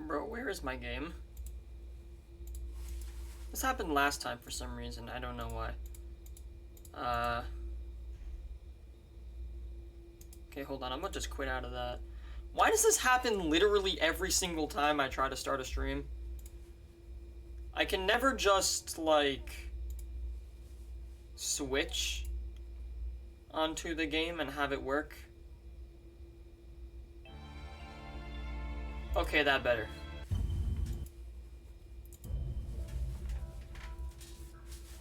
Bro, where is my game? This happened last time for some reason. I don't know why. Okay, hold on. I'm gonna just quit out of that. Why does this happen literally every single time I try to start a stream? I can never just, like, switch onto the game and have it work. Okay, that better.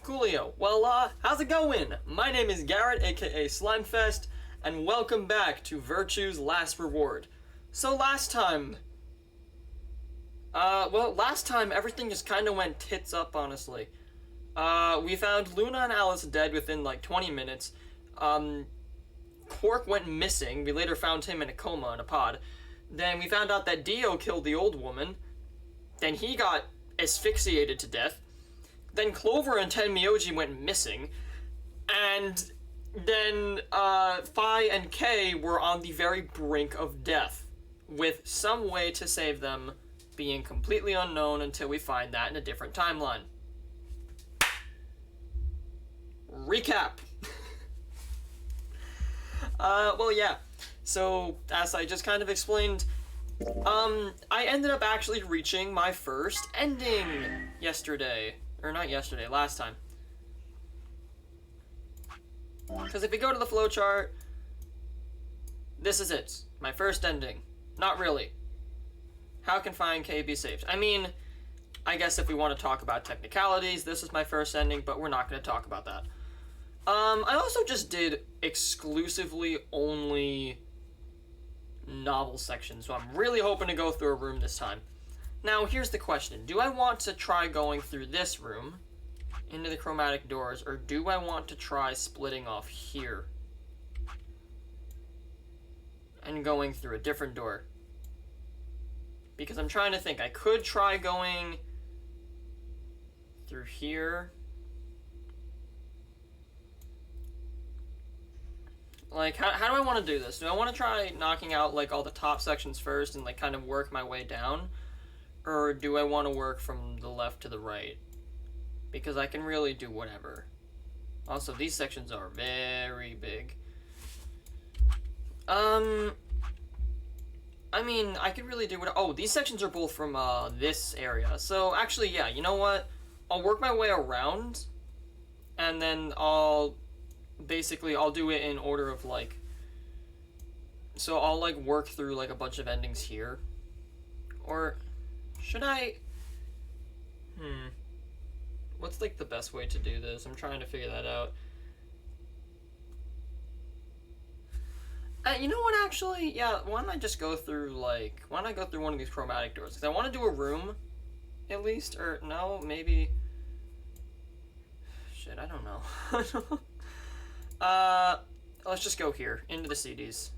Coolio. Well, how's it going? My name is Garrett, aka Slimefest, and welcome back to Virtue's Last Reward. So last time everything just kind of went tits up, honestly. We found Luna and Alice dead within like 20 minutes. Quark went missing. We later found him in a coma in a pod. Then we found out that Dio killed the old woman. Then he got asphyxiated to death. Then Clover and Tenmyoji went missing. And then Phi and Kay were on the very brink of death, with some way to save them being completely unknown until we find that in a different timeline. Recap. Well, yeah. So, as I just kind of explained, I ended up actually reaching my first ending yesterday. Or not yesterday, last time. Because if you go to the flowchart, this is it. My first ending. Not really. How can Phi and Kay be saved? I mean, I guess if we want to talk about technicalities, this is my first ending, but we're not going to talk about that. I also just did exclusively only novel sections, so I'm really hoping to go through a room this time. Now, here's the question. Do I want to try going through this room into the chromatic doors, or do I want to try splitting off here and going through a different door? Because I'm trying to think. I could try going through here. Like, how do I want to do this? Do I want to try knocking out, like, all the top sections first and, like, kind of work my way down? Or do I want to work from the left to the right? Because I can really do whatever. Also, these sections are very big. I mean, I could really do what... Oh, these sections are both from, this area. So, actually, yeah, you know what? I'll work my way around, and then I'll do it in order of, like... So, I'll, like, work through, like, a bunch of endings here. Or... should I... What's, like, the best way to do this? I'm trying to figure that out. You know what, actually? Yeah, why don't I just go through, like... Why don't I go through one of these chromatic doors? Because I want to do a room, at least. Or, no, maybe... Shit, I don't know. Let's just go here, into the CDs.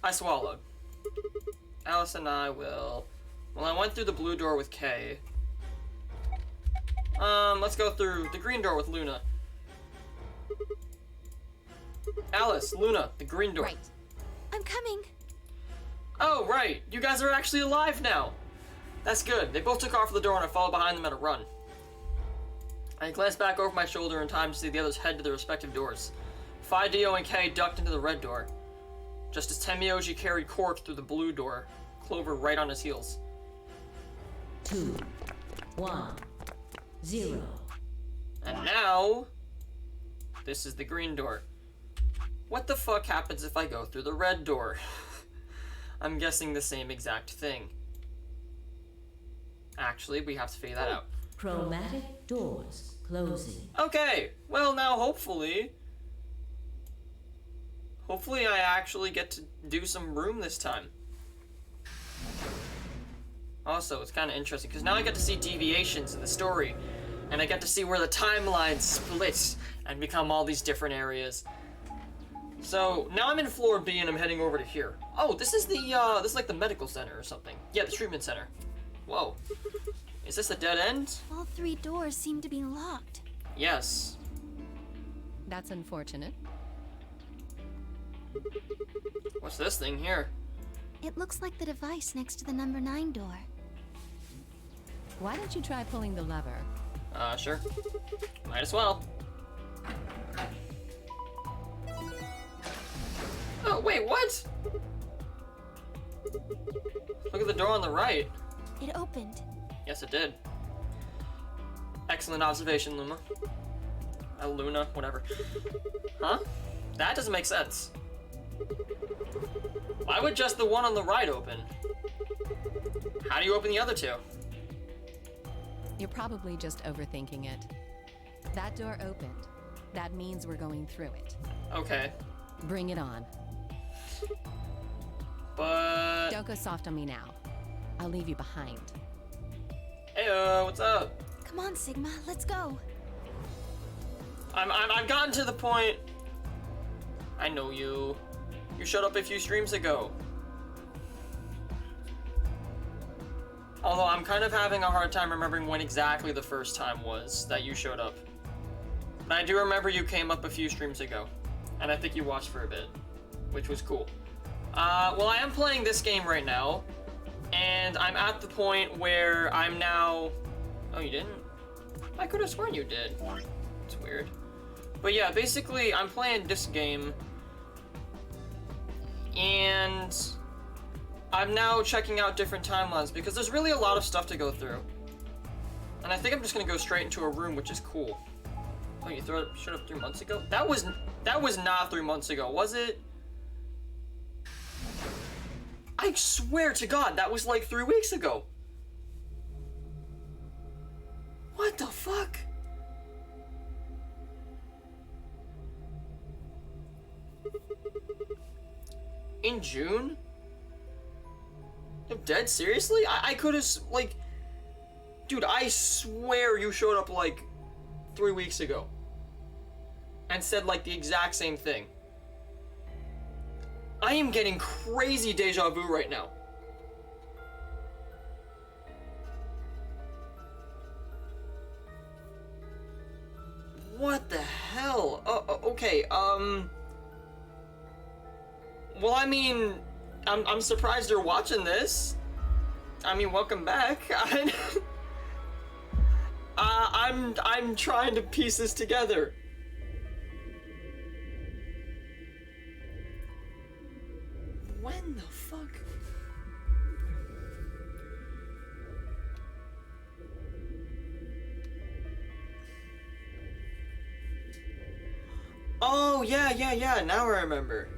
I swallowed. Alice and I will... Well, I went through the blue door with Kay. Let's go through the green door with Luna. Alice, Luna, the green door. Right. I'm coming. Oh, right. You guys are actually alive now. That's good. They both took off for the door and I followed behind them at a run. I glanced back over my shoulder in time to see the others head to their respective doors. Phi, Dio, and Kay ducked into the red door, just as Tenmyoji carried Quark through the blue door, Clover right on his heels. 2, 1, 0. And now, this is the green door. What the fuck happens if I go through the red door? I'm guessing the same exact thing. Actually, we have to figure that out. Chromatic doors closing. Okay, well now hopefully I actually get to do some room this time. Also, it's kind of interesting, because now I get to see deviations in the story, and I get to see where the timeline splits and become all these different areas. So, now I'm in floor B and I'm heading over to here. Oh, this is the, this is like the medical center or something. Yeah, the treatment center. Whoa. Is this a dead end? All 3 doors seem to be locked. Yes. That's unfortunate. What's this thing here? It looks like the device next to the number 9 door. Why don't you try pulling the lever? Sure. Might as well. Oh, wait, what? Look at the door on the right. It opened. Yes, it did. Excellent observation, Luma. Luna, whatever. Huh? That doesn't make sense. Why would just the one on the right open? How do you open the other two? You're probably just overthinking it. That door opened. That means we're going through it. Okay. Bring it on. But... Don't go soft on me now. I'll leave you behind. Heyo, what's up? Come on, Sigma, let's go. I've gotten to the point... I know you. You showed up a few streams ago. Although I'm kind of having a hard time remembering when exactly the first time was that you showed up. But I do remember you came up a few streams ago. And I think you watched for a bit. Which was cool. Well, I am playing this game right now. And I'm at the point where I'm now... Oh, you didn't? I could have sworn you did. It's weird. But yeah, basically, I'm playing this game. And I'm now checking out different timelines because there's really a lot of stuff to go through. And I think I'm just gonna go straight into a room, which is cool. Oh, you showed up 3 months ago? That was not 3 months ago, was it? I swear to God, that was like 3 weeks ago. What the fuck? In June? You're dead? Seriously? I could have, like... Dude, I swear you showed up, like, 3 weeks ago. And said, like, the exact same thing. I am getting crazy deja vu right now. What the hell? Okay, well, I mean, I'm surprised you're watching this. I mean, welcome back. I'm trying to piece this together. When the fuck? Oh, yeah, now I remember.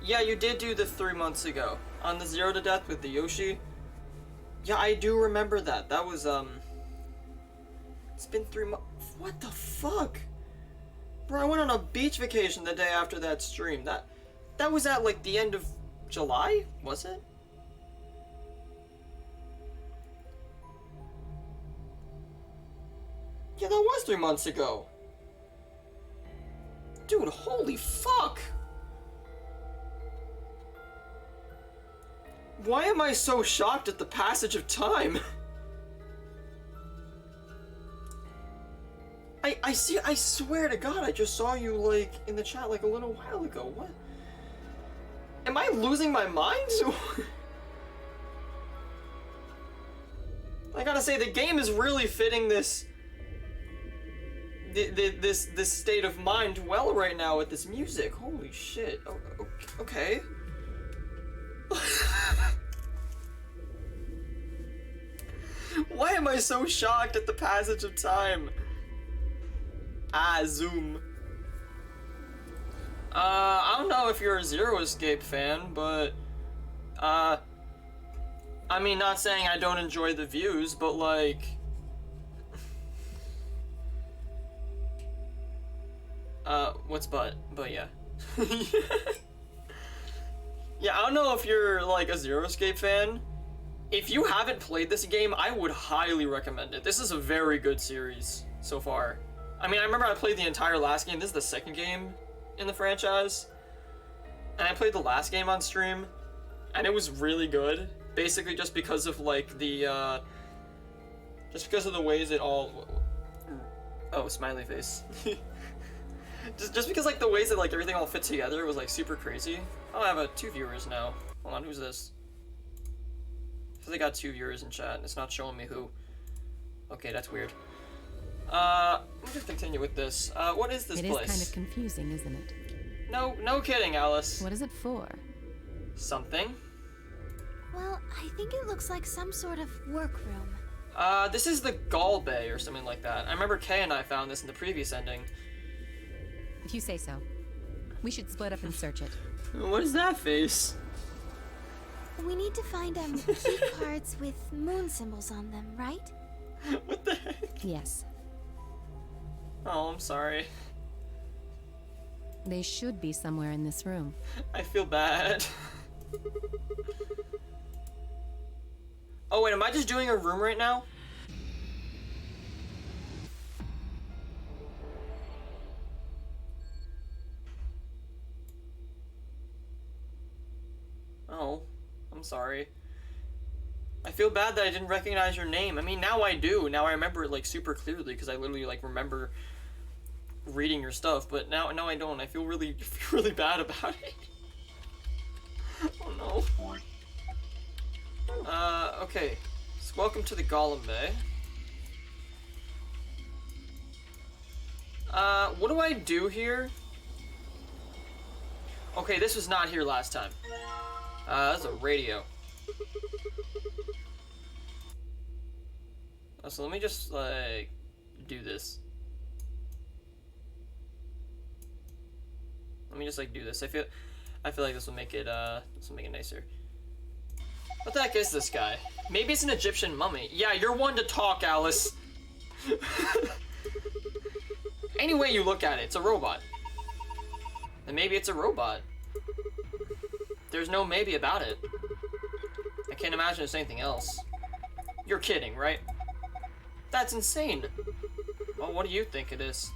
Yeah, you did do the 3 months ago. On the Zero to Death with the Yoshi. Yeah, I do remember that. That was, It's been 3 months. What the fuck? Bro, I went on a beach vacation the day after that stream. That was at, like, the end of July? Was it? Yeah, that was 3 months ago. Dude, holy fuck! Why am I so shocked at the passage of time? I swear to God, I just saw you, like, in the chat, like, a little while ago. What? Am I losing my mind? I gotta say, the game is really fitting this... This state of mind well right now with this music. Holy shit. Oh, okay. Why am I so shocked at the passage of time? Zoom. I don't know if you're a Zero Escape fan, but, I mean, not saying I don't enjoy the views, but, like... what's but yeah. Yeah, I don't know if you're, like, a Zero Escape fan. If you haven't played this game, I would highly recommend it. This is a very good series so far. I mean, I remember I played the entire last game. This is the second game in the franchise. And I played the last game on stream, and it was really good. Basically just because of, like, the, just because of the ways it all... Oh, smiley face. Just because like the ways that like everything all fit together was like super crazy. Oh, I have 2 viewers now. Hold on, who's this? I think I got 2 viewers in chat and it's not showing me who. Okay, that's weird. Let me just continue with this. What is this place? It is kind of confusing, isn't it? No kidding, Alice. What is it for? Something. Well, I think it looks like some sort of workroom. This is the Gall Bay or something like that. I remember Kay and I found this in the previous ending. If you say so. We should split up and search it. What is that face? We need to find key cards with moon symbols on them, right? What the heck? Yes. Oh, I'm sorry. They should be somewhere in this room. I feel bad. Oh wait, am I just doing a room right now? Oh, I'm sorry. I feel bad that I didn't recognize your name. I mean, now I do. Now I remember it like super clearly because I literally like remember reading your stuff. But now I don't. I feel really bad about it. Oh no. Okay. So welcome to the Golem Bay. What do I do here? Okay, this was not here last time. That's a radio. Oh, so let me just, like, do this. Let me just, like, do this. I feel like this will make it nicer. What the heck is this guy? Maybe it's an Egyptian mummy. Yeah, you're one to talk, Alice. Any way you look at it, it's a robot. And maybe it's a robot. There's no maybe about it. I can't imagine it's anything else. You're kidding, right? That's insane. Well, what do you think it is?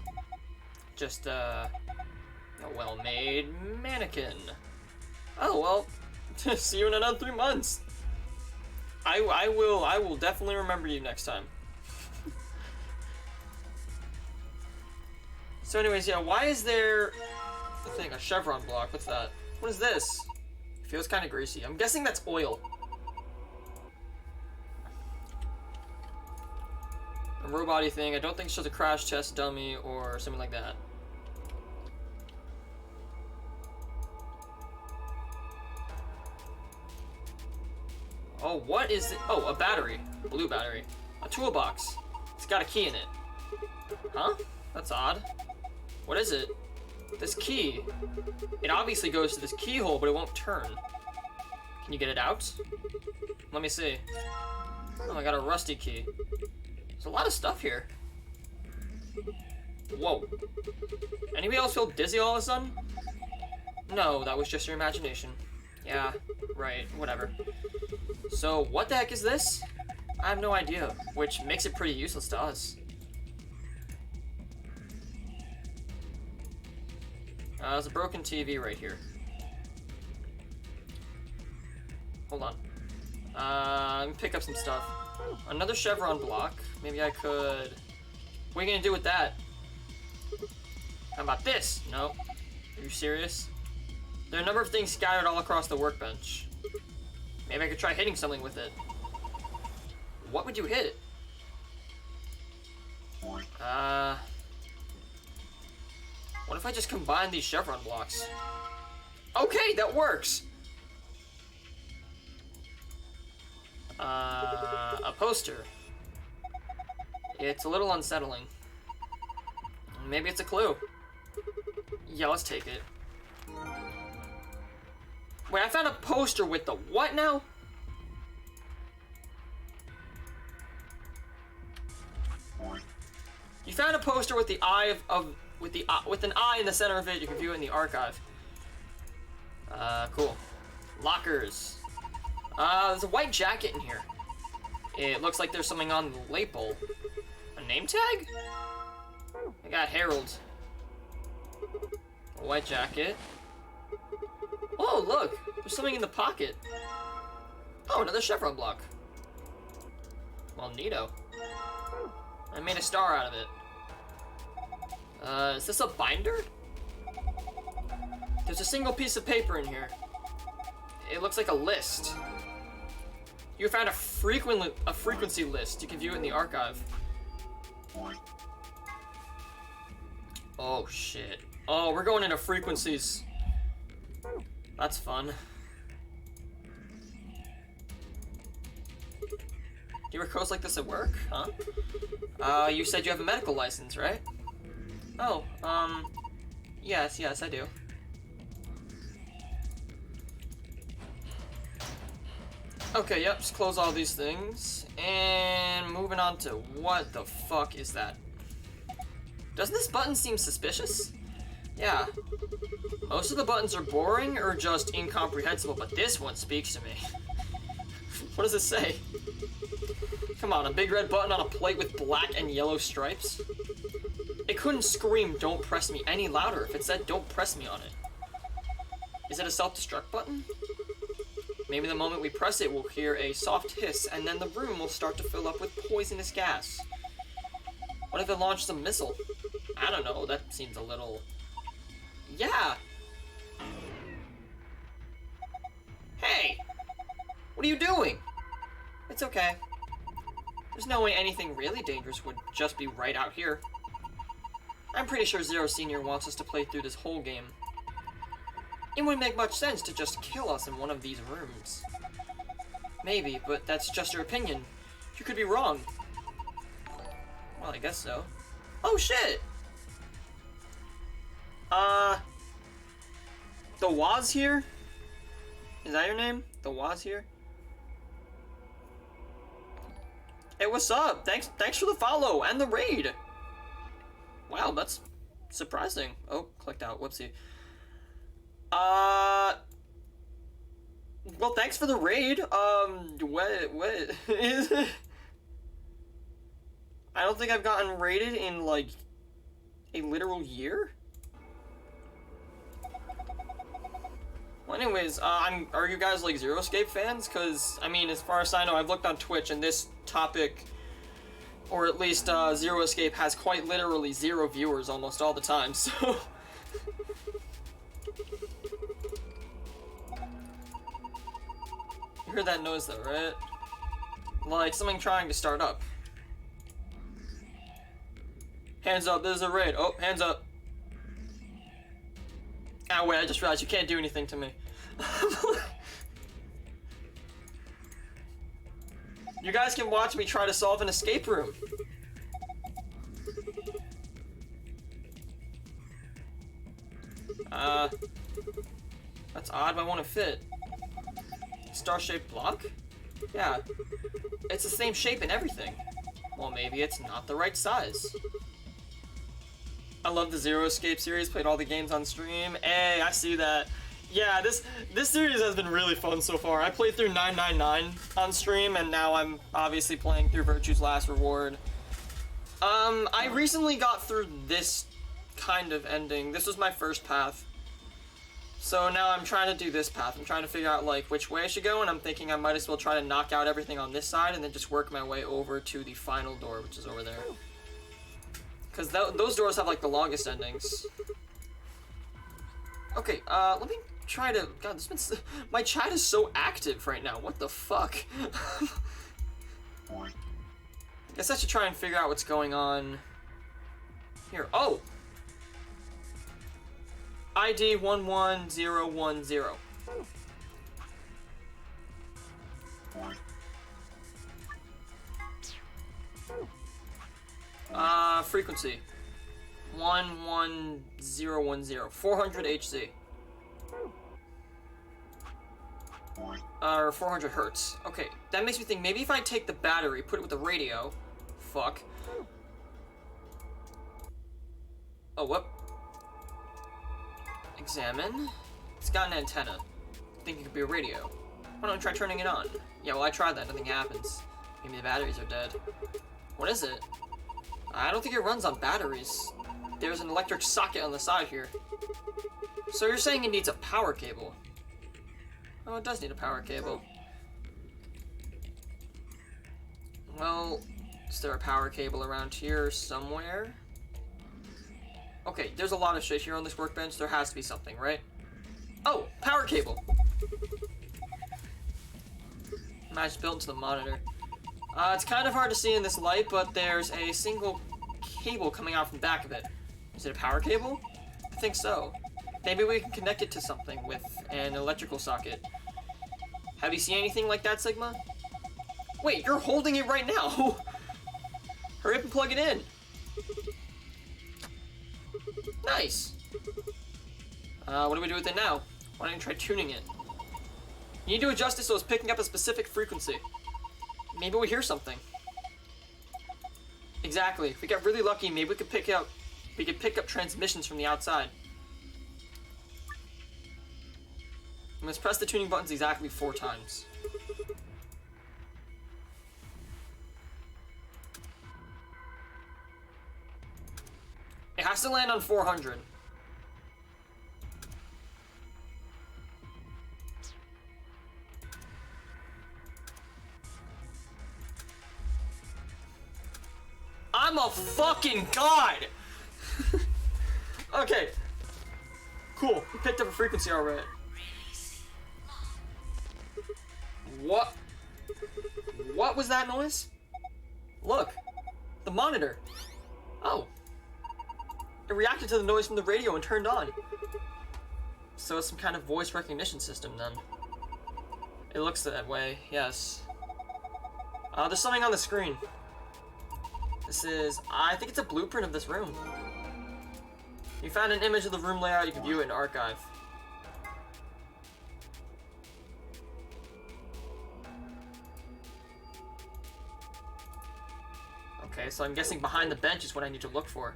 Just, a well-made mannequin. Oh, well, see you in another 3 months. I will definitely remember you next time. So anyways, yeah, why is there a chevron block? What's that? What is this? It feels kind of greasy. I'm guessing that's oil. A robot-y thing. I don't think it's just a crash test dummy or something like that. Oh, what is it? Oh, a battery. Blue battery. A toolbox. It's got a key in it. Huh? That's odd. What is it? This key. It obviously goes to this keyhole, but it won't turn. Can you get it out? Let me see. Oh, I got a rusty key. There's a lot of stuff here. Whoa. Anybody else feel dizzy all of a sudden? No, that was just your imagination. Yeah, right, whatever. So, what the heck is this? I have no idea, which makes it pretty useless to us. There's a broken TV right here. Hold on. Let me pick up some stuff. Another chevron block. Maybe I could... What are you gonna do with that? How about this? No. Are you serious? There are a number of things scattered all across the workbench. Maybe I could try hitting something with it. What would you hit? What if I just combine these chevron blocks? Okay, that works! A poster. It's a little unsettling. Maybe it's a clue. Yeah, let's take it. Wait, I found a poster with the what now? You found a poster with the eye with an eye in the center of it. You can view it in the archive. Cool. Lockers. There's a white jacket in here. It looks like there's something on the label. A name tag? I got Harold. A white jacket. Oh, look! There's something in the pocket. Oh, another chevron block. Well, neato. I made a star out of it. Is this a binder? There's a single piece of paper in here. It looks like a list. You found a frequency list. You can view it in the archive. Oh shit. Oh, we're going into frequencies. That's fun. Do you ever codes like this at work? Huh? You said you have a medical license, right? Oh, yes, I do. Okay, yep, just close all these things. And moving on to what the fuck is that? Doesn't this button seem suspicious? Yeah. Most of the buttons are boring or just incomprehensible, but this one speaks to me. What does it say? Come on, a big red button on a plate with black and yellow stripes? It couldn't scream, "Don't press me," any louder if it said, "Don't press me" on it. Is it a self-destruct button? Maybe the moment we press it, we'll hear a soft hiss, and then the room will start to fill up with poisonous gas. What if it launched a missile? I don't know, that seems a little... Yeah! Hey! What are you doing? It's okay. There's no way anything really dangerous would just be right out here. I'm pretty sure Zero Senior wants us to play through this whole game. It wouldn't make much sense to just kill us in one of these rooms. Maybe, but that's just your opinion. You could be wrong. Well, I guess so. Oh shit! The Waz here? Is that your name? The Waz here? Hey, what's up? Thanks for the follow and the raid! Wow, that's surprising. Oh, clicked out, whoopsie. Well, thanks for the raid. What is it? I don't think I've gotten raided in, like, a literal year? Well, anyways, are you guys, like, Zero Escape fans? Because, I mean, as far as I know, I've looked on Twitch, and this topic, or at least, Zero Escape has quite literally 0 viewers almost all the time, so... You heard that noise though, right? Like something trying to start up. Hands up, there's a raid. Oh, hands up. Ah, wait, I just realized you can't do anything to me. You guys can watch me try to solve an escape room. That's odd, but I want to fit. Star-shaped block? Yeah. It's the same shape and everything. Well, maybe it's not the right size. I love the Zero Escape series, played all the games on stream. Hey, I see that. Yeah, this series has been really fun so far. I played through 999 on stream, and now I'm obviously playing through Virtue's Last Reward. I recently got through this kind of ending. This was my first path. So now I'm trying to do this path. I'm trying to figure out, like, which way I should go, and I'm thinking I might as well try to knock out everything on this side and then just work my way over to the final door, which is over there. Because those doors have, like, the longest endings. Okay, let me try to... God, this has been... My chat is so active right now. What the fuck? I guess I should try and figure out what's going on here. Oh! ID 11010. Frequency 11010. 400 HZ. Or 400 hertz. Okay, that makes me think maybe if I take the battery, put it with the radio. Fuck. Oh, what? Examine. It's got an antenna. I think it could be a radio. Why don't I try turning it on? Yeah, well, I tried that. Nothing happens. Maybe the batteries are dead. What is it? I don't think it runs on batteries. There's an electric socket on the side here. So you're saying it needs a power cable? Oh, it does need a power cable. Well, is there a power cable around here somewhere? Okay, there's a lot of shit here on this workbench. There has to be something, right? Oh, power cable. Match built into the monitor. It's kind of hard to see in this light, but there's a single cable coming out from the back of it. Is it a power cable? I think so. Maybe we can connect it to something with an electrical socket. Have you seen anything like that, Sigma? Wait, you're holding it right now! Hurry up and plug it in! Nice! What do we do with it now? Why don't you try tuning it? You need to adjust it so it's picking up a specific frequency. Maybe we hear something. Exactly. If we get really lucky, maybe we could pick up transmissions from the outside. We must press the tuning buttons exactly 4 times. It has to land on 400. I'm a fucking god! Okay. Cool. We picked up a frequency already. What? What was that noise? Look. The monitor. Oh. It reacted to the noise from the radio and turned on. So it's some kind of voice recognition system then. It looks that way, yes. There's something on the screen. This is, I think it's a blueprint of this room. You found an image of the room layout, you can view it in Archive. Okay, so I'm guessing behind the bench is what I need to look for.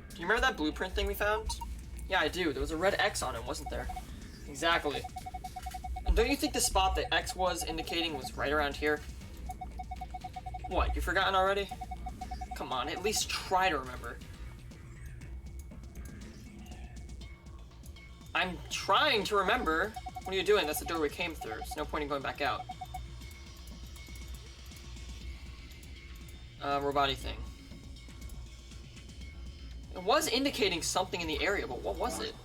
Do you remember that blueprint thing we found? Yeah, I do. There was a red X on it, wasn't there? Exactly. And don't you think the spot that X was indicating was right around here? What, you've forgotten already? Come on, at least try to remember. I'm trying to remember. What are you doing? That's the door we came through. There's no point in going back out. Robot-y thing. It was indicating something in the area, but what was it?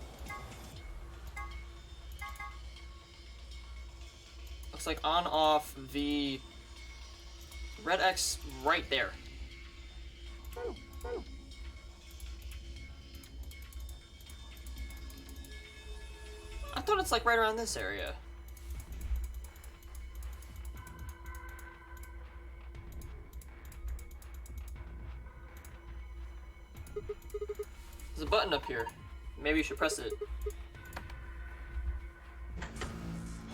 Looks like on, off, V. Red X right there. I thought it's like right around this area. There's a button up here. Maybe you should press it.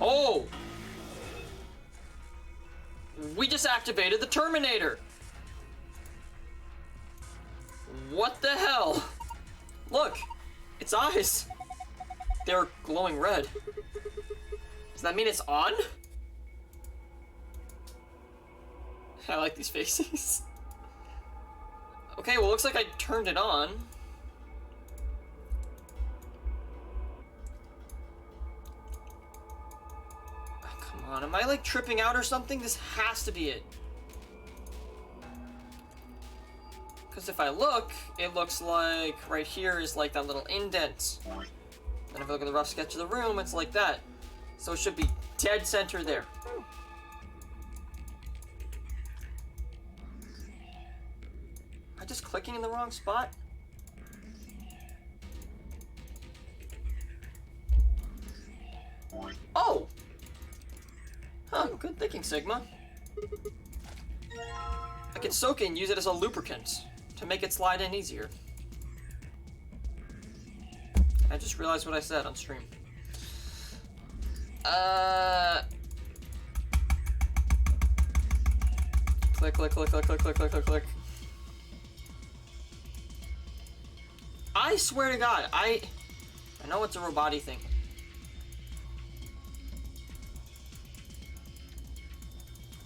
Oh! We just activated the Terminator! What the hell? Look! Its eyes! They're glowing red. Does that mean it's on? I like these faces. Okay, well, looks like I turned it on. Oh, come on, am I like tripping out or something? This has to be it. Because if I look, it looks like right here is like that little indent. And if I look at the rough sketch of the room, it's like that. So it should be dead center there. Am I just clicking in the wrong spot? Oh! Huh, good thinking, Sigma. I can soak it and use it as a lubricant to make it slide in easier. I just realized what I said on stream. Click, click, click, click, click, click, click, click, click. I swear to God, I know it's a robot-y thing.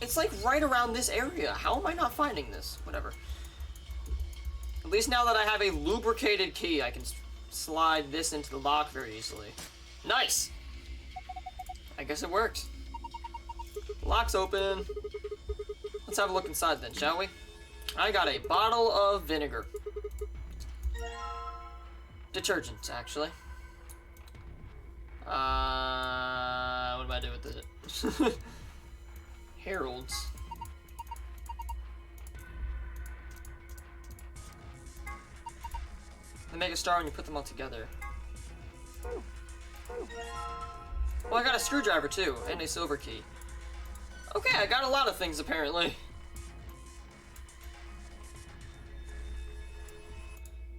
It's like right around this area. How am I not finding this? Whatever. At least now that I have a lubricated key, I can slide this into the lock very easily. Nice! I guess it worked. Lock's open. Let's have a look inside then, shall we? I got a bottle of vinegar. Detergent, actually. What do I do with it? Heralds. They make a star when you put them all together. Well, I got a screwdriver too, and a silver key. Okay, I got a lot of things apparently.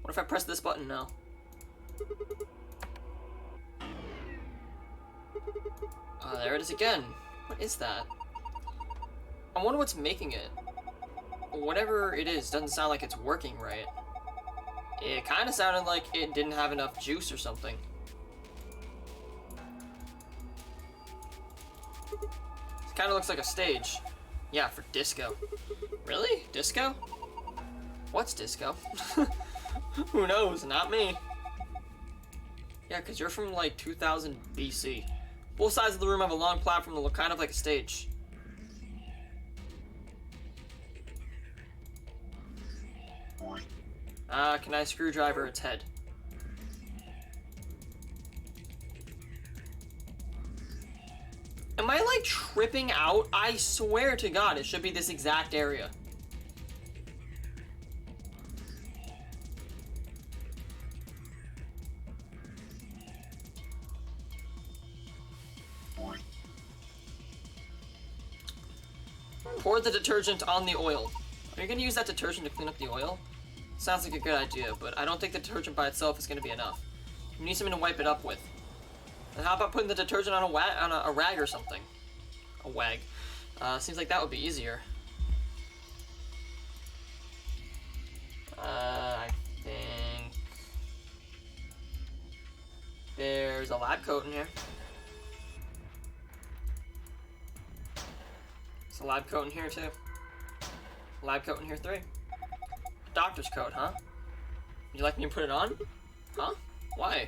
What if I press this button now? There it is again. What is that? I wonder what's making it. Whatever it is doesn't sound like it's working right. It kind of sounded like it didn't have enough juice or something. It kind of looks like a stage. Yeah, for disco. Really? Disco? What's disco? Who knows? Not me. Yeah, because you're from like 2000 BC. Both sides of the room have a long platform that look kind of like a stage. Can I screwdriver its head? Am I like tripping out? I swear to God, it should be this exact area. Pour the detergent on the oil. Are you gonna use that detergent to clean up the oil? Sounds like a good idea, but I don't think the detergent by itself is gonna be enough. You need something to wipe it up with. And how about putting the detergent on a rag or something? A wag. Seems like that would be easier. I think there's a lab coat in here. There's a lab coat in here too. Lab coat in here 3. Doctor's coat, huh? Would you like me to put it on? Huh? Why?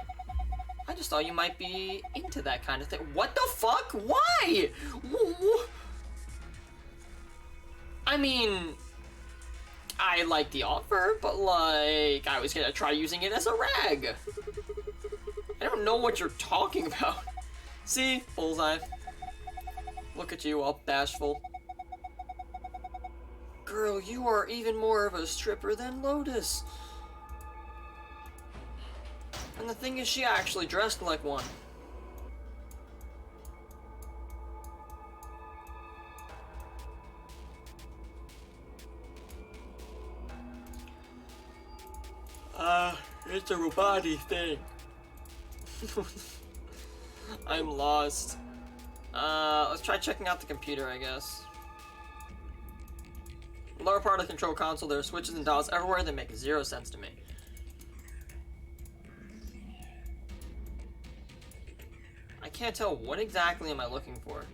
I just thought you might be into that kind of thing. What the fuck? Why? I mean, I like the offer, but like, I was gonna try using it as a rag. I don't know what you're talking about. See? Bullseye. Look at you, all bashful. Girl, you are even more of a stripper than Lotus. And the thing is, she actually dressed like one. It's a robot-y thing. I'm lost. Let's try checking out the computer, I guess. Lower part of the control console, there are switches and dials everywhere that make 0 sense to me. I can't tell, what exactly am I looking for?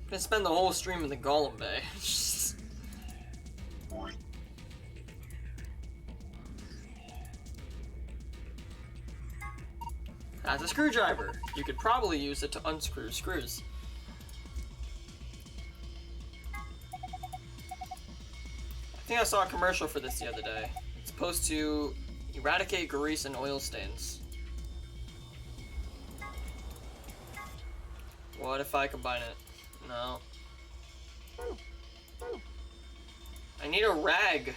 I'm gonna spend the whole stream in the Golem Bay. That's a screwdriver. You could probably use it to unscrew screws. I think I saw a commercial for this the other day. It's supposed to eradicate grease and oil stains. What if I combine it? No. I need a rag.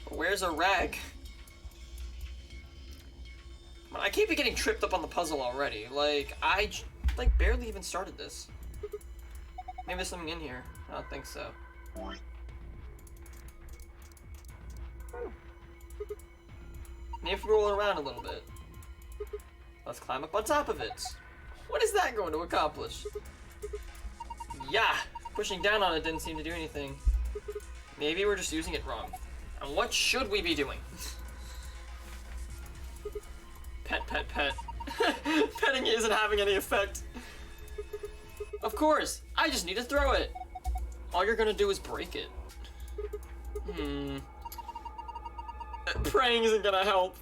Where's a rag? I keep getting tripped up on the puzzle already. Like, I barely even started this. Maybe there's something in here. I don't think so. Maybe if we roll around a little bit. Let's climb up on top of it. What is that going to accomplish? Yeah! Pushing down on it didn't seem to do anything. Maybe we're just using it wrong. And what should we be doing? Pet, pet, pet. Petting isn't having any effect. Of course! I just need to throw it! All you're gonna do is break it. Praying isn't gonna help.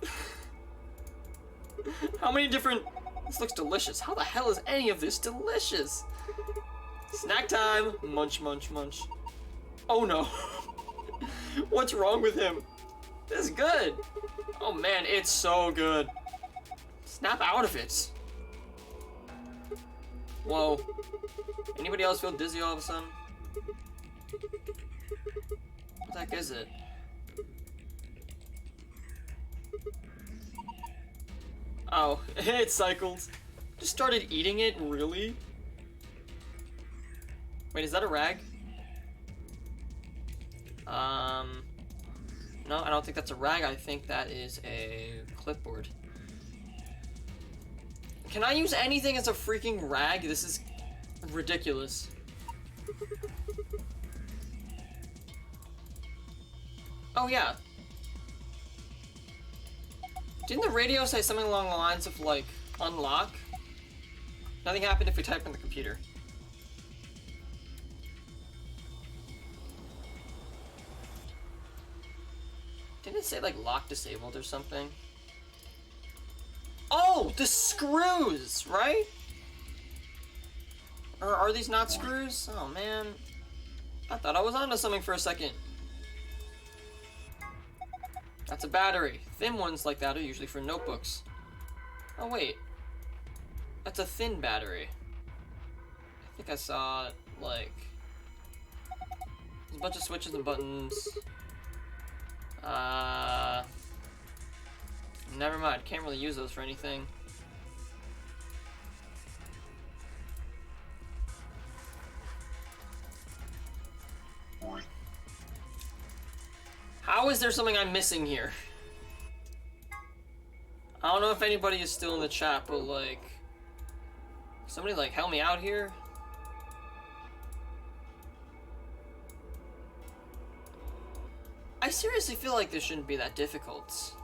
How many different... This looks delicious. How the hell is any of this delicious? Snack time. Munch, munch, munch. Oh no. What's wrong with him? This is good. Oh man, it's so good. Snap out of it. Whoa. Anybody else feel dizzy all of a sudden? What the heck is it? Oh, it cycled. Just started eating it, really? Wait, is that a rag? No, I don't think that's a rag. I think that is a clipboard. Can I use anything as a freaking rag? This is ridiculous. Oh, yeah. Didn't the radio say something along the lines of, like, unlock? Nothing happened if we type in the computer. Didn't it say, like, lock disabled or something? Oh, the screws, right? Or are these not screws? Oh, man. I thought I was onto something for a second. That's a battery. Thin ones like that are usually for notebooks. Oh, wait. That's a thin battery. I think I saw, like... There's a bunch of switches and buttons. Never mind. Can't really use those for anything. How is there something I'm missing here? I don't know if anybody is still in the chat, but like... Somebody like help me out here? I seriously feel like this shouldn't be that difficult.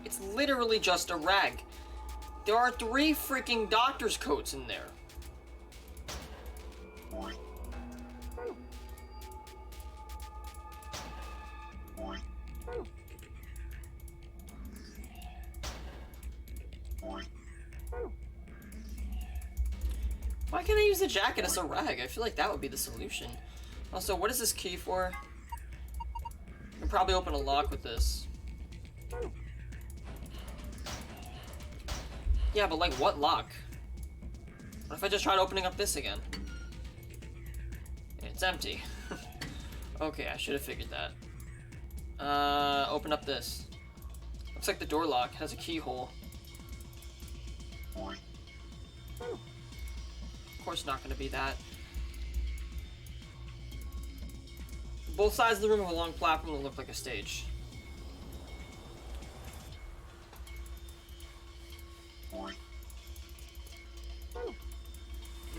It's literally just a rag. There are 3 freaking doctor's coats in there. Why can't I use the jacket as a rag? I feel like that would be the solution. Also, what is this key for? I can probably open a lock with this. Yeah, but like what lock? What if I just tried opening up this again? It's empty. Okay, I should have figured that. Open up this. Looks like the door lock has a keyhole. Of course not gonna be that. Both sides of the room have a long platform that look like a stage.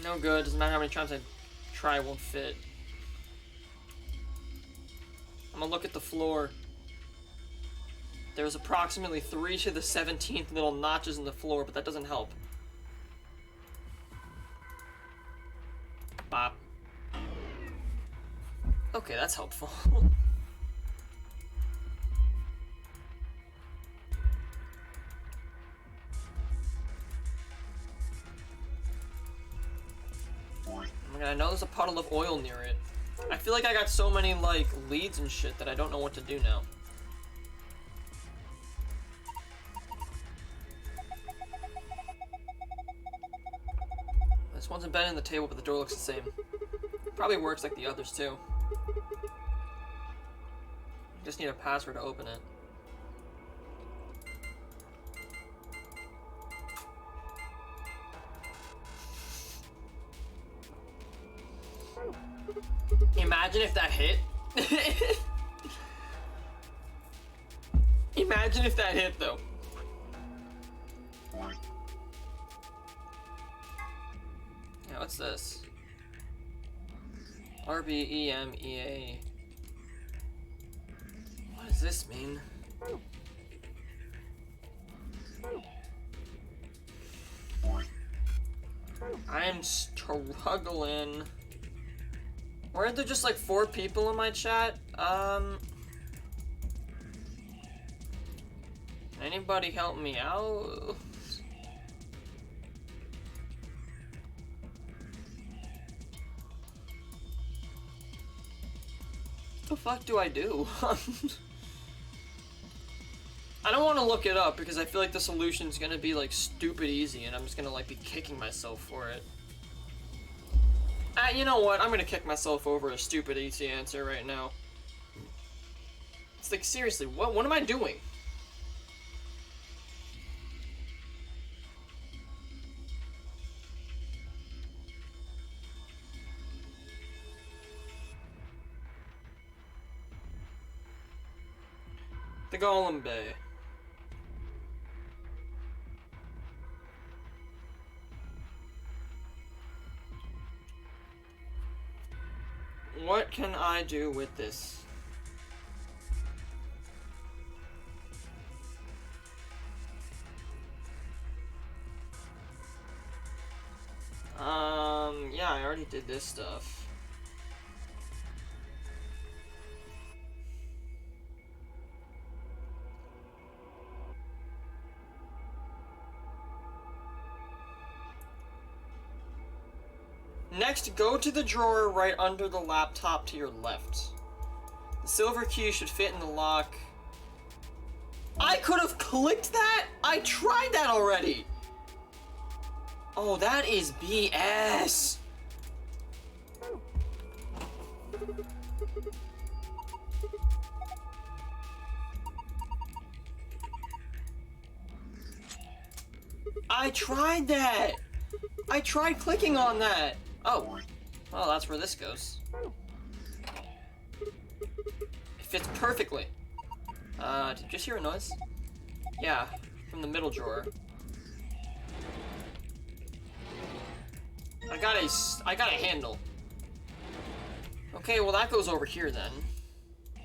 No good, doesn't matter how many times I try, it won't fit. I'm gonna look at the floor. There's approximately 3 to the 17th little notches in the floor, but that doesn't help. Bop. Okay, that's helpful. Oh my god, I know there's a puddle of oil near it. I feel like I got so many, like, leads and shit that I don't know what to do now. This one's embedded in the table, but the door looks the same. Probably works like the others, too. Just need a password to open it. Imagine if that hit. Imagine if that hit, though. Yeah, what's this? RBEMEA. What does this mean? I am struggling. Weren't there just like 4 people in my chat? Anybody help me out? What the fuck do I do? I don't want to look it up because I feel like the solution's gonna be like stupid easy and I'm just gonna like be kicking myself for it. You know what? I'm gonna kick myself over a stupid easy answer right now. It's like, seriously, what am I doing? The Golem Bay. What can I do with this? Yeah, I already did this stuff. Next, go to the drawer right under the laptop to your left. The silver key should fit in the lock. I could have clicked that? I tried that already! Oh, that is BS! I tried that! I tried clicking on that! Oh, well, that's where this goes. It fits perfectly. Did you just hear a noise? Yeah, from the middle drawer. I got a handle. Okay, well that goes over here then.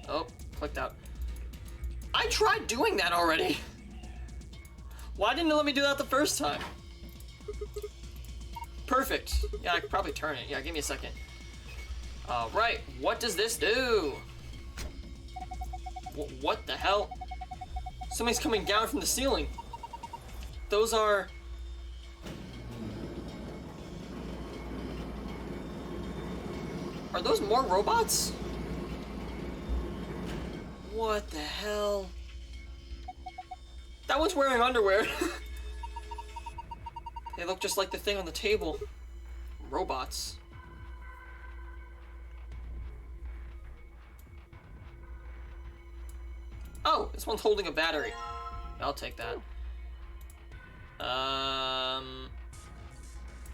Oh, clicked out. I tried doing that already! Why didn't it let me do that the first time? Perfect. Yeah, I could probably turn it. Yeah, give me a second. Right, what does this do? What the hell? Something's coming down from the ceiling. Those are... Are those more robots? What the hell? That one's wearing underwear. They look just like the thing on the table. Robots. Oh, this one's holding a battery. I'll take that.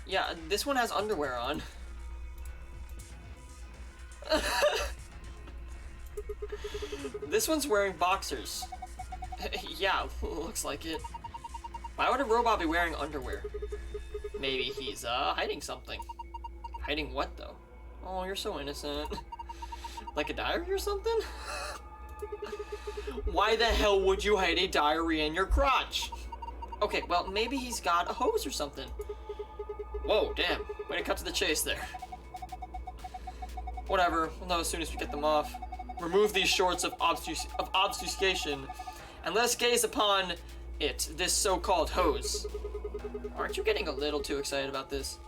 Yeah, this one has underwear on. This one's wearing boxers. Yeah, looks like it. Why would a robot be wearing underwear? Maybe he's, hiding something. Hiding what, though? Oh, you're so innocent. Like a diary or something? Why the hell would you hide a diary in your crotch? Okay, well, maybe he's got a hose or something. Whoa, damn. Way to cut to the chase there. Whatever, we'll know as soon as we get them off. Remove these shorts of obfuscation, and let us gaze upon it, this so-called hose. Aren't you getting a little too excited about this?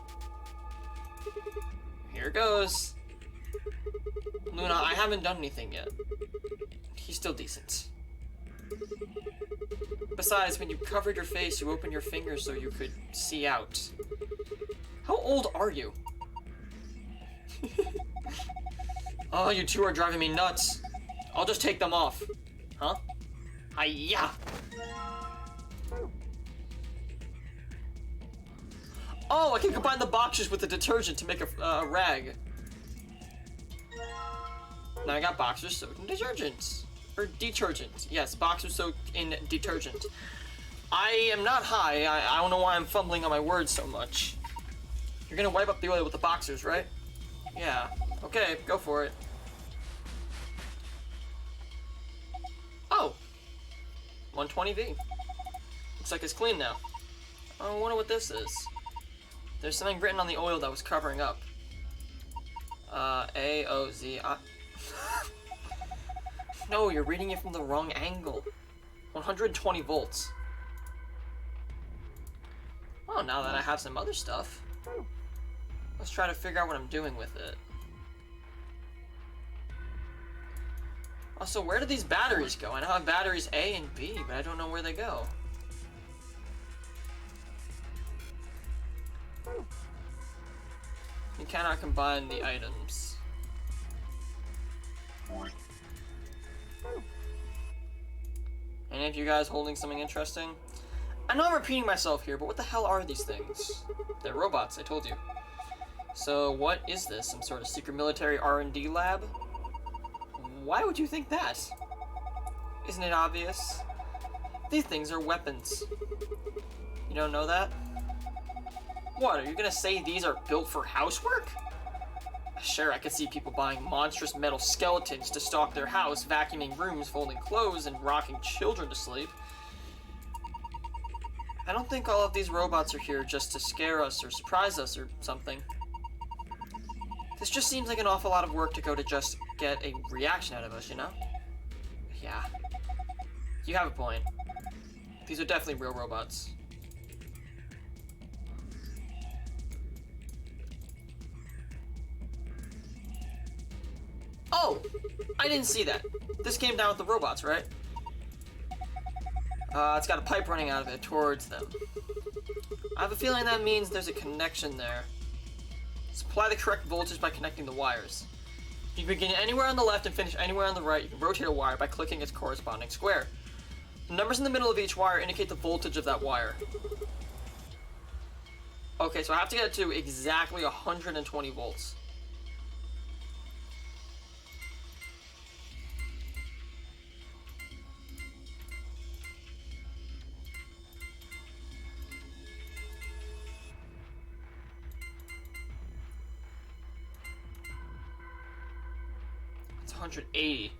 Here goes. Luna, I haven't done anything yet. He's still decent. Besides, when you covered your face, you opened your fingers so you could see out. How old are you? Oh, you two are driving me nuts. I'll just take them off. Huh? Hi-ya! Oh, I can combine the boxers with the detergent to make a rag. Now I got boxers soaked in detergent. Or detergent. Yes, boxers soaked in detergent. I am not high. I don't know why I'm fumbling on my words so much. You're gonna wipe up the oil with the boxers, right? Yeah. Okay, go for it. Oh! 120V. Looks like it's clean now. I wonder what this is. There's something written on the oil that was covering up. A-O-Z. No, you're reading it from the wrong angle. 120 volts. Well, now that I have some other stuff, let's try to figure out what I'm doing with it. Also, where do these batteries go? I now have batteries A and B, but I don't know where they go. You cannot combine the items. Any of you guys holding something interesting? I know I'm repeating myself here, but what the hell are these things? They're robots, I told you. So what is this? Some sort of secret military R&D lab? Why would you think that? Isn't it obvious? These things are weapons. You don't know that? What, are you gonna say these are built for housework? Sure, I could see people buying monstrous metal skeletons to stock their house, vacuuming rooms, folding clothes, and rocking children to sleep. I don't think all of these robots are here just to scare us or surprise us or something. This just seems like an awful lot of work to go to just get a reaction out of us, you know? Yeah. You have a point. These are definitely real robots. Oh! I didn't see that. This came down with the robots, right? It's got a pipe running out of it towards them. I have a feeling that means there's a connection there. Supply the correct voltage by connecting the wires. You can begin anywhere on the left and finish anywhere on the right. You can rotate a wire by clicking its corresponding square. The numbers in the middle of each wire indicate the voltage of that wire. Okay, so I have to get it to exactly 120 volts. It's 180.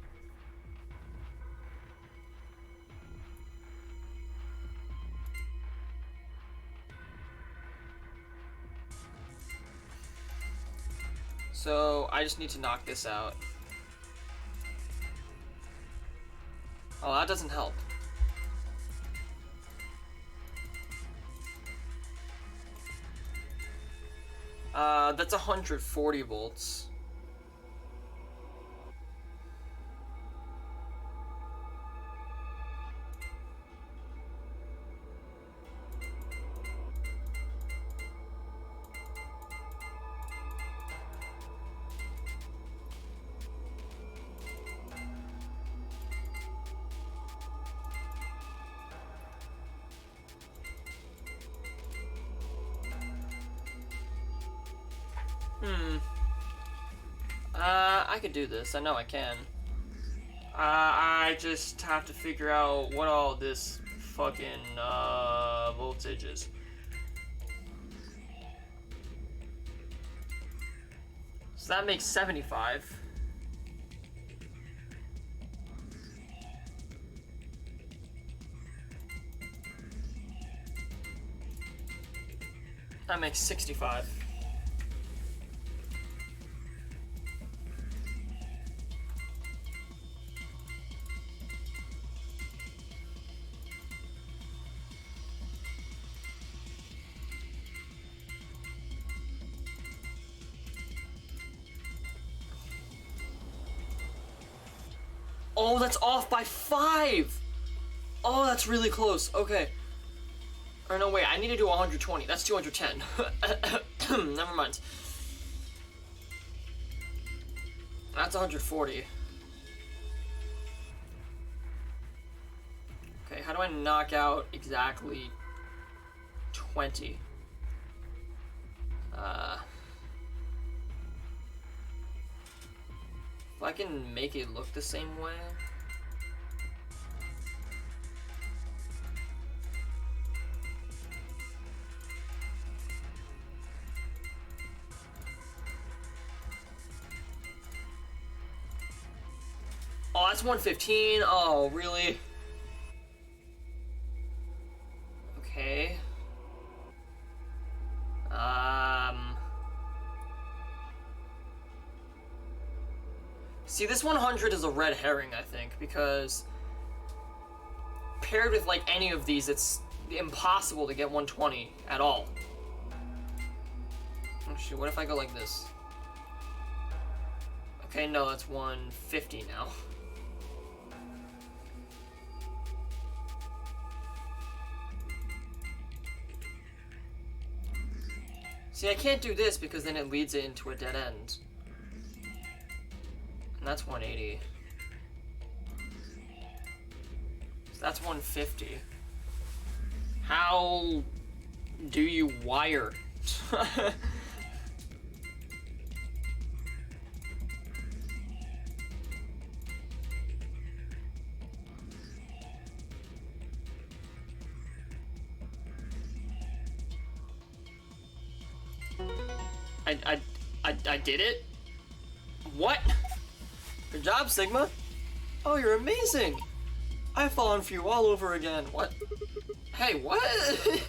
So I just need to knock this out. Oh, that doesn't help. That's 140 volts. I could do this. I know I can. I just have to figure out what all this fucking, voltage is. So that makes 75. That makes 65. Oh, that's off by 5! Oh, that's really close. Okay. Or no, wait, I need to do 120. That's 210. Never mind. That's 140. Okay, how do I knock out exactly 20? If I can make it look the same way. Oh, that's 115. Oh, really? Okay. See, this 100 is a red herring, I think, because paired with, like, any of these, it's impossible to get 120 at all. Oh, shoot, what if I go like this? Okay, no, that's 150 now. See, I can't do this because then it leads it into a dead end. And that's 180. So that's 150. How do you wire? I did it? What? Good job, Sigma. Oh, you're amazing. I've fallen for you all over again. What? Hey, what?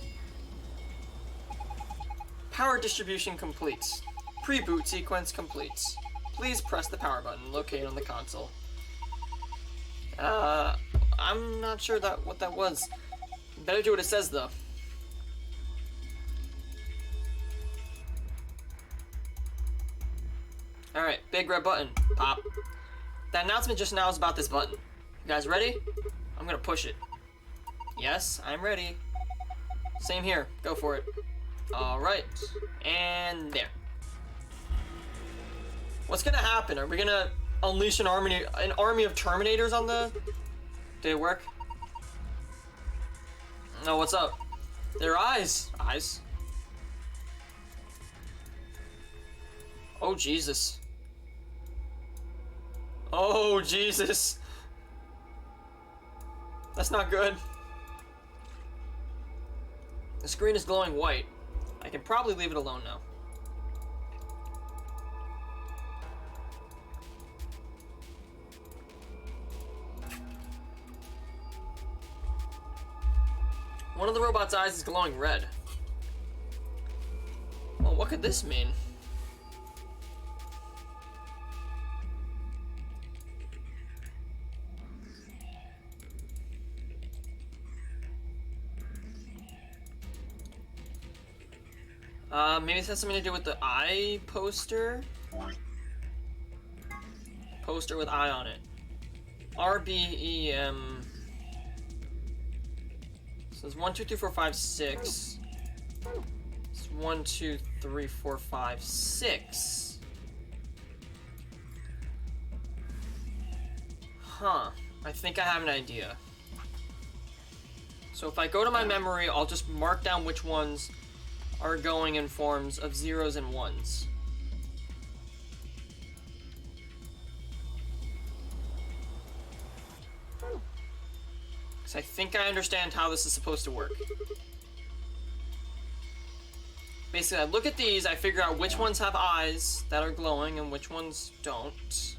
Power distribution completes. Pre-boot sequence completes. Please press the power button located on the console. I'm not sure what that was. Better do what it says, though. Alright, big red button. Pop. That announcement just now is about this button. You guys ready? I'm gonna push it. Yes, I'm ready. Same here. Go for it. Alright. And there. What's gonna happen? Are we gonna unleash an army of Terminators on the... Did it work? No, what's up? Their eyes. Eyes. Oh, Jesus. Oh, Jesus. That's not good. The screen is glowing white. I can probably leave it alone now. One of the robot's eyes is glowing red. Well, what could this mean? Maybe this has something to do with the eye poster? Poster with eye on it. RBEM. So it's 1, 2, 3, 4, 5, 6. It's 1, 2, 3, 4, 5, 6. Huh. I think I have an idea. So if I go to my memory, I'll just mark down which ones are going in forms of zeros and ones. So I think I understand how this is supposed to work. Basically, I look at these, I figure out which ones have eyes that are glowing and which ones don't.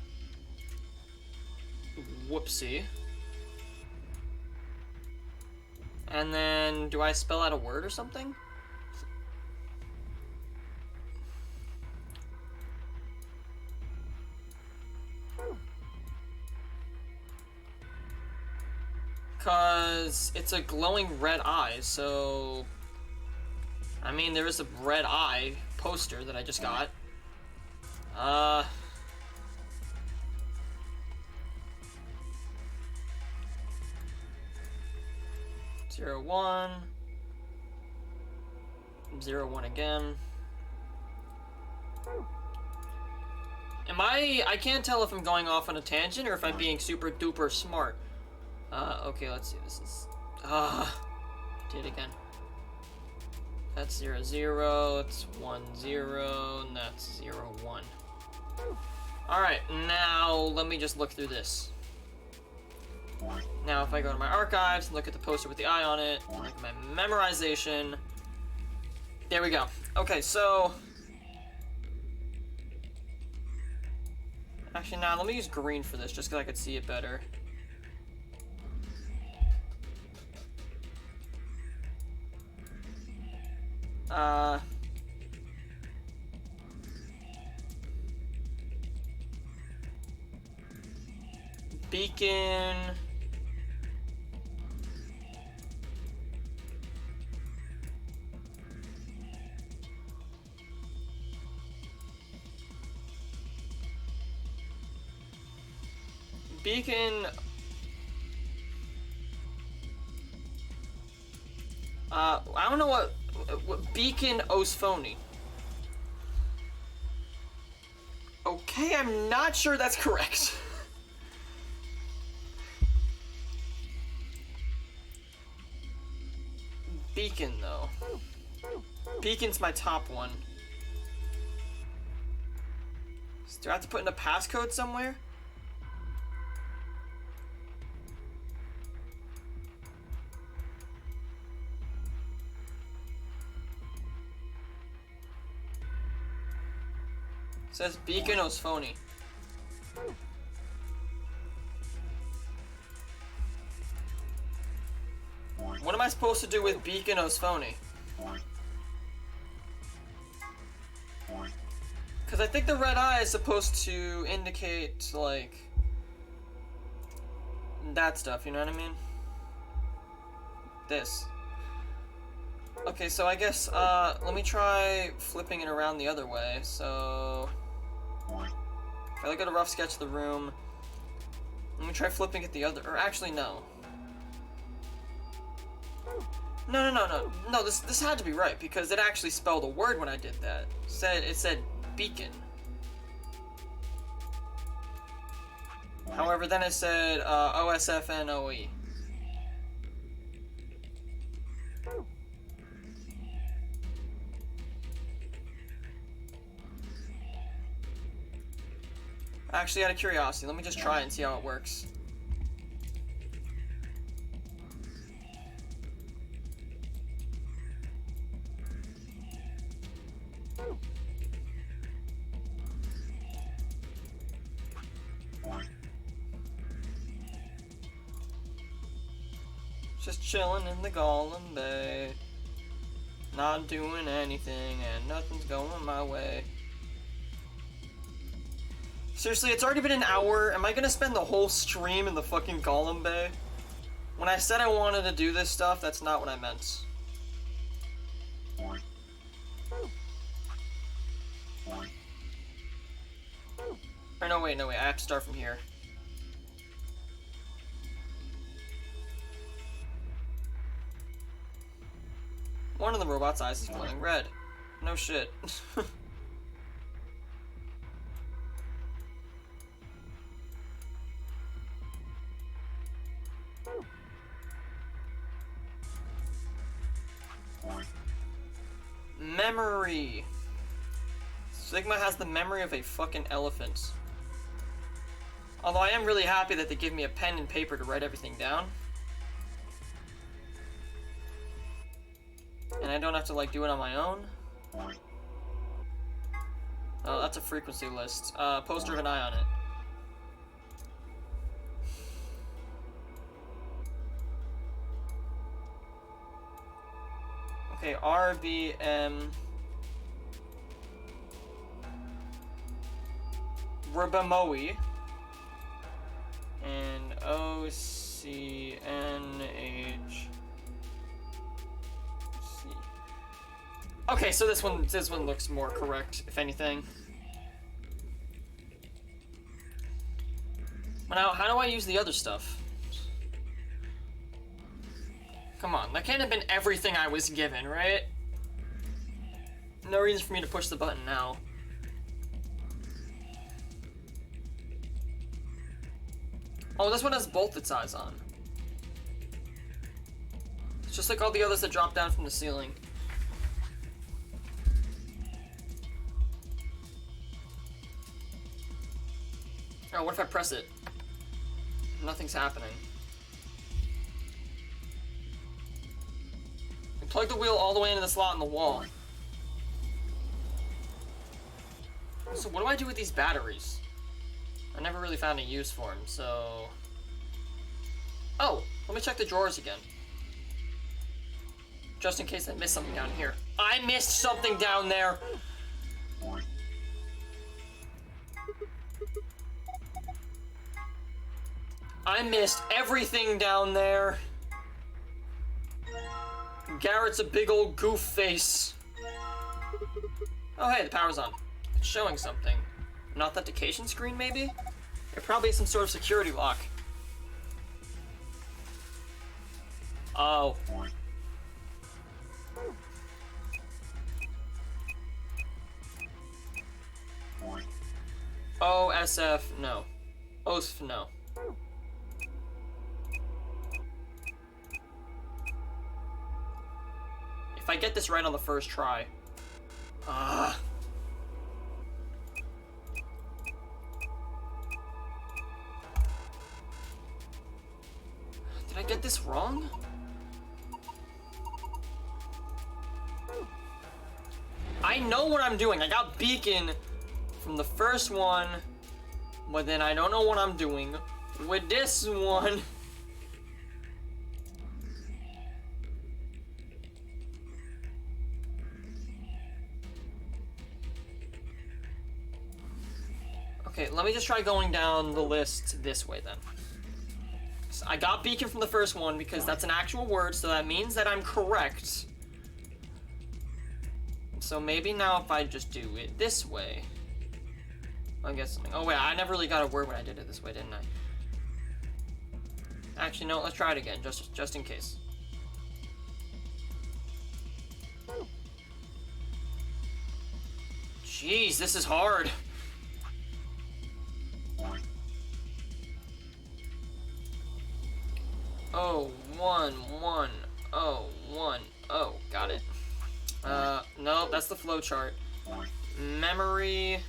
Whoopsie. And then, do I spell out a word or something? Because it's a glowing red eye, so... I mean, there is a red eye poster that I just got. 0, 1. 0, 1 again. I can't tell if I'm going off on a tangent or if I'm being super duper smart. Okay, let's see. This is... did it again. That's 0, 0. It's 1, 0. And that's 0, 1. Alright, now let me just look through this. Now if I go to my archives and look at the poster with the eye on it, look at my memorization. There we go. Okay, so... Actually, nah, let me use green for this, just because I could see it better. Beacon. Beacon. I don't know what Beacon Osphony. Okay, I'm not sure that's correct. Beacon, though. Beacon's my top one. Do I have to put in a passcode somewhere? It says Beacon Osphony. What am I supposed to do with Beacon Osphony? Because I think the red eye is supposed to indicate, like, that stuff, you know what I mean? This. Okay, so I guess, let me try flipping it around the other way. So, if I look at a rough sketch of the room, let me try flipping it the other, or actually, no. No, this had to be right, because it actually spelled a word when I did that. It said beacon. However, then it said, OSFNOE. Actually, out of curiosity, let me just try and see how it works. Just chilling in the Golem Bay, not doing anything, and nothing's going my way. Seriously, it's already been an hour. Am I gonna spend the whole stream in the fucking Golem Bay? When I said I wanted to do this stuff, that's not what I meant. Or no, wait, I have to start from here. One of the robot's eyes is glowing red. No shit. Memory. Sigma has the memory of a fucking elephant. Although I am really happy that they give me a pen and paper to write everything down. And I don't have to, like, do it on my own. Oh, that's a frequency list. Poster of an eye on it. Okay, RBM... Rubamoe. And OCNH... Okay, so this one looks more correct, if anything. Now, how do I use the other stuff? Come on, that can't have been everything I was given, right? No reason for me to push the button now. Oh, this one has both its eyes on. It's just like all the others that drop down from the ceiling. Oh, what if I press it? Nothing's happening. And plug the wheel all the way into the slot in the wall. So what do I do with these batteries? I never really found a use for them, so... Oh, let me check the drawers again. Just in case I missed something down here. I missed something down there! I missed everything down there. Garrett's a big old goof face. Oh hey, the power's on. It's showing something. An authentication screen, maybe? It probably is some sort of security lock. Oh. OSF, no. OSF, no. If I get this right on the first try. Did I get this wrong? I know what I'm doing. I got beacon from the first one, but then I don't know what I'm doing with this one. Okay, let me just try going down the list this way then. So I got beacon from the first one because that's an actual word, so that means that I'm correct. So maybe now if I just do it this way, I guess something. Oh wait, I never really got a word when I did it this way, didn't I? Actually, no. Let's try it again, just in case. Jeez, this is hard. Oh, 1, 1, oh, 1, oh, got it. No, that's the flowchart. Memory.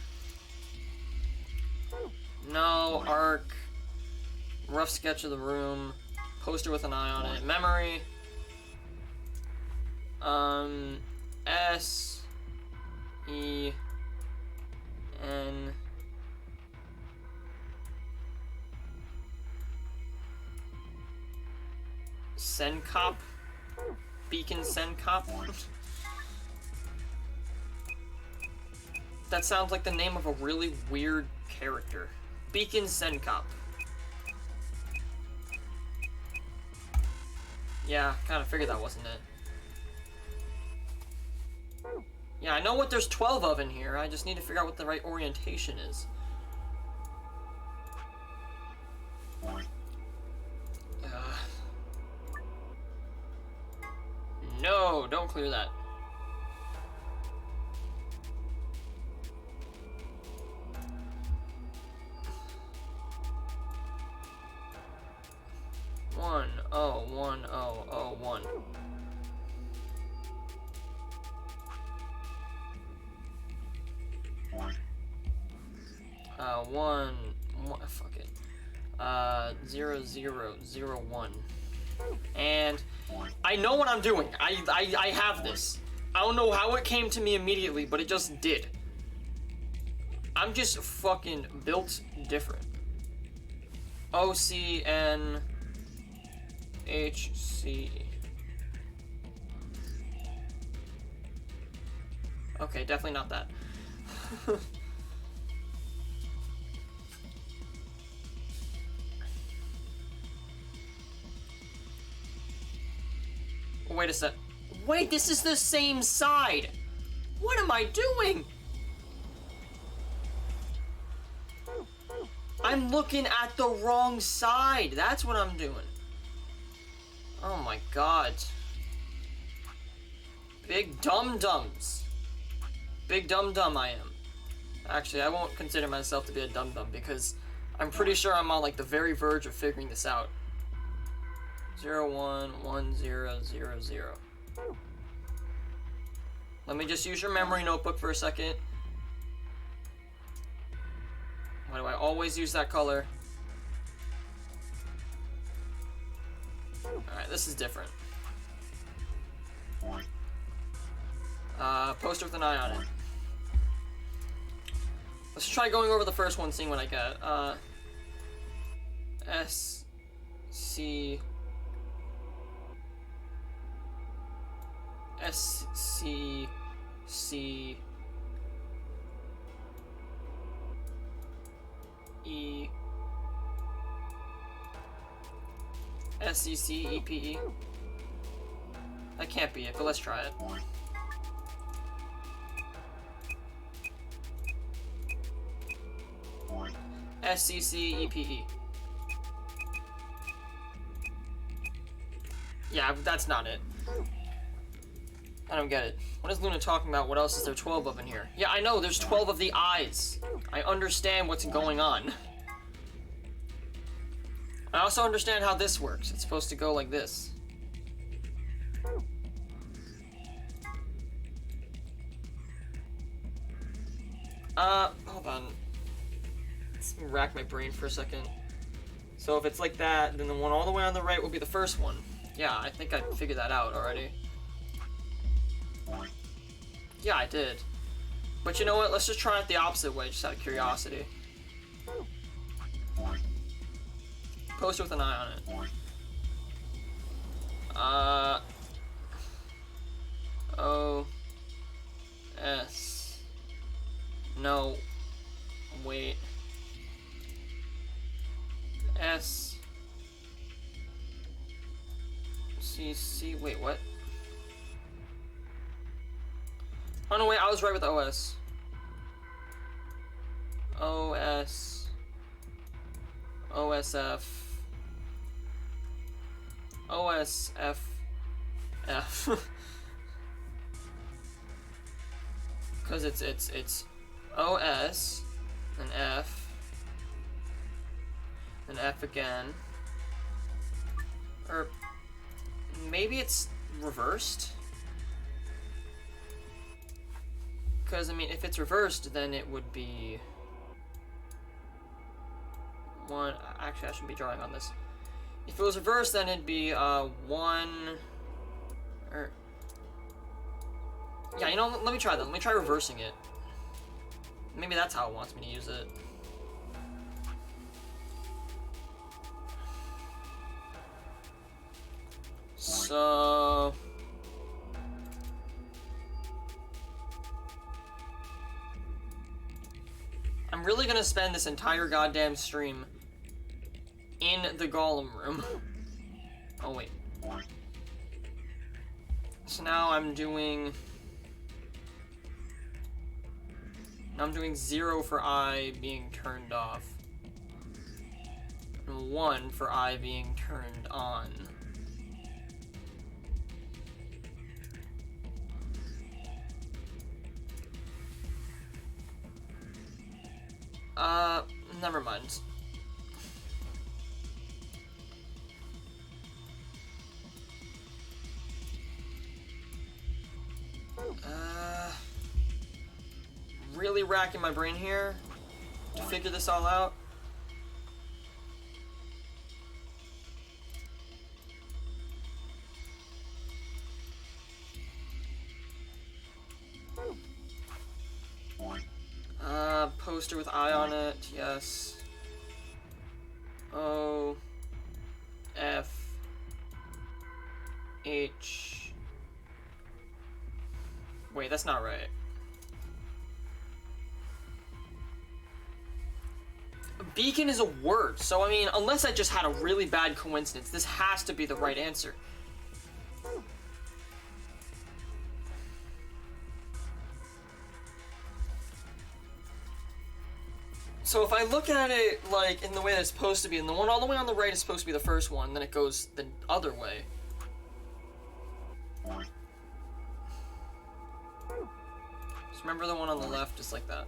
No, arc. Rough sketch of the room. Poster with an eye on it. Memory. S. E. N. Sencop? Beacon Sencop? That sounds like the name of a really weird character. Beacon Sencop. Yeah, kinda figured that wasn't it. Yeah, I know what there's 12 of in here, I just need to figure out what the right orientation is. No, don't clear that. One, oh, 1, oh, oh, 1. Fuck it. 0, 0, 0, 1. And I know what I'm doing. I have this. I don't know how it came to me immediately, but it just did. I'm just fucking built different. OCN HC. Okay, definitely not that. Wait a sec. Wait, this is the same side. What am I doing? I'm looking at the wrong side. That's what I'm doing. Oh my god. Big dum-dums. Big dum-dum I am. Actually, I won't consider myself to be a dum-dum because I'm pretty sure I'm on like the very verge of figuring this out. 0, 1, 1, 0, 0, 0. Let me just use your memory notebook for a second. Why do I always use that color? Alright, this is different. Poster with an eye on it. Let's try going over the first one, seeing what I get. S. C. S. C. C. E. SCCEPE. That can't be it, but let's try it. SCCEPE. Yeah, that's not it. I don't get it. What is Luna talking about? What else is there 12 of in here? Yeah, I know, there's 12 of the eyes. I understand what's going on. I also understand how this works. It's supposed to go like this. Hold on. Let's rack my brain for a second. So if it's like that, then the one all the way on the right will be the first one. Yeah, I think I figured that out already. Yeah, I did. But you know what? Let's just try it the opposite way, just out of curiosity. Poster with an eye on it. O S. No. Wait. S. C C. Wait, what? Oh no, wait, I was right with OS. OS. OSF. OSF. F. Cause it's OS, and F, and F again. Or maybe it's reversed? Because, I mean, if it's reversed, then it would be... one... Actually, I shouldn't be drawing on this. If it was reversed, then it'd be, one... Or... Yeah, you know, let me try that. Let me try reversing it. Maybe that's how it wants me to use it. So... I'm really gonna spend this entire goddamn stream in the Golem room. Oh, wait. So now I'm doing 0 for I being turned off. And 1 for I being turned on. Never mind. Really racking my brain here to figure this all out. Poster with eye on it, yes. O F H. Wait, that's not right. Beacon is a word, so I mean, unless I just had a really bad coincidence, this has to be the right answer. So if I look at it like in the way that it's supposed to be, and the one all the way on the right is supposed to be the first one, then it goes the other way. Just remember the one on the left, just like that.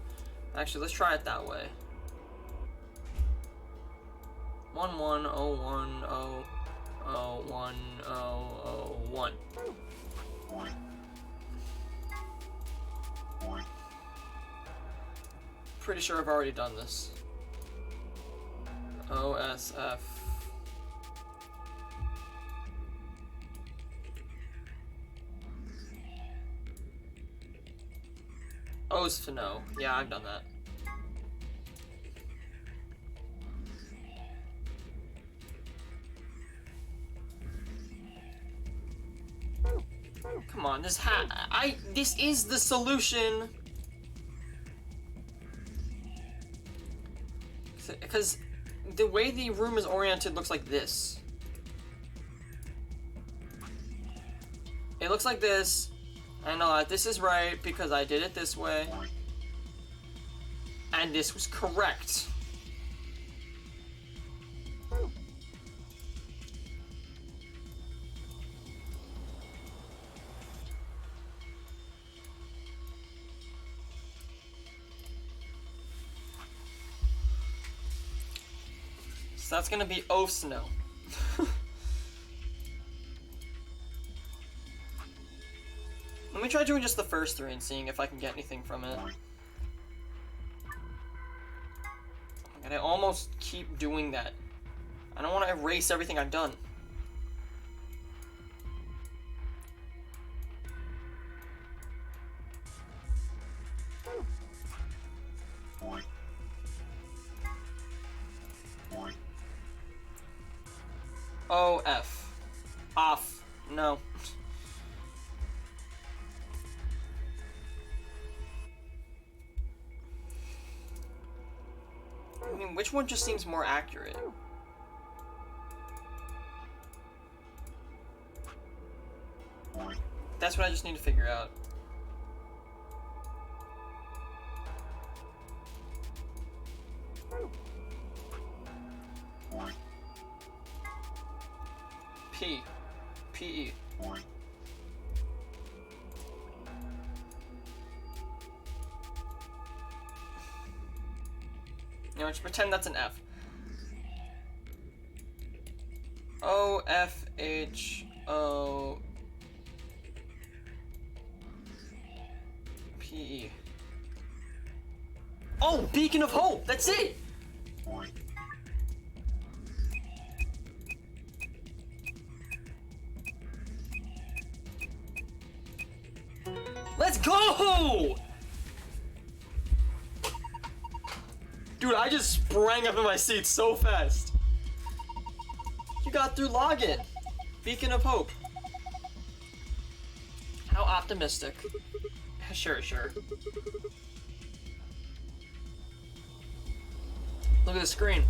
Actually, let's try it that way. 1101001001. Pretty sure I've already done this. OSF. O's to know. Yeah, I've done that. Come on, this this is the solution. Because the way the room is oriented looks like this. It looks like this. I know that this is right because I did it this way. And this was correct. So that's gonna be Oaf Snow. Let me try doing just the first 3 and seeing if I can get anything from it. Oh my god, I almost keep doing that. I don't want to erase everything I've done. O-F. Off. No. I mean, which one just seems more accurate? That's what I just need to figure out. P. P-E. You know, just pretend that's an F. O-F-H-O... P-E. Oh! Beacon of Hope! That's it! Let's go! Dude, I just sprang up in my seat so fast. You got through login. Beacon of Hope. How optimistic. Sure, sure. Look at the screen.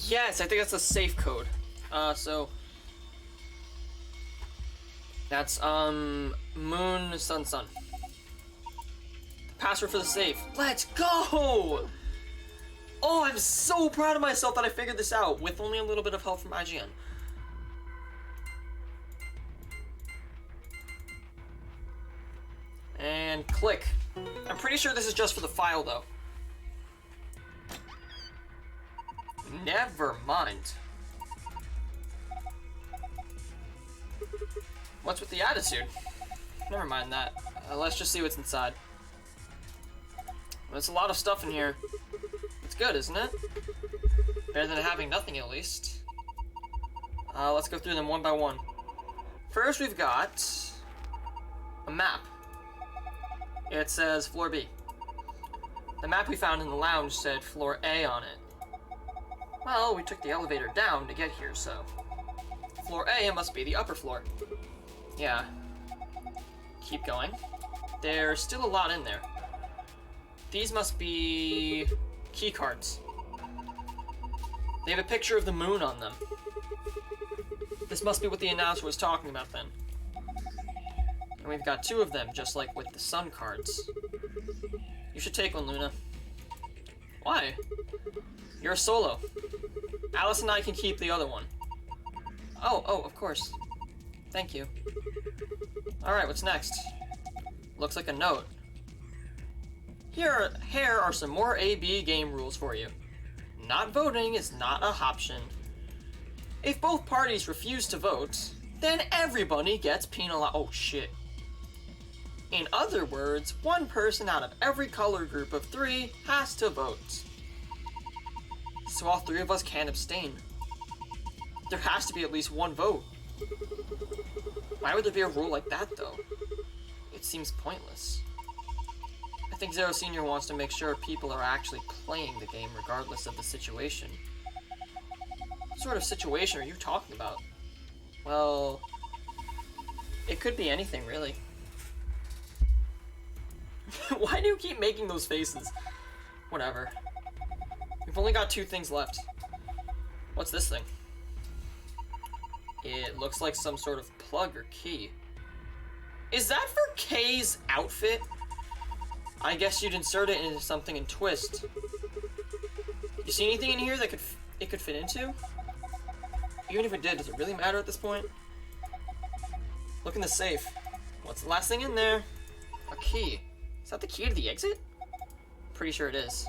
Yes, I think that's a safe code. So... That's, Moon, Sun, Sun. Password for the safe. Let's go! Oh, I'm so proud of myself that I figured this out with only a little bit of help from IGN. And click. I'm pretty sure this is just for the file, though. Never mind. What's with the attitude? Never mind that. Let's just see what's inside. There's a lot of stuff in here. It's good, isn't it? Better than having nothing, at least. Let's go through them one by one. First, we've got a map. It says floor B. The map we found in the lounge said floor A on it. Well, we took the elevator down to get here, so... Floor A must be the upper floor. Yeah. Keep going. There's still a lot in there. These must be... key cards. They have a picture of the moon on them. This must be what the announcer was talking about then. And we've got 2 of them, just like with the sun cards. You should take one, Luna. Why? You're a solo. Alice and I can keep the other one. Oh, of course. Thank you. Alright, what's next? Looks like a note. Here are some more AB game rules for you. Not voting is not a option. If both parties refuse to vote, then everybody gets penalized. Oh shit. In other words, one person out of every color group of 3 has to vote. So all 3 of us can't abstain. There has to be at least 1 vote. Why would there be a rule like that, though? It seems pointless. I think Zero Senior wants to make sure people are actually playing the game regardless of the situation. What sort of situation are you talking about? Well, it could be anything, really. Why do you keep making those faces? Whatever. We've only got 2 things left. What's this thing? It looks like some sort of plug or key. Is that for Kay's outfit? I guess you'd insert it into something and twist. You see anything in here that it could fit into? Even if it did, does it really matter at this point? Look in the safe. What's the last thing in there? A key. Is that the key to the exit? Pretty sure it is.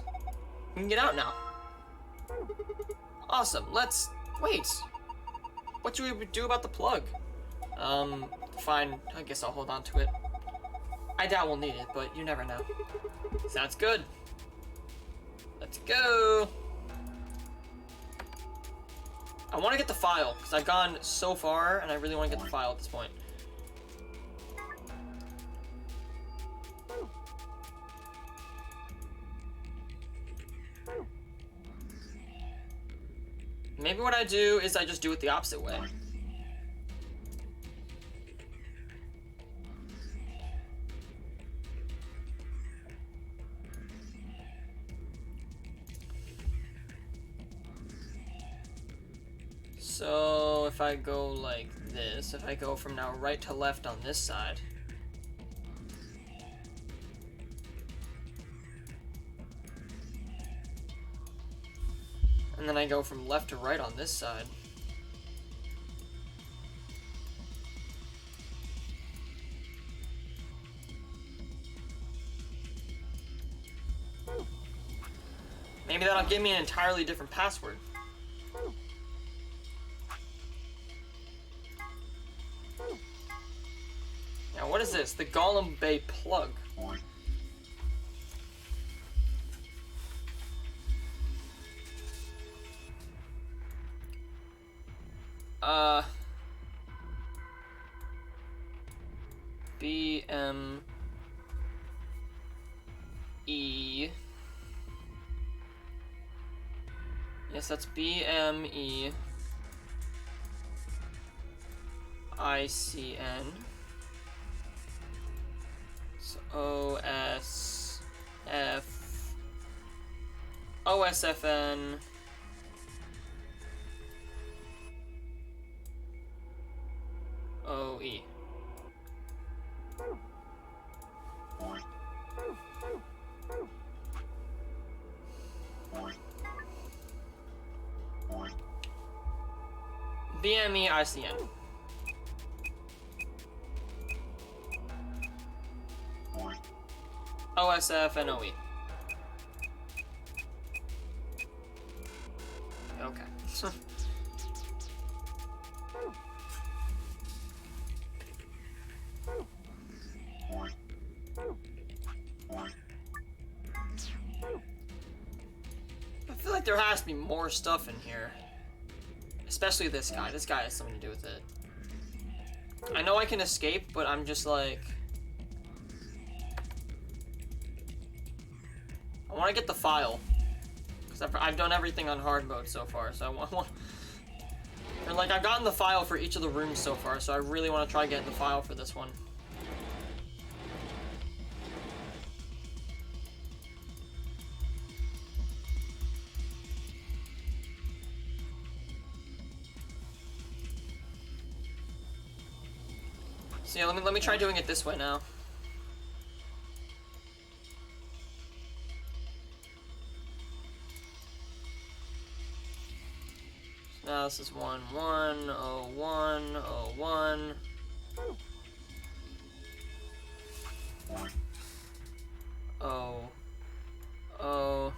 We can get out now. Awesome. Let's... Wait. What should we do about the plug? Fine. I guess I'll hold on to it. I doubt we'll need it, but you never know. Sounds good. Let's go. I want to get the file, because I've gone so far, and I really want to get the file at this point. Maybe what I do is I just do it the opposite way. So if I go like this, if I go from now right to left on this side, and then I go from left to right on this side, maybe that'll give me an entirely different password. Now, what is this? The Gollum Bay plug. BME. Yes, that's BME. ICN. So OSFN. OE. BME ICN. OSF and OE. Okay. I feel like there has to be more stuff in here. Especially this guy. This guy has something to do with it. I know I can escape, but I'm just like... I want to get the file. Because I've done everything on hard mode so far, so I want... Or like, I've gotten the file for each of the rooms so far, so I really want to try getting the file for this one. So yeah, let me try doing it this way now. So now this is 1, 1, 0, 1, 0, 1. 0, 0,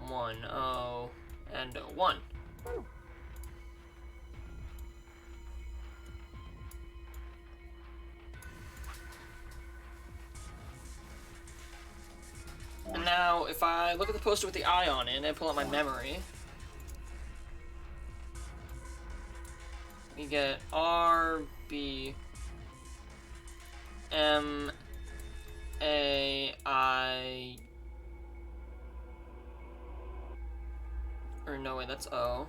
1, 0, and 1. And now, if I look at the poster with the eye on it and I pull out my memory, we get R, B, M, A, I, or no, wait, that's O,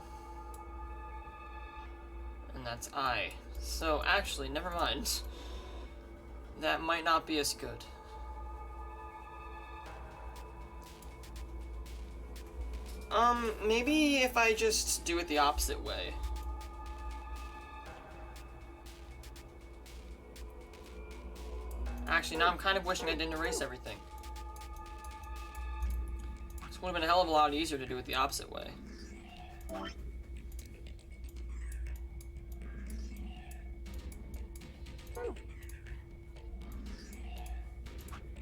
and that's I. So, actually, never mind. That might not be as good. Maybe if I just do it the opposite way. See, now I'm kind of wishing I didn't erase everything. This would have been a hell of a lot easier to do it the opposite way.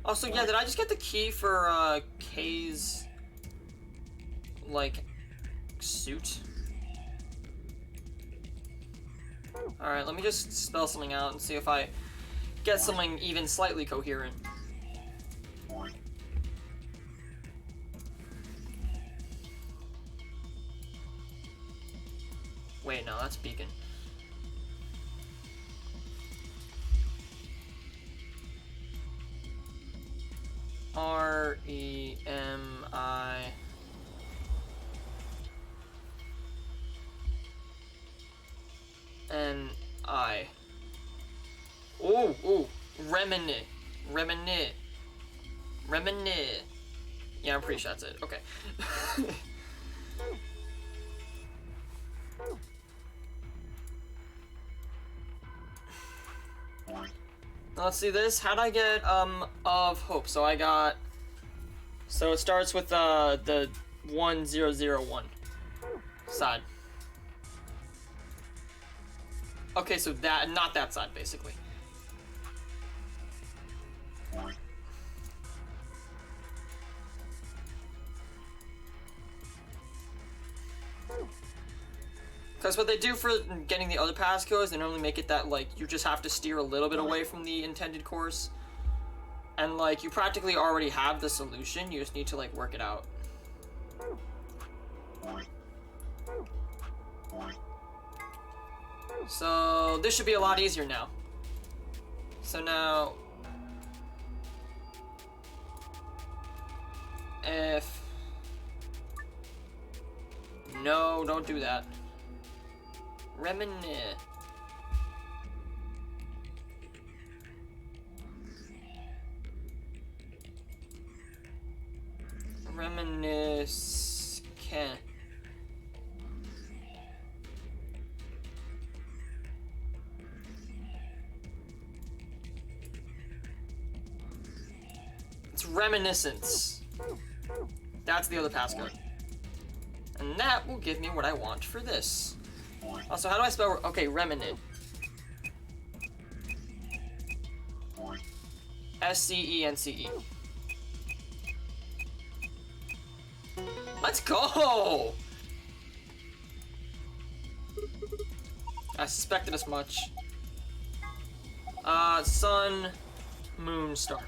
Also, yeah, did I just get the key for, Kay's, like, suit? Alright, let me just spell something out and see if I get something even slightly coherent. Wait, no, that's Beacon. R-E-M-I-N-I. Ooh, Remini. Yeah, I'm pretty sure that's it. Okay. Now let's see this. How'd I get, of hope? So I got... So it starts with, the 1001 side. Okay, so that, not that side, basically. Because what they do for getting the other passcodes, they normally make it that, like, you just have to steer a little bit away from the intended course. And, like, you practically already have the solution, you just need to, like, work it out. So, this should be a lot easier now. So now... If... No, don't do that. Remini. Reminiscent. It's reminiscence. That's the other passcode. And that will give me what I want for this. Also, how do I spell... Okay, Reminid. S-C-E-N-C-E. Let's go! I suspected as much. Sun, moon, star.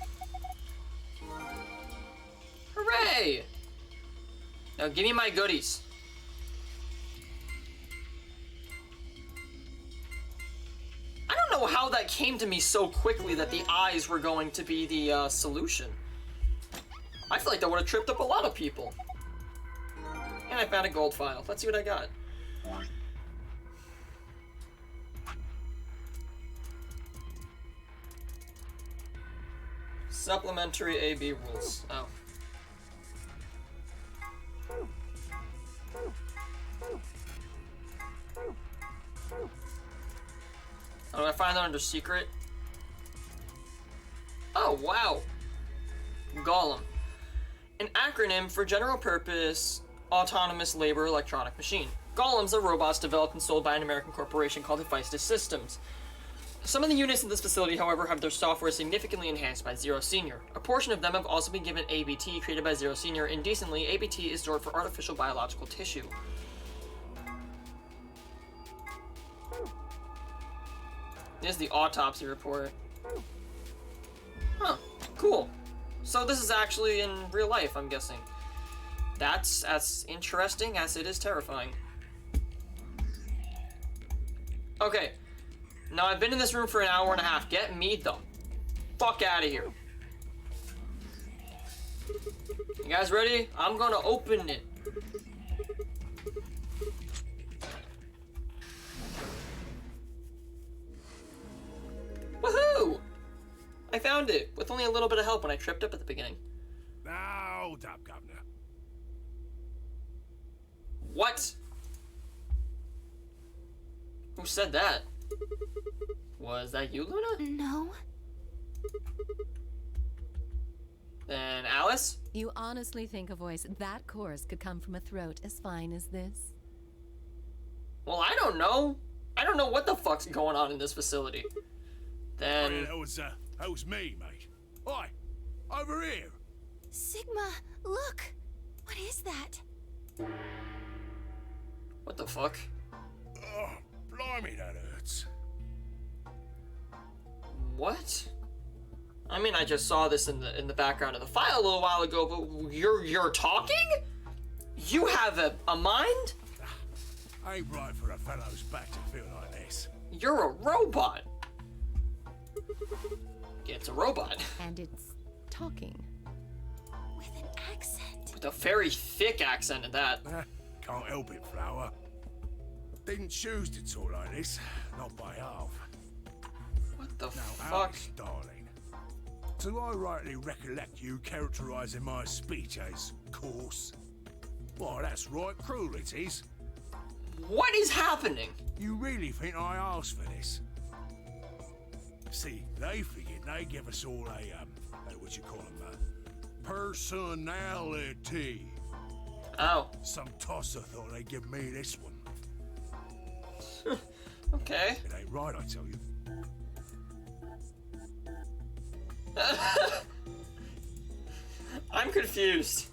Hooray! Now give me my goodies. I don't know how that came to me so quickly that the eyes were going to be the solution. I feel like that would have tripped up a lot of people. And I found a gold file. Let's see what I got. Supplementary AB rules. Oh. Oh, do I find that under secret? Oh, wow. Golem. An acronym for General Purpose Autonomous Labor Electronic Machine. Golems are robots developed and sold by an American corporation called Hephaestus Systems. Some of the units in this facility, however, have their software significantly enhanced by Zero Senior. A portion of them have also been given ABT created by Zero Senior. Indecently, ABT is stored for artificial biological tissue. Here's the autopsy report. Huh, cool. So this is actually in real life, I'm guessing. That's as interesting as it is terrifying. Okay. Now I've been in this room for an hour and a half. Get me the fuck out of here. You guys ready? I'm gonna open it. Woohoo! I found it with only a little bit of help when I tripped up at the beginning. Now, Top Governor. What? Who said that? Was that you, Luna? No. Then Alice? You honestly think a voice that coarse could come from a throat as fine as this? Well, I don't know. I don't know what the fuck's going on in this facility. Oh, Then... yeah, that was me, mate. Oi, over here. Sigma, look! What is that? What the fuck? Oh, blimey, that hurts. What? I mean, I just saw this in the background of the file a little while ago, but you're talking? You have a mind? Ain't right for a fellow's back to feel like this. You're a robot. Yeah, it's a robot. And it's talking. With an accent. With a very thick accent at that. Can't help it, Flower. Didn't choose to talk like this, not by half. What the Now, fuck? Alice, darling, do I rightly recollect you characterising my speech as coarse? Why, that's right cruel it is. What is happening? You really think I asked for this? See, they figured they'd give us all what you call them, personality. Oh, Some tosser thought they'd give me this one. okay. It ain't right, I tell you. I'm confused.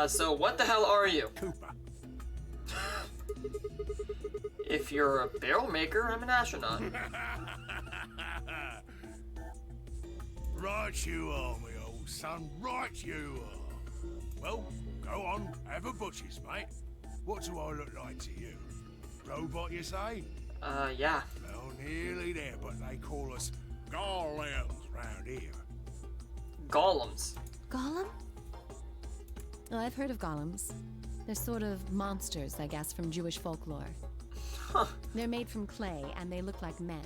So what the hell are you? Cooper. If you're a barrel maker, I'm an astronaut. Right you are, me old son. Right you are. Well, go on, have a butcher's, mate. What do I look like to you? Robot, you say? Yeah. Well, nearly there, but they call us golems round here. Golems. Gollum? Oh, I've heard of golems. They're sort of monsters, I guess, from Jewish folklore. Huh. They're made from clay, and they look like men.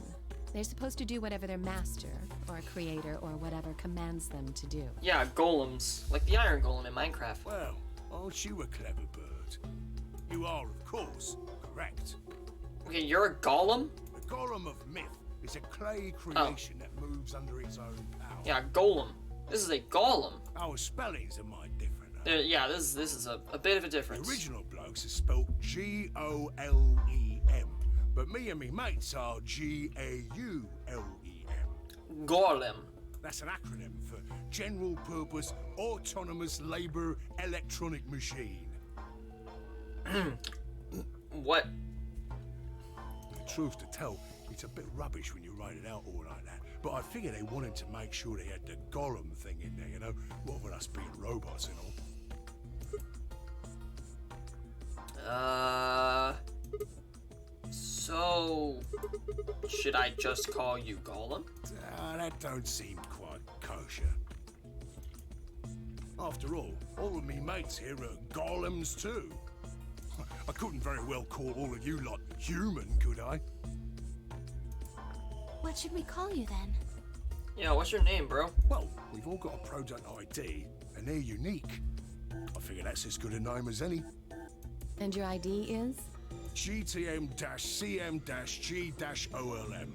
They're supposed to do whatever their master, or creator, or whatever commands them to do. Yeah, golems. Like the Iron Golem in Minecraft. Well, aren't you a clever bird? You are, of course, correct. Okay, you're a golem? The golem of myth is a clay creation that moves under its own power. Yeah, golem. This is a golem. Our spellings are might different. Yeah, this is a bit of a The difference. original blokes are spelt Golem, but me and me mates are Gaulem. Golem. That's an acronym for General Purpose Autonomous Labour Electronic Machine. What? The truth to tell, it's a bit rubbish when you write it out all like that. But I figure they wanted to make sure they had the Golem thing in there, you know? What with us being robots and all. So... should I just call you Golem? That don't seem quite kosher. After all of me mates here are golems too. I couldn't very well call all of you lot human, could I? What should we call you then? Yeah, what's your name, bro? Well, we've all got a product ID, and they're unique. I figure that's as good a name as any. And your ID is? GTM-CM-G-OLM.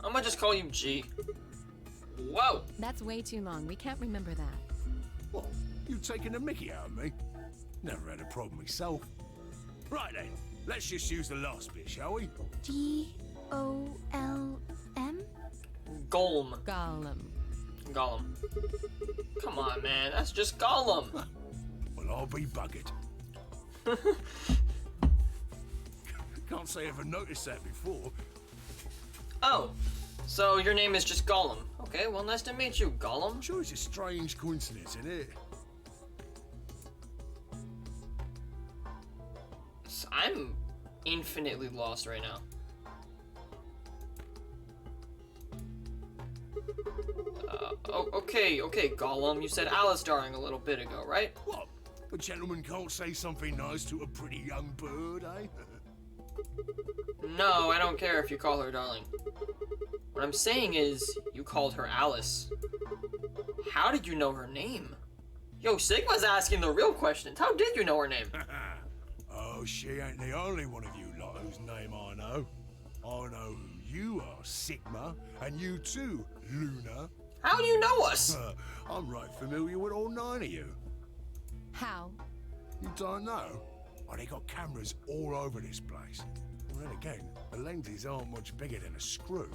I'm gonna just call you G. Whoa! That's way too long. We can't remember that. What? You taking a mickey out of me? Never had a problem myself. Right then, let's just use the last bit, shall we? Golm? Golem. Golem. Golem. Come on, man. That's just Golem. Well, I'll be buggered. Can't say I ever noticed that before. Oh, so your name is just Golem. Okay, well, nice to meet you, Golem. Sure, it's a strange coincidence, isn't it? I'm infinitely lost right now. Okay, Gollum. You said Alice Darling a little bit ago, right? What? A gentleman can't say something nice to a pretty young bird, eh? No, I don't care if you call her darling. What I'm saying is, you called her Alice. How did you know her name? Yo, Sigma's asking the real questions. How did you know her name? Oh, she ain't the only one of you lot whose name I know. I know who you are, Sigma, and you too, Luna. How do you know us? I'm right familiar with all 9 of you. How? You don't know? Oh, they got cameras all over this place. Well, then again, the lenses aren't much bigger than a screw.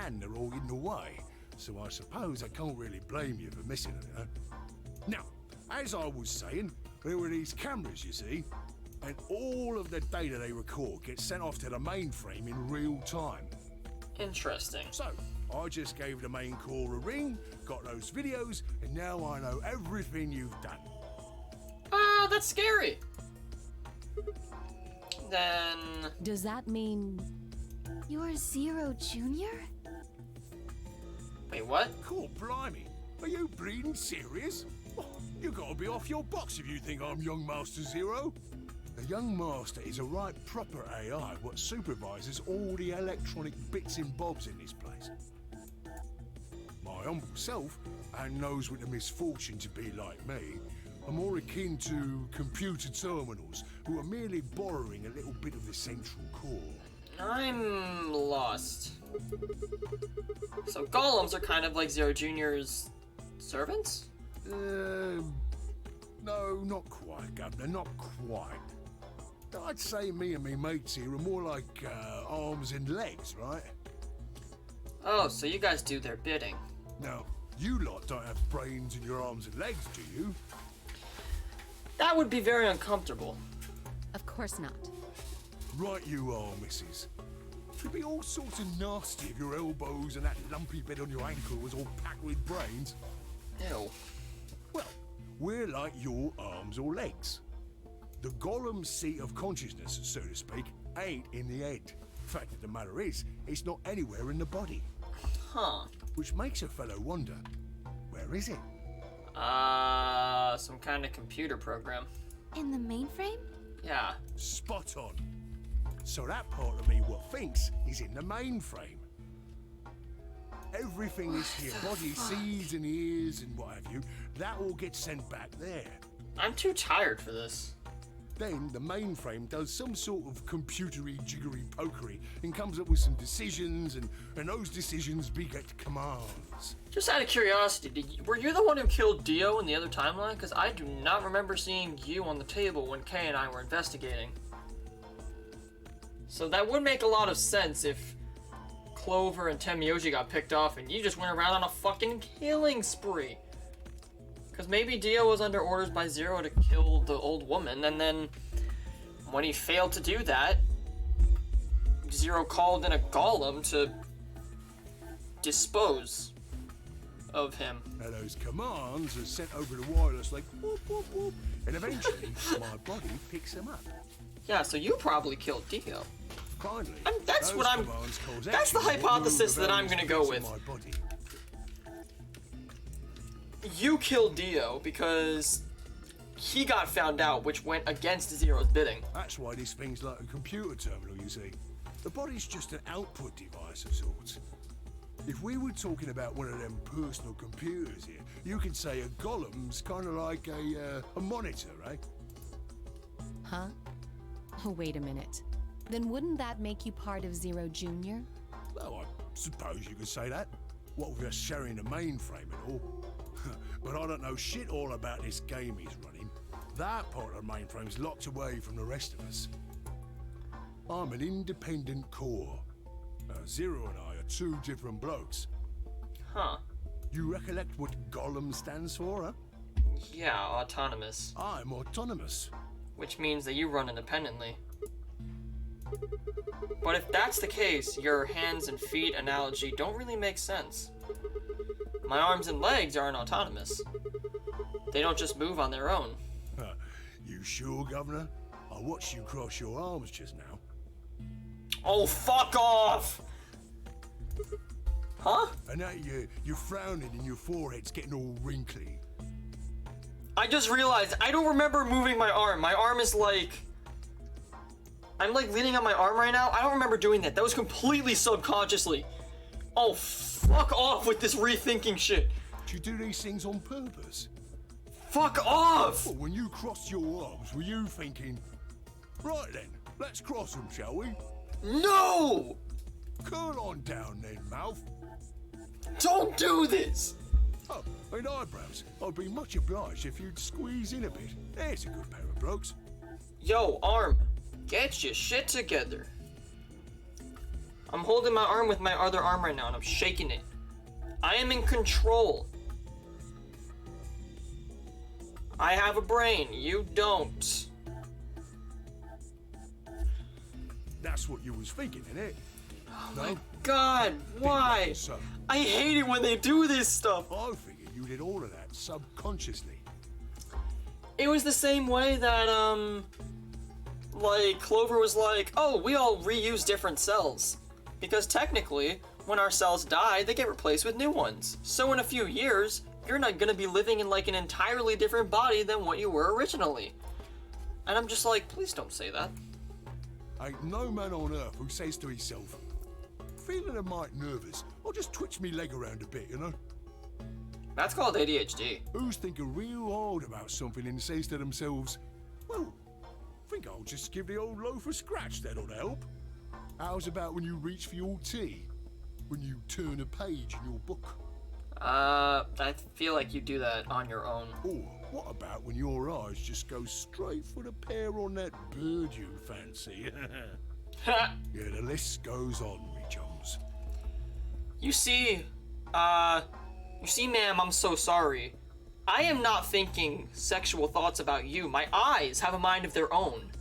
And they're all in the way, so I suppose I can't really blame you for missing them, huh? Now, as I was saying, there were these cameras, you see, and all of the data they record gets sent off to the mainframe in real time. Interesting. So, I just gave the main core a ring, got those videos, and now I know everything you've done. Ah, that's scary. Then... Does that mean You're Zero Junior? Wait, what? Cool, blimey. Are you bleeding serious? Oh, you gotta be off your box if you think I'm Young Master Zero. The Young Master is a right proper AI what supervises all the electronic bits and bobs in this place. My humble self, and those with the misfortune to be like me, are more akin to computer terminals who are merely borrowing a little bit of the central core. I'm lost. So golems are kind of like Zero Junior's servants? No, not quite, Governor, not quite. I'd say me and me mates here are more like arms and legs, right? Oh, so you guys do their bidding. Now, you lot don't have brains in your arms and legs, do you? That would be very uncomfortable. Of course not. Right you are, missus. It'd be all sorts of nasty if your elbows and that lumpy bit on your ankle was all packed with brains. Ew. Well, we're like your arms or legs. The golem's seat of consciousness, so to speak, ain't in the head. Fact of the matter is, it's not anywhere in the body. Huh. Which makes a fellow wonder, where is it? Some kind of computer program. In the mainframe? Yeah. Spot on. So that part of me what thinks is in the mainframe. Everything this here body sees and hears and what have you, that all gets sent back there. I'm too tired for this. Then the mainframe does some sort of computery jiggery pokery and comes up with some decisions, and those decisions beget commands. Just out of curiosity, were you the one who killed Dio in the other timeline? Because I do not remember seeing you on the table when Kay and I were investigating. So that would make a lot of sense if Clover and Temioji got picked off and you just went around on a fucking killing spree. Because maybe Dio was under orders by Zero to kill the old woman, and then when he failed to do that, Zero called in a golem to dispose of him. Now those commands are sent over the wireless like whoop whoop whoop, and eventually my body picks them up. Yeah, so you probably killed Dio. Finally, that's those what I'm- commands cause that's the action to hypothesis move that I'm various gonna go bits of with. my body. You killed Dio because he got found out, which went against Zero's bidding. That's why this thing's like a computer terminal, you see. The body's just an output device of sorts. If we were talking about one of them personal computers here, you could say a golem's kind of like a monitor, right? Huh? Oh, wait a minute. Then wouldn't that make you part of Zero Junior? Well, I suppose you could say that. What with us sharing the mainframe and all. But I don't know shit all about this game he's running. That part of the mainframe's locked away from the rest of us. I'm an independent core. Zero and I are two different blokes. Huh. You recollect what Golem stands for, huh? Yeah, autonomous. I'm autonomous. Which means that you run independently. But if that's the case, your hands and feet analogy don't really make sense. My arms and legs aren't autonomous. They don't just move on their own. You sure, Governor? I watched you cross your arms just now. Oh, fuck off! Huh? And now you're frowning and your forehead's getting all wrinkly. I just realized I don't remember moving my arm. My arm is like... I'm like leaning on my arm right now. I don't remember doing that. That was completely subconsciously. Oh, fuck off with this rethinking shit. Do you do these things on purpose? Fuck off! Well, when you crossed your arms, were you thinking, right then, let's cross them, shall we? No! Curl on down then, mouth. Don't do this! Oh, and eyebrows. I'd be much obliged if you'd squeeze in a bit. There's a good pair of blokes. Yo, arm, get your shit together. I'm holding my arm with my other arm right now and I'm shaking it. I am in control. I have a brain, you don't. That's what you was thinking, innit? Oh my god, why? So, I hate it when they do this stuff. I figured you did all of that subconsciously. It was the same way that, like, Clover was like, oh, we all reuse different cells. Because technically, when our cells die, they get replaced with new ones. So in a few years, you're not gonna be living in, like, an entirely different body than what you were originally. And I'm just like, please don't say that. Ain't no man on earth who says to himself, feeling a mite nervous, I'll just twitch me leg around a bit, you know? That's called ADHD. Who's thinking real hard about something and says to themselves, well, think I'll just give the old loaf a scratch, that'll help. How's about when you reach for your tea? When you turn a page in your book? I feel like you do that on your own. Or what about when your eyes just go straight for the pair on that bird you fancy? Yeah, the list goes on, me chums. You see, ma'am, I'm so sorry. I am not thinking sexual thoughts about you. My eyes have a mind of their own.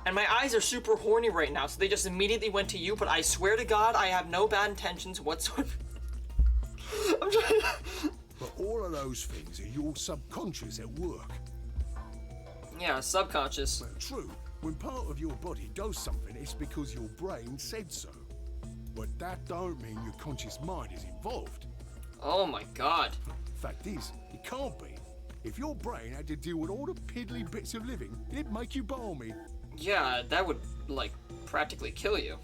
And my eyes are super horny right now, so they just immediately went to you, but I swear to God, I have no bad intentions whatsoever. I'm trying to... But all of those things are your subconscious at work. Yeah, subconscious. Well, true, when part of your body does something, it's because your brain said so. But that don't mean your conscious mind is involved. Oh my God. Fact is, it can't be. If your brain had to deal with all the piddly bits of living, it'd make you balmy. Yeah, that would, like, practically kill you.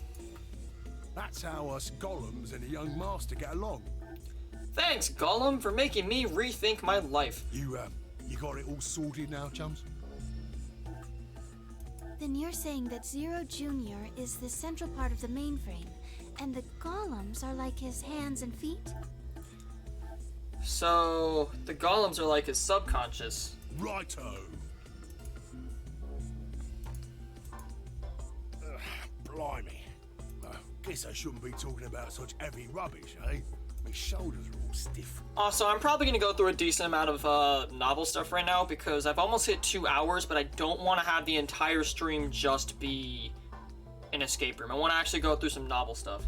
That's how us golems and the young master get along. Thanks, Gollum, for making me rethink my life. You got it all sorted now, chums? Then you're saying that Zero Jr. is the central part of the mainframe, and the golems are like his hands and feet? So, the golems are like his subconscious. Righto. Blimey. Guess I shouldn't be talking about such heavy rubbish, eh? My shoulders are all stiff. Also, I'm probably going to go through a decent amount of novel stuff right now because I've almost hit 2 hours, but I don't want to have the entire stream just be an escape room. I want to actually go through some novel stuff.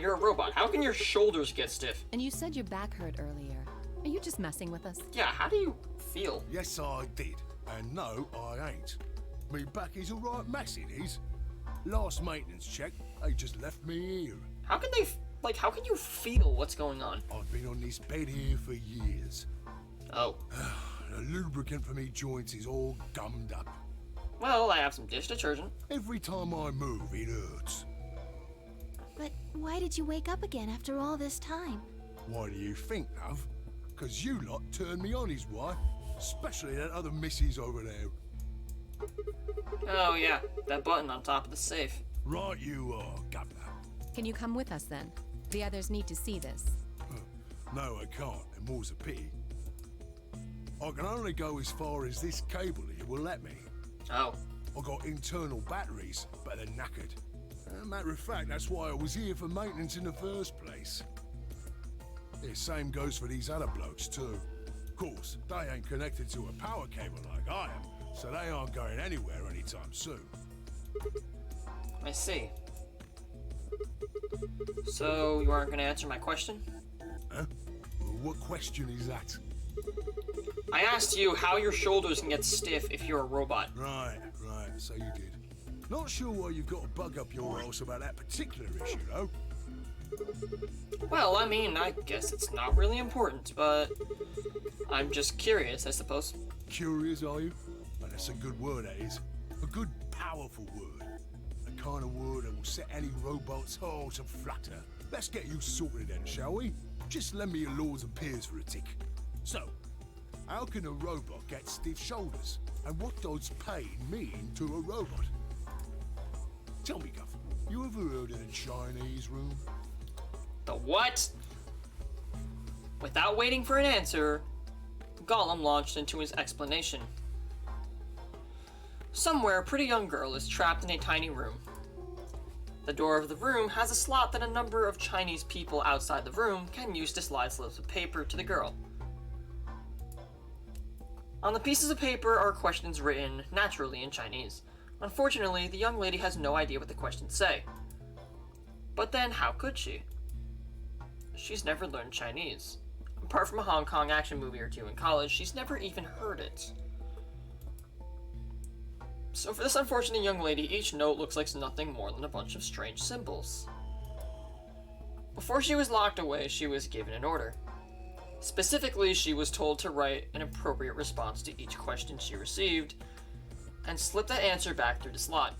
You're a robot. How can your shoulders get stiff? And you said your back hurt earlier. Are you just messing with us? Yeah, how do you feel? Yes, I did. And no, I ain't. Me back is all right mess, it is. Last maintenance check, they just left me here. How can they, how can you feel what's going on? I've been on this bed here for years. Oh. The lubricant for me joints is all gummed up. Well, I have some dish detergent. Every time I move, it hurts. But why did you wake up again after all this time? Why do you think, love? 'Cause you lot turned me on his wife. Especially that other missus over there. Oh yeah, that button on top of the safe. Right you are, Governor. Can you come with us then? The others need to see this. No, I can't, and more's a pity. I can only go as far as this cable here will let me. Oh. I got internal batteries, but they're knackered. Matter of fact, that's why I was here for maintenance in the first place. The same goes for these other blokes too. Of course, they ain't connected to a power cable like I am, so they aren't going anywhere anytime soon. I see. So, you aren't going to answer my question? Huh? What question is that? I asked you how your shoulders can get stiff if you're a robot. Right, so you did. Not sure why you've got to bug up your ass about that particular issue, though. Well, I mean, I guess it's not really important, but I'm just curious, I suppose. Curious, are you? And that's a good word, that is. A good, powerful word. The kind of word that will set any robot's heart aflutter. Let's get you sorted then, shall we? Just lend me your lords and peers for a tick. So, how can a robot get stiff shoulders? And what does pain mean to a robot? Tell me, Guff. You ever heard of the Chinese room? The what? Without waiting for an answer, Gollum launched into his explanation. Somewhere, a pretty young girl is trapped in a tiny room. The door of the room has a slot that a number of Chinese people outside the room can use to slide slips of paper to the girl. On the pieces of paper are questions written naturally in Chinese. Unfortunately, the young lady has no idea what the questions say. But then, how could she? She's never learned Chinese. Apart from a Hong Kong action movie or two in college, she's never even heard it. So for this unfortunate young lady, each note looks like nothing more than a bunch of strange symbols. Before she was locked away, she was given an order. Specifically, she was told to write an appropriate response to each question she received, and slip that answer back through the slot.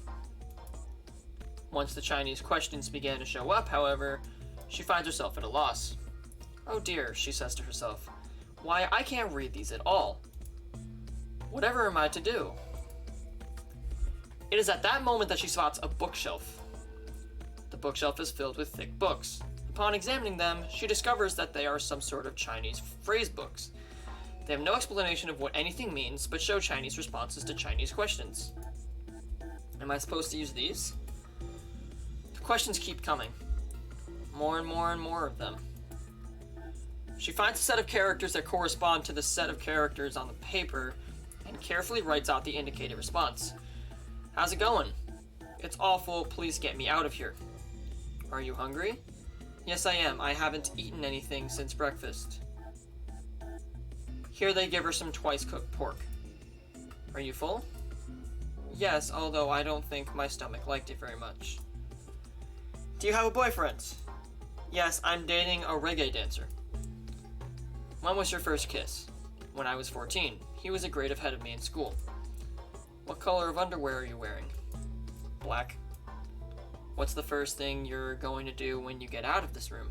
Once the Chinese questions began to show up, however, she finds herself at a loss. Oh dear, she says to herself. Why, I can't read these at all. Whatever am I to do? It is at that moment that she spots a bookshelf. The bookshelf is filled with thick books. Upon examining them, she discovers that they are some sort of Chinese phrase books. They have no explanation of what anything means, but show Chinese responses to Chinese questions. Am I supposed to use these? The questions keep coming. More and more and more of them. She finds a set of characters that correspond to the set of characters on the paper, and carefully writes out the indicated response. How's it going? It's awful, please get me out of here. Are you hungry? Yes, I am. I haven't eaten anything since breakfast. Here they give her some twice-cooked pork. Are you full? Yes, although I don't think my stomach liked it very much. Do you have a boyfriend? Yes, I'm dating a reggae dancer. When was your first kiss? When I was 14. He was a grade ahead of me in school. What color of underwear are you wearing? Black. What's the first thing you're going to do when you get out of this room?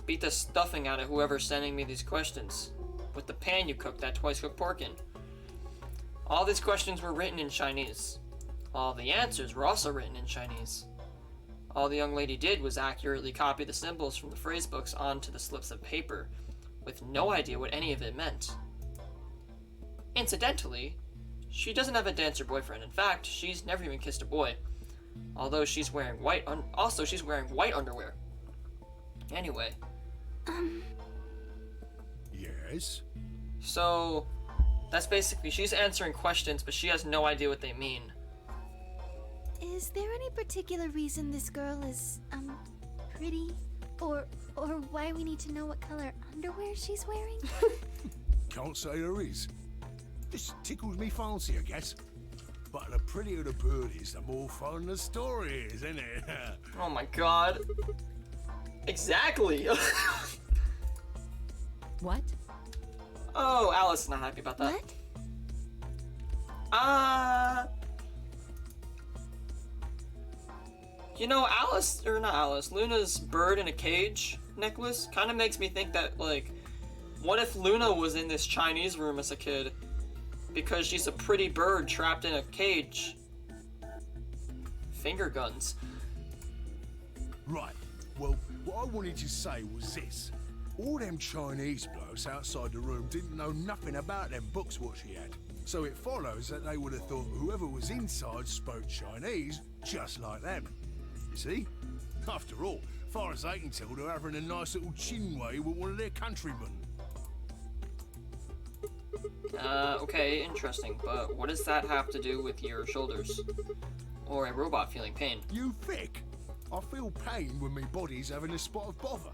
Beat the stuffing out of whoever's sending me these questions. With the pan you cooked that twice-cooked pork in. All these questions were written in Chinese. All the answers were also written in Chinese. All the young lady did was accurately copy the symbols from the phrase books onto the slips of paper, with no idea what any of it meant. Incidentally, she doesn't have a dancer boyfriend. In fact, she's never even kissed a boy. Although she's wearing white underwear. Anyway. Yes? So, that's basically, she's answering questions, but she has no idea what they mean. Is there any particular reason this girl is, pretty? Or why we need to know what color underwear she's wearing? Can't say there is. Just tickles me fancy, I guess. But the prettier the bird is, the more fun the story is, isn't it? Oh my god. Exactly! What? Oh, Alice is not happy about that. What? You know, Luna's bird in a cage necklace kind of makes me think that, like, what if Luna was in this Chinese room as a kid? Because she's a pretty bird trapped in a cage. Finger guns. Right. Well, what I wanted to say was this. All them Chinese blokes outside the room didn't know nothing about them books what she had. So it follows that they would have thought whoever was inside spoke Chinese just like them. You see? After all, far as they can tell, they're having a nice little chinway with one of their countrymen. Okay, interesting, but what does that have to do with your shoulders? Or a robot feeling pain? You thick? I feel pain when my body's having a spot of bother.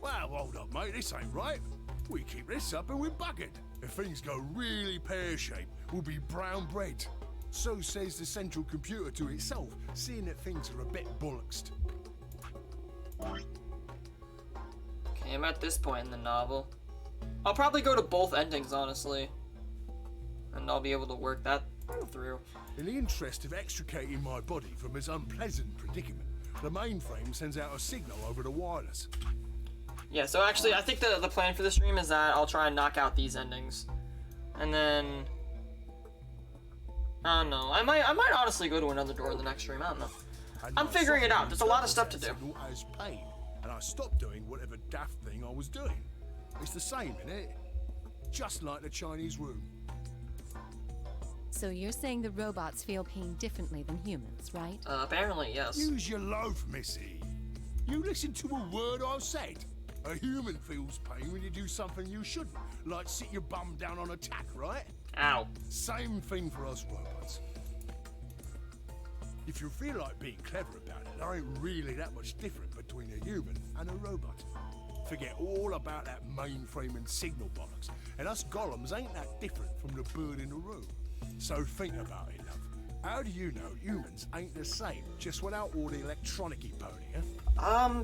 Well, hold up, mate, this ain't right. We keep this up and we're buggered. If things go really pear-shaped, we'll be brown bread. So says the central computer to itself, seeing that things are a bit bollocksed. Okay, I'm at this point in the novel. I'll probably go to both endings, honestly. And I'll be able to work that through. In the interest of extricating my body from this unpleasant predicament, the mainframe sends out a signal over the wireless. Yeah, so actually, I think the plan for this stream is that I'll try and knock out these endings. And then... I don't know. I might honestly go to another door in the next stream. I don't know. And I'm my figuring it out. software There's a lot of stuff to interprets do. that signal as pain, and I stopped doing whatever daft thing I was doing. It's the same, innit? Just like the Chinese room. So you're saying the robots feel pain differently than humans, right? Apparently, yes. Use your loaf, missy. You listen to a word I've said. A human feels pain when you do something you shouldn't, like sit your bum down on a tack, right? Ow. Same thing for us robots. If you feel like being clever about it, there ain't really that much different between a human and a robot. Forget all about that mainframe and signal bollocks, and us golems ain't that different from the bird in the room. So think about it, love. How do you know humans ain't the same, just without all the electronic-y pony, huh?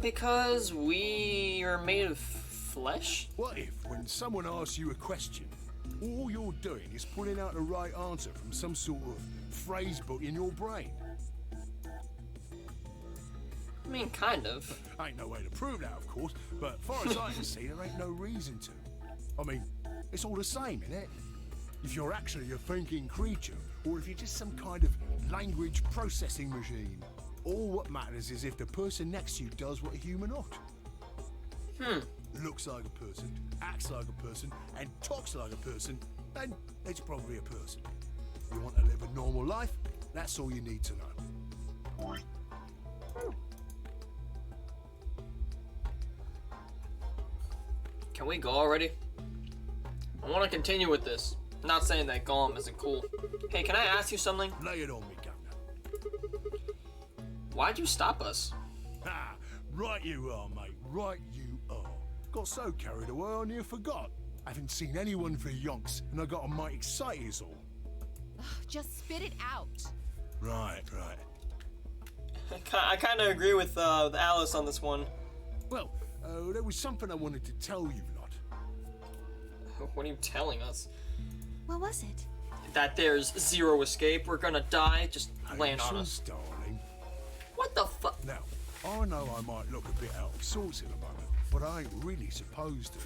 Because we are made of flesh? What if, when someone asks you a question, all you're doing is pulling out the right answer from some sort of phrase book in your brain? I mean, kind of. Ain't no way to prove that, of course, but far as I can see, there ain't no reason to. I mean, it's all the same, innit? If you're actually a thinking creature, or if you're just some kind of language processing machine. All what matters is if the person next to you does what a human ought. Looks like a person, acts like a person, and talks like a person, then it's probably a person. You want to live a normal life? That's all you need to know. Can we go already? I want to continue with this. Not saying that Gollum isn't cool. Hey, can I ask you something? Lay it on me, Governor. Why'd you stop us? Ah, right you are, mate. Right you are. Got so carried away I near forgot. I haven't seen anyone for yonks, and I got a mite excited is all. Just spit it out. Right. I kind of agree with Alice on this one. Well, there was something I wanted to tell you lot. What are you telling us? What was it? That there's zero escape. We're gonna die. Just land on us. Patience, darling. What the fuck? Now, I know I might look a bit out of sorts in a moment, but I ain't really supposed to.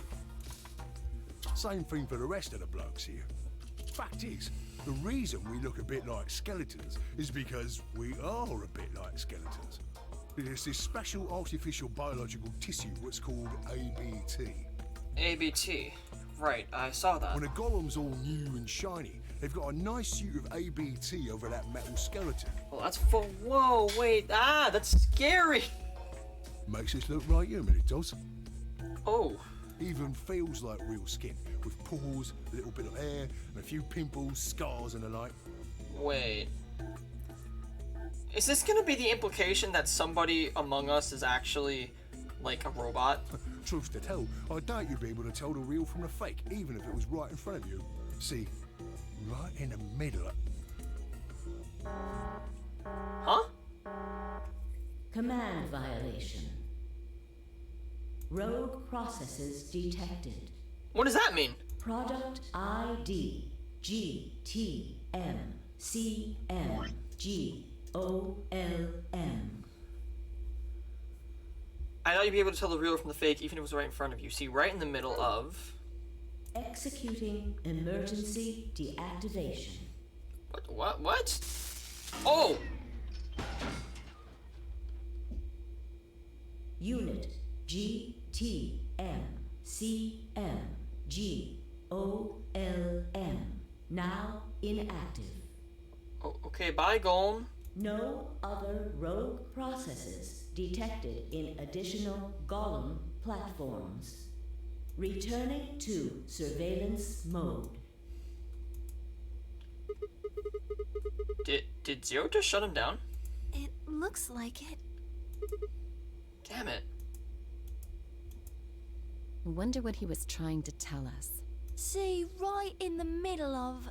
Same thing for the rest of the blokes here. Fact is, the reason we look a bit like skeletons is because we are a bit like skeletons. There's this special artificial biological tissue what's called ABT. ABT. Right, I saw that. When a golem's all new and shiny, they've got a nice suit of ABT over that metal skeleton. Well, that's for. Whoa, wait. That's scary. Makes us look right human, it does. Oh. Even feels like real skin, with pores, a little bit of hair, and a few pimples, scars, and the like. Wait. Is this gonna be the implication that somebody among us is actually, like, a robot? Truth to tell, I doubt you'd be able to tell the real from the fake, even if it was right in front of you. See, right in the middle. Huh? Command violation. Rogue processes detected. What does that mean? Product ID GTMCMGOLM. I thought you'd be able to tell the real from the fake even if it was right in front of you. See, right in the middle of... Executing emergency deactivation. What? Oh! Unit GTMCMGOLM. Now inactive. Oh, okay, bye, Golem. No other rogue processes detected in additional Golem platforms. Returning to surveillance mode. Did Zero just shut him down? It looks like it. Damn it. Wonder what he was trying to tell us. See, right in the middle of...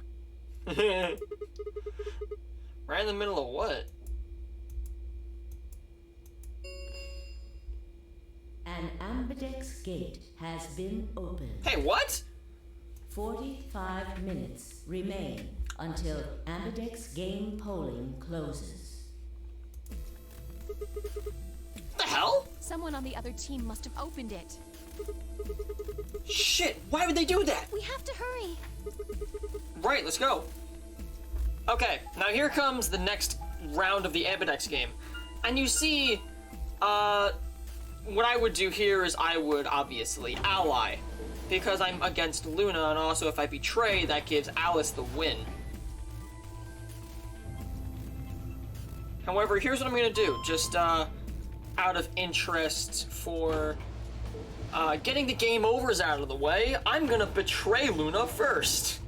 Right in the middle of what? An ambidex gate has been opened. Hey, what? 45 minutes remain until ambidex game polling closes. What the hell? Someone on the other team must have opened it. Shit, why would they do that? We have to hurry. Right, let's go. Okay, now here comes the next round of the Ambidex game. And you see, what I would do here is I would obviously ally, because I'm against Luna, and also if I betray, that gives Alice the win. However, here's what I'm gonna do, just out of interest for getting the game overs out of the way, I'm gonna betray Luna first.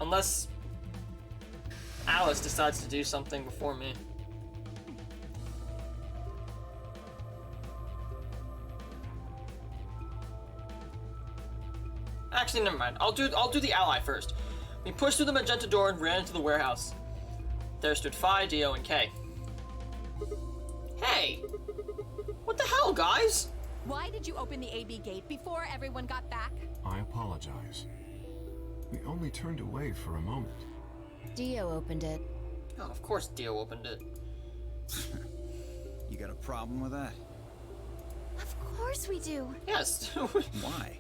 Unless Alice decides to do something before me. Actually, never mind. I'll do the ally first. We pushed through the magenta door and ran into the warehouse. There stood Phi, Dio, and Kay. Hey! What the hell, guys? Why did you open the AB gate before everyone got back? I apologize. We only turned away for a moment. Dio opened it. Oh, of course Dio opened it. You got a problem with that? Of course we do. Yes. Why?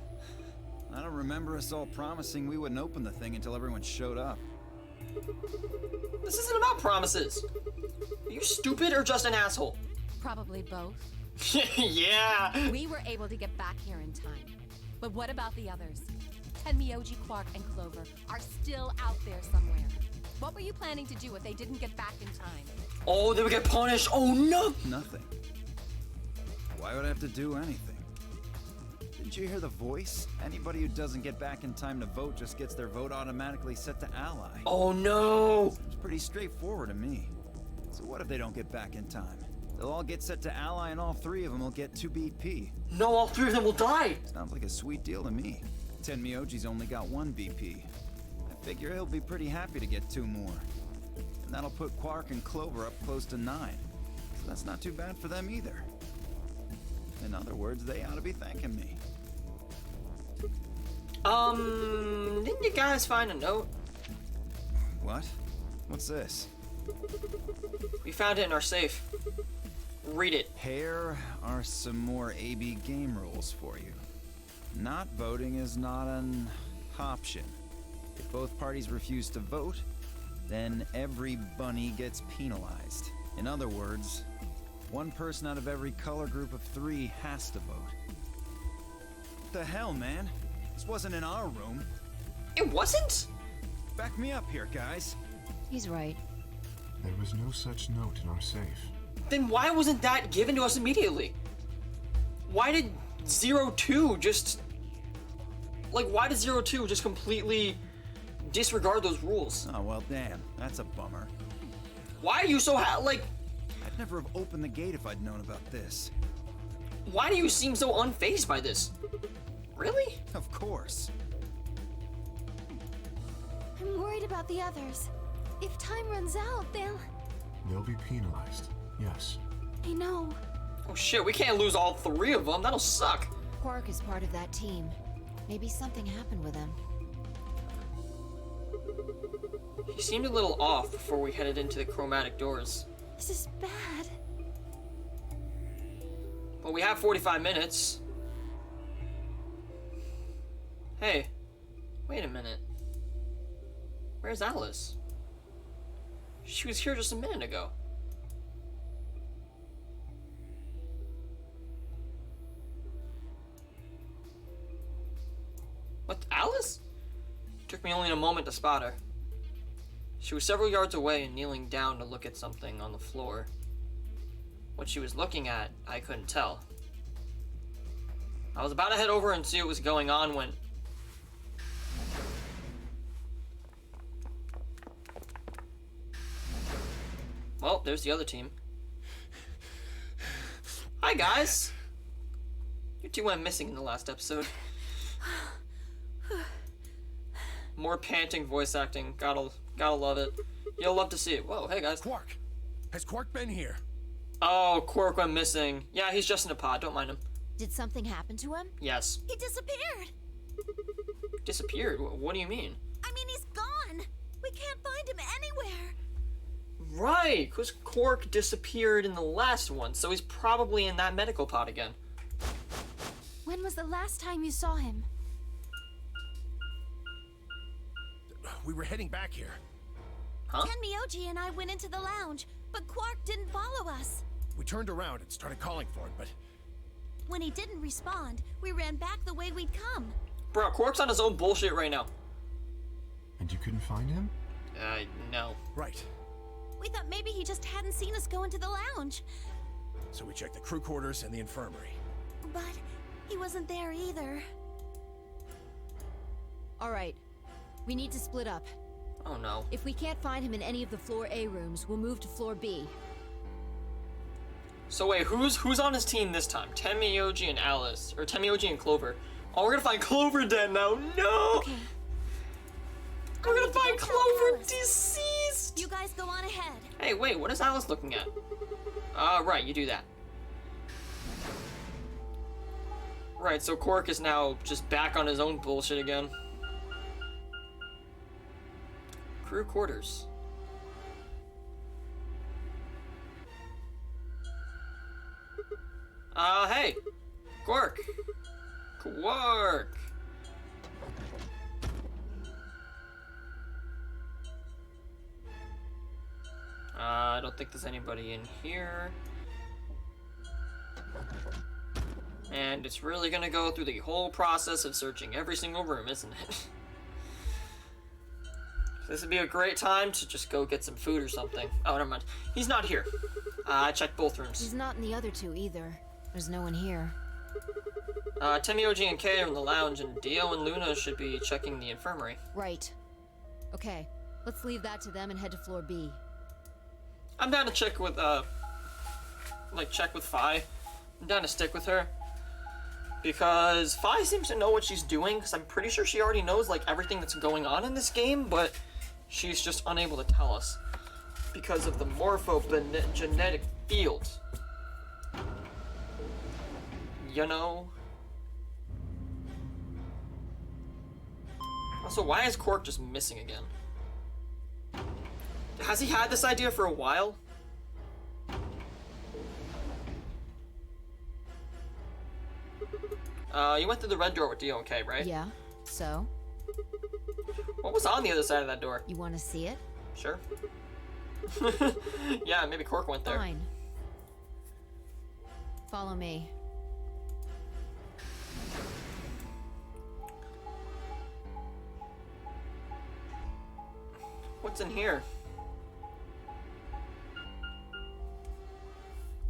I don't remember us all promising we wouldn't open the thing until everyone showed up. This isn't about promises. Are you stupid or just an asshole? Probably both. Yeah. We were able to get back here in time. But what about the others? Tenmyoji, Quark, and Clover are still out there somewhere. What were you planning to do if they didn't get back in time? Oh, they would get punished. Oh, no. Nothing. Why would I have to do anything? Didn't you hear the voice? Anybody who doesn't get back in time to vote just gets their vote automatically set to ally. Oh, no. It's pretty straightforward to me. So what if they don't get back in time? They'll all get set to ally and all three of them will get 2 BP. No, all three of them will die. Sounds like a sweet deal to me. Tenmyoji's only got 1 BP. I figure he'll be pretty happy to get 2 more. And that'll put Quark and Clover up close to 9. So that's not too bad for them either. In other words, they ought to be thanking me. Didn't you guys find a note? What? What's this? We found it in our safe. Read it. Here are some more AB game rules for you. Not voting is not an option. If both parties refuse to vote, then every bunny gets penalized. In other words, 1 person out of every color group of 3 has to vote. What the hell, man? This wasn't in our room. It wasn't? Back me up here, guys. He's right. There was no such note in our safe. Then why wasn't that given to us immediately? Why did 02 just... Like, why did 02 just completely disregard those rules? Oh, well, damn. That's a bummer. Why are you so like... I'd never have opened the gate if I'd known about this. Why do you seem so unfazed by this? Really? Of course. I'm worried about the others. If time runs out, They'll be penalized, yes. I know. Oh shit, we can't lose all 3 of them. That'll suck. Quark is part of that team. Maybe something happened with him. He seemed a little off before we headed into the chromatic doors. This is bad. But we have 45 minutes. Hey, wait a minute. Where's Alice? She was here just a minute ago. What, Alice? Took me only a moment to spot her. She was several yards away and kneeling down to look at something on the floor. What she was looking at, I couldn't tell. I was about to head over and see what was going on when... Well, there's the other team. Hi, guys! You two went missing in the last episode. More panting voice acting. Gotta love it. You'll love to see it. Whoa, hey guys. Quark! Has Quark been here? Oh, Quark went missing. Yeah, he's just in a pod. Don't mind him. Did something happen to him? Yes. He disappeared. Disappeared? What do you mean? I mean, he's gone. We can't find him anywhere. Right, because Quark disappeared in the last one, so he's probably in that medical pod again. When was the last time you saw him? We were heading back here. Huh? Tenmyoji and I went into the lounge, but Quark didn't follow us. We turned around and started calling for him, but When he didn't respond, we ran back the way we'd come. Bro, Quark's on his own bullshit right now. And you couldn't find him? No. right. We thought maybe he just hadn't seen us go into the lounge. So we checked the crew quarters and the infirmary. But he wasn't there either. All right. We need to split up. Oh no. If we can't find him in any of the floor A rooms, we'll move to floor B. So wait, who's on his team this time? Tenmyoji and Alice, or Tenmyoji and Clover. Oh, we're gonna find Clover dead now. No. Okay. We're I gonna need to find go tell Clover Alice. deceased. You guys go on ahead. Hey, wait, what is Alice looking at? Right, you do that. Right, so Quark is now just back on his own bullshit again. Crew quarters. Hey! Quark! Quark! I don't think there's anybody in here. And it's really gonna go through the whole process of searching every single room, isn't it? This would be a great time to just go get some food or something. Oh, never mind. He's not here. I checked both rooms. He's not in the other two either. There's no one here. Tenmyoji and Kay are in the lounge, and Dio and Luna should be checking the infirmary. Right. Okay. Let's leave that to them and head to floor B. I'm down to check with, check with Fi. I'm down to stick with her. Because Fi seems to know what she's doing, because I'm pretty sure she already knows, like, everything that's going on in this game, but she's just unable to tell us. Because of the morphogenetic field. You know? Also, why is Quark just missing again? Has he had this idea for a while? You went through the red door with Dio and Kay, right? Yeah. So? What was on the other side of that door? You want to see it? Sure. Yeah, maybe Quark went there. Fine. Follow me. What's in here?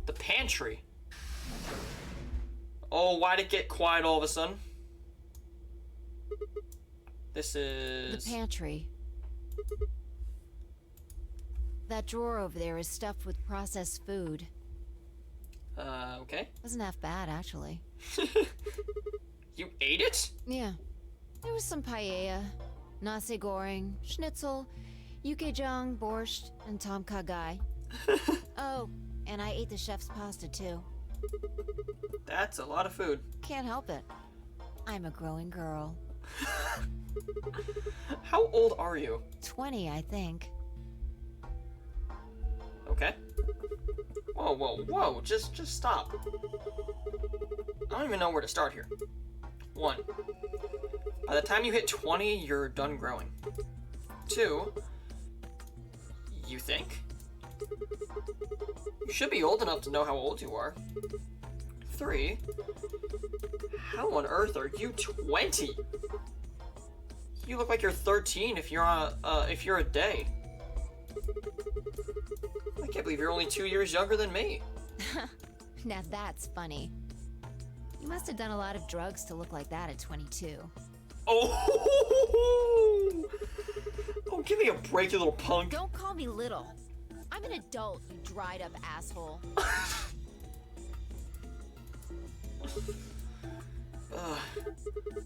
The pantry. Oh, why'd it get quiet all of a sudden? This is... The pantry. That drawer over there is stuffed with processed food. Okay. Wasn't half bad, actually. You ate it? Yeah. There was some paella, nasi goreng, schnitzel, yukejang, borscht, and tom kha gai. Oh, and I ate the chef's pasta too. That's a lot of food. Can't help it. I'm a growing girl. How old are you? 20, I think. Okay. Whoa, whoa, whoa, just stop. I don't even know where to start here. 1. By the time you hit 20, you're done growing. 2. You think? You should be old enough to know how old you are. 3. How on earth are you 20? You look like you're 13 if you're a day. I can't believe you're only 2 years younger than me. Now that's funny. You must have done a lot of drugs to look like that at 22. Oh! Oh, give me a break, you little punk. Don't call me little. I'm an adult, you dried up asshole.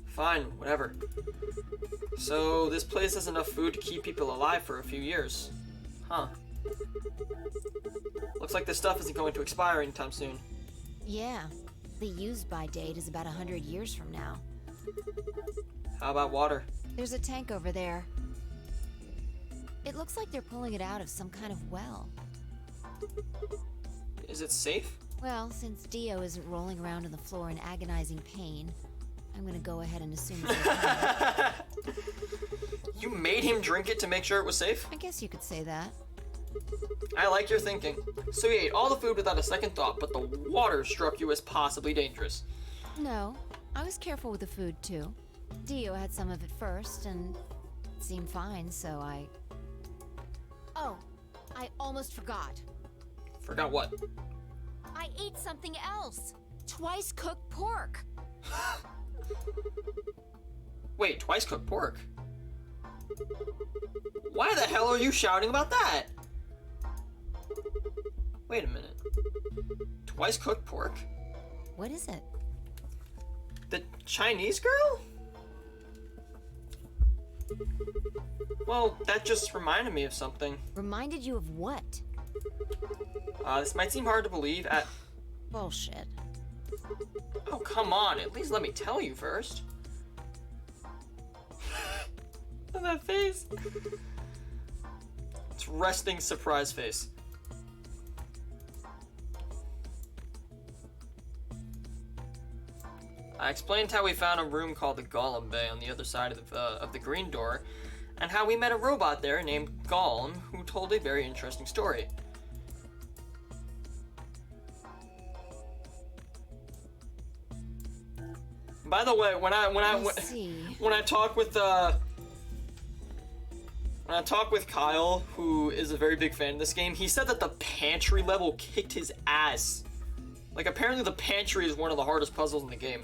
Fine, whatever. So, this place has enough food to keep people alive for a few years. Huh. Looks like this stuff isn't going to expire anytime soon. Yeah. The use-by date is about 100 years from now. How about water? There's a tank over there. It looks like they're pulling it out of some kind of well. Is it safe? Well, since Dio isn't rolling around on the floor in agonizing pain, I'm gonna go ahead and assume it's okay. You made him drink it to make sure it was safe? I guess you could say that. I like your thinking. So you ate all the food without a second thought, but the water struck you as possibly dangerous. No, I was careful with the food too. Dio had some of it first, and it seemed fine, so I... Oh, I almost forgot. Forgot what? I ate something else. Twice cooked pork. Wait, twice cooked pork? Why the hell are you shouting about that? Wait a minute. Twice cooked pork? What is it? The Chinese girl? Well, that just reminded me of something. Reminded you of what? This might seem hard to believe at... Bullshit. Oh, come on. At least let me tell you first. That face. It's resting surprise face. I explained how we found a room called the Golem Bay on the other side of the green door, and how we met a robot there named Golem who told a very interesting story. By the way, when I talk with Kyle, who is a very big fan of this game, he said that the pantry level kicked his ass. Like, apparently the pantry is one of the hardest puzzles in the game.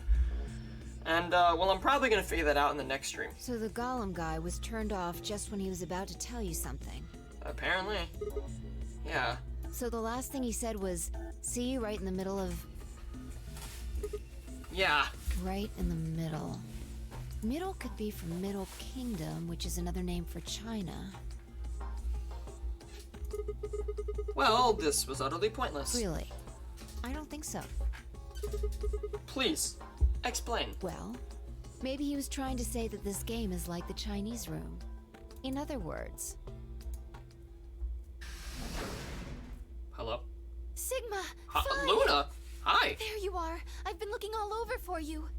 And, well, I'm probably gonna figure that out in the next stream. So the Golem guy was turned off just when he was about to tell you something. Apparently. Yeah. So the last thing he said was, see you right in the middle of... Yeah. Right in the middle. Middle could be from Middle Kingdom, which is another name for China. Well, this was utterly pointless. Really? I don't think so. Please, explain. Well, maybe he was trying to say that this game is like the Chinese room. In other words... Hello? Sigma, Hi, Phi! Luna! Hi! There you are. I've been looking all over for you.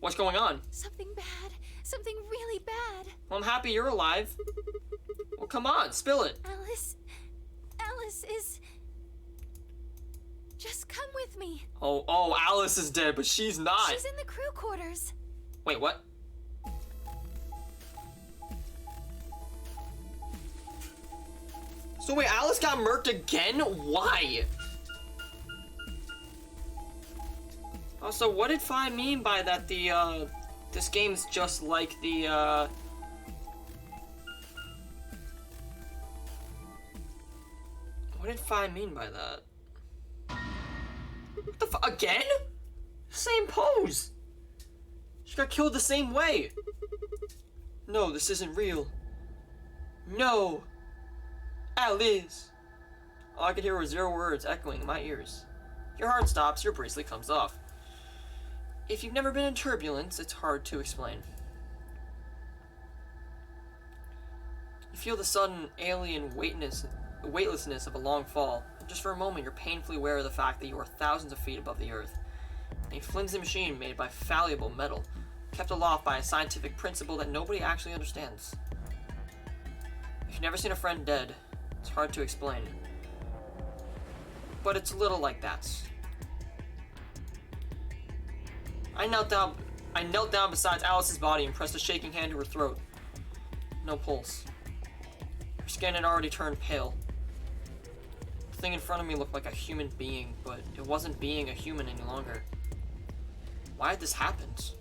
What's going on? Something bad. Something really bad. Well, I'm happy you're alive. Well, come on, spill it. Alice is... Just come with me. Oh, Alice is dead, but she's not. She's in the crew quarters. Wait, what? So wait, Alice got murked again? Why? Also, what did Phi mean by that this game's just like the, What did Phi mean by that? What the again? Same pose! She got killed the same way! No, this isn't real. No! Alice! All I could hear were 0 words echoing in my ears. Your heart stops, your bracelet comes off. If you've never been in turbulence, it's hard to explain. You feel the sudden alien weightlessness of a long fall. And just for a moment, you're painfully aware of the fact that you are thousands of feet above the earth. A flimsy machine made by fallible metal, kept aloft by a scientific principle that nobody actually understands. If you've never seen a friend dead, it's hard to explain. But it's a little like that. I knelt down beside Alice's body and pressed a shaking hand to her throat. No pulse. Her skin had already turned pale. The thing in front of me looked like a human being, but it wasn't being a human any longer. Why had this happened?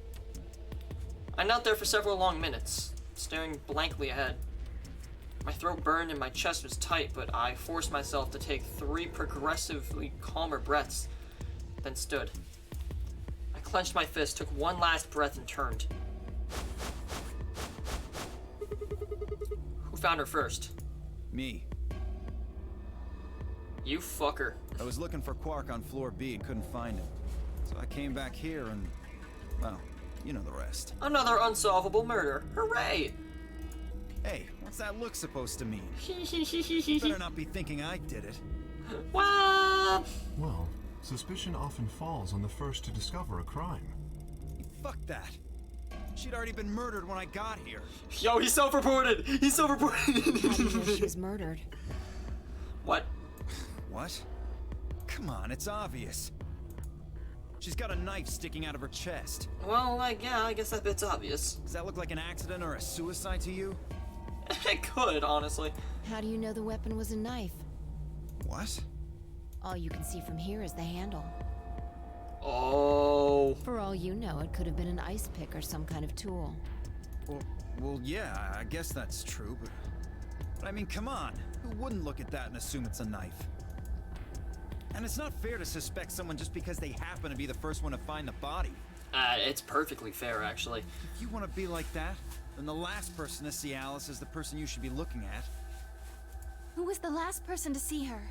I knelt there for several long minutes, staring blankly ahead. My throat burned and my chest was tight, but I forced myself to take 3 progressively calmer breaths, then stood. I clenched my fist, took one last breath, and turned. Who found her first? Me. You fucker. I was looking for Quark on floor B and couldn't find him. So I came back here and, well, you know the rest. Another unsolvable murder. Hooray! Hey, what's that look supposed to mean? Better not be thinking I did it. Well... Well, Suspicion often falls on the first to discover a crime. Fuck that. She'd already been murdered when I got here. Yo, he's self-reported! He's How do you know she self-reported! was murdered? What? What? Come on, it's obvious. She's got a knife sticking out of her chest. Well, like, yeah, I guess that bit's obvious. Does that look like an accident or a suicide to you? It could, honestly. How do you know the weapon was a knife? What? All you can see from here is the handle. Oh. For all you know, it could have been an ice pick or some kind of tool. Well, yeah, I guess that's true, but I mean, come on. Who wouldn't look at that and assume it's a knife? And it's not fair to suspect someone just because they happen to be the first one to find the body. It's perfectly fair, actually. If you want to be like that, then the last person to see Alice is the person you should be looking at. Who was the last person to see her?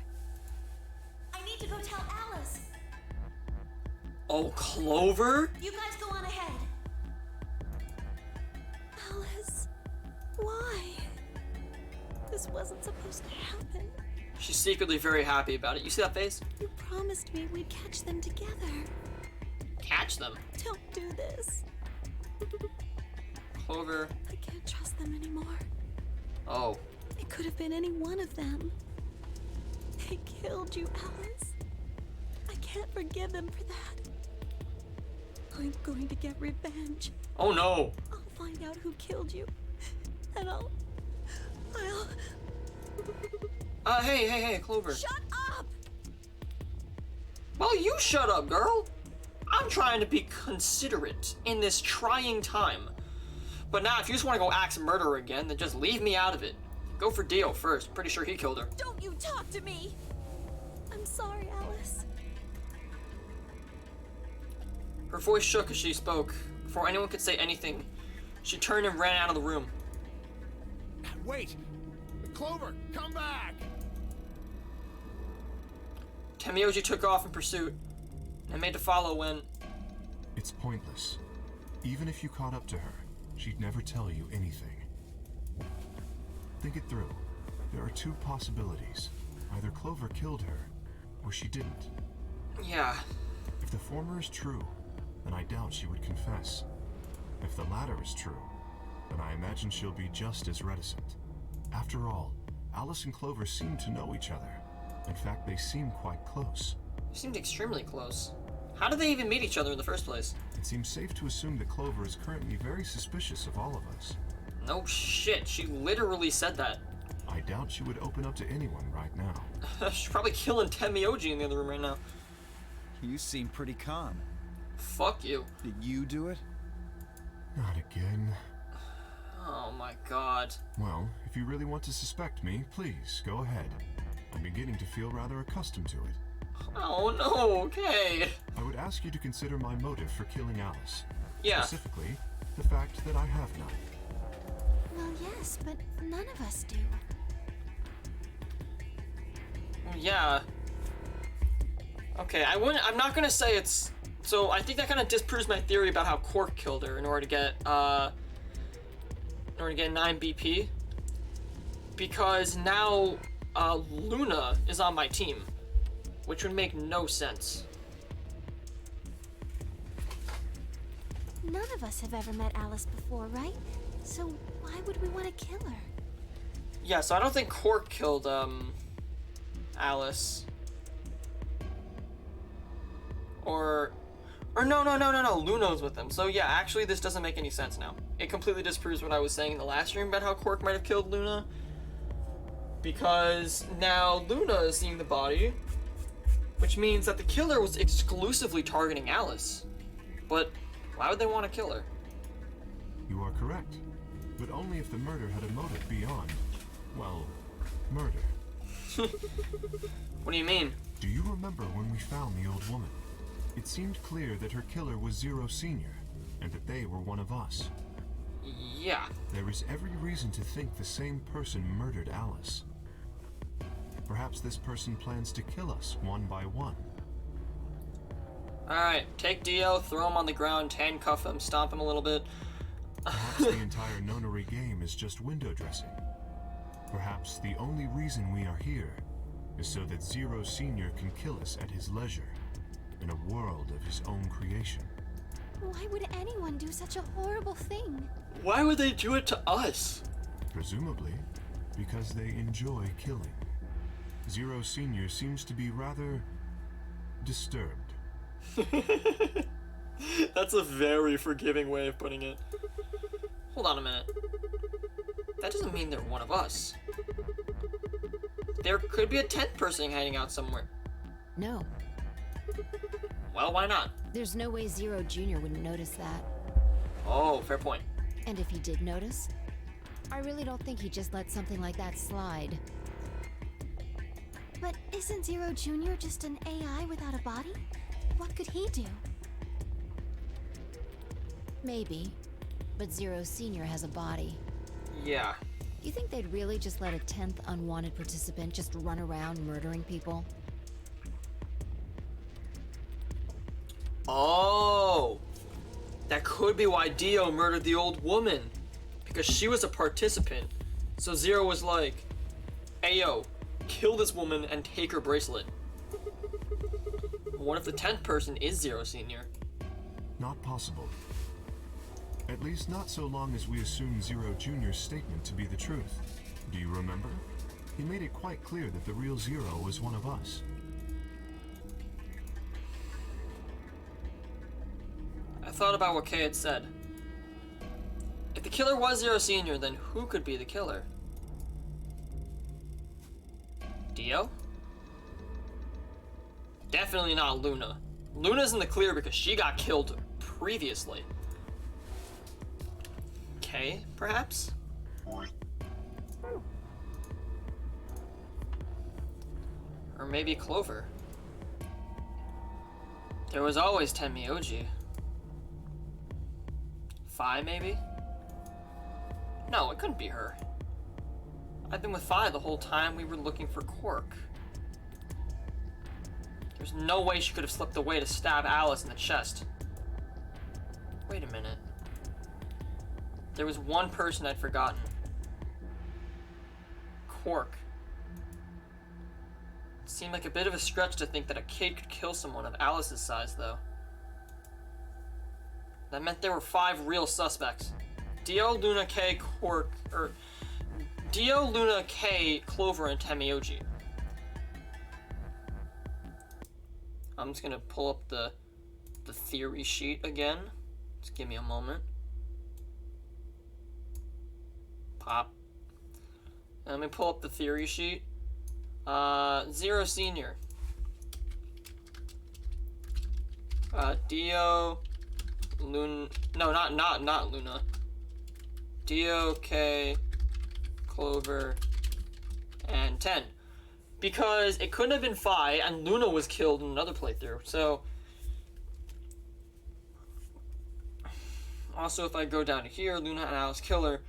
I need to go tell Alice. Oh, Clover? You guys go on ahead. Alice, why? This wasn't supposed to happen. She's secretly very happy about it. You see that face? You promised me we'd catch them together. Catch them. Don't do this. Clover. I can't trust them anymore. Oh. It could have been any one of them. They killed you, Alice. I can't forgive them for that. I'm going to get revenge. Oh no. I'll find out who killed you. And I'll... Hey, Clover. Shut up! Well, you shut up, girl. I'm trying to be considerate in this trying time. But now, if you just want to go axe murderer again, then just leave me out of it. Go for Dio first. Pretty sure he killed her. Don't you talk to me! I'm sorry, Alice. Her voice shook as she spoke. Before anyone could say anything, she turned and ran out of the room. Wait! Clover, come back! Temioji took off in pursuit and made to follow when... It's pointless. Even if you caught up to her, she'd never tell you anything. Think it through. There are two possibilities. Either Clover killed her, or she didn't. Yeah. If the former is true, then I doubt she would confess. If the latter is true, then I imagine she'll be just as reticent. After all, Alice and Clover seem to know each other. In fact, they seem quite close. They seemed extremely close. How did they even meet each other in the first place? It seems safe to assume that Clover is currently very suspicious of all of us. No shit, she literally said that. I doubt she would open up to anyone right now. She's probably killing Temioji in the other room right now. You seem pretty calm. Fuck you. Did you do it? Not again. Oh my god. Well, if you really want to suspect me, please, go ahead. I'm beginning to feel rather accustomed to it. Oh no, okay. I would ask you to consider my motive for killing Alice. Yeah. Specifically, the fact that I have none. Well, yes, but none of us do. Yeah. Okay, I'm not gonna say it's... So, I think that kind of disproves my theory about how Quark killed her in order to get, 9 BP. Because now, Luna is on my team. Which would make no sense. None of us have ever met Alice before, right? So why would we want to kill her? Yeah, so I don't think Quark killed, Alice. Or no, Luna's with him. So yeah, actually this doesn't make any sense now. It completely disproves what I was saying in the last stream about how Quark might have killed Luna. Because now Luna is seeing the body, which means that the killer was exclusively targeting Alice. But why would they want to kill her? You are correct. But only if the murder had a motive beyond, well, murder. What do you mean? Do you remember when we found the old woman? It seemed clear that her killer was Zero Senior, and that they were one of us. Yeah. There is every reason to think the same person murdered Alice. Perhaps this person plans to kill us one by one. Alright, take Dio, throw him on the ground, handcuff him, stomp him a little bit. Perhaps the entire Nonary game is just window dressing. Perhaps the only reason we are here is so that Zero Sr. can kill us at his leisure, in a world of his own creation. Why would anyone do such a horrible thing? Why would they do it to us? Presumably, because they enjoy killing. Zero Sr. seems to be rather disturbed. That's a very forgiving way of putting it. Hold on a minute. That doesn't mean they're one of us. There could be a 10th person hiding out somewhere. No, Well, why not? there's no way Zero Jr. would notice that. Oh, fair point. And if he did notice, I really don't think he'd just let something like that slide. But isn't Zero Jr. just an AI without a body? What could he do? Maybe. But Zero Sr. has a body. Yeah. You think they'd really just let a 10th unwanted participant just run around murdering people? Oh! That could be why Dio murdered the old woman. Because she was a participant. So Zero was like, Ayo, kill this woman and take her bracelet. What if the 10th person is Zero Sr.? Not possible. At least not so long as we assume Zero Jr.'s statement to be the truth. Do you remember? He made it quite clear that the real Zero was one of us. I thought about what Kay had said. If the killer was Zero Sr., then who could be the killer? Dio? Definitely not Luna. Luna's in the clear because she got killed previously. Kay, perhaps? Or maybe Clover. There was always Tenmyoji. Fi, maybe? No, it couldn't be her. I've been with Fi the whole time we were looking for Quark. There's no way she could have slipped away to stab Alice in the chest. Wait a minute. There was one person I'd forgotten. Quark. It seemed like a bit of a stretch to think that a kid could kill someone of Alice's size, though. That meant there were 5 real suspects. Dio, Luna, Kay, Quark, or Dio, Luna, Kay, Clover, and Tenmyoji. I'm just gonna pull up the theory sheet again. Just give me a moment. Pop. Let me pull up the theory sheet. Zero Senior. Dio, Luna. No, not Luna. Dio, Kay, Clover, and 10. Because it couldn't have been Fi, and Luna was killed in another playthrough, so... Also, if I go down to here, Luna and Alice Killer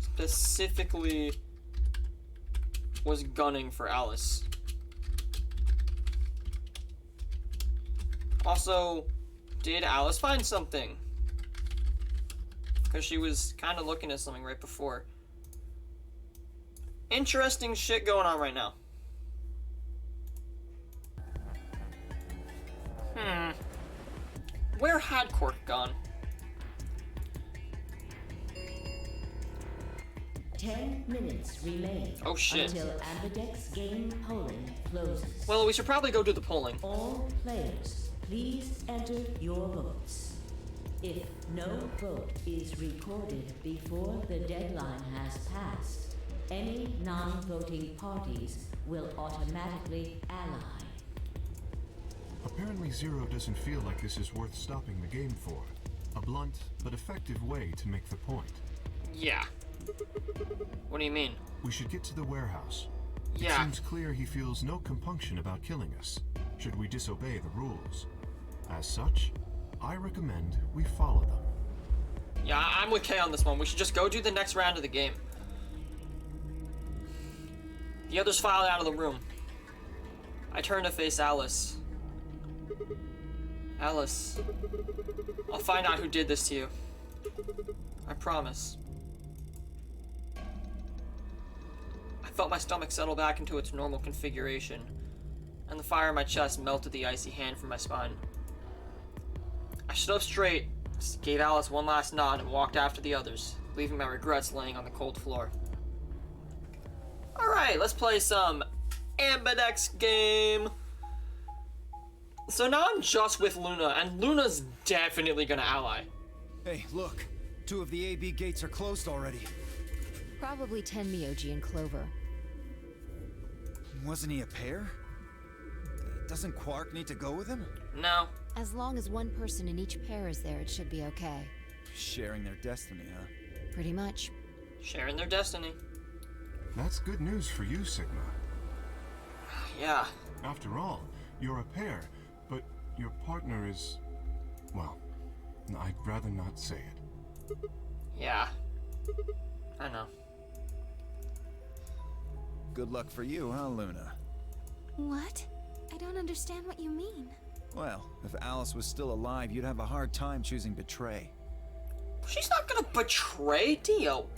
specifically was gunning for Alice. Also, did Alice find something? Because she was kind of looking at something right before. Interesting shit going on right now. Where had Quark gone? 10 minutes remain. Oh shit. Until Ambidex game polling closes. Well, we should probably go do the polling. All players, please enter your votes. If no vote is recorded before the deadline has passed, any non-voting parties will automatically ally. Apparently Zero doesn't feel like this is worth stopping the game for. A blunt but effective way to make the point. Yeah. What do you mean? We should get to the warehouse. Yeah. It seems clear he feels no compunction about killing us, should we disobey the rules. As such, I recommend we follow them. Yeah, I'm with Kay on this one. We should just go do the next round of the game. The others filed out of the room. I turn to face Alice. Alice, I'll find out who did this to you. I promise. felt my stomach settle back into its normal configuration, and the fire in my chest melted the icy hand from my spine. I stood up straight, gave Alice one last nod, and walked after the others, leaving my regrets laying on the cold floor. Alright, let's play some Ambidex game. So now I'm just with Luna, and Luna's definitely gonna ally. Hey, look. 2 of the AB gates are closed already. Probably Tenmyoji and Clover. Wasn't he a pair? Doesn't Quark need to go with him? No. As long as one person in each pair is there, it should be okay. Sharing their destiny, huh? Pretty much. Sharing their destiny. That's good news for you, Sigma. Yeah. After all, you're a pair, but your partner is... well, I'd rather not say it. Yeah. I know. Good luck for you, huh, Luna? What? I don't understand what you mean. Well, if Alice was still alive, you'd have a hard time choosing Betray. She's not gonna betray Dio.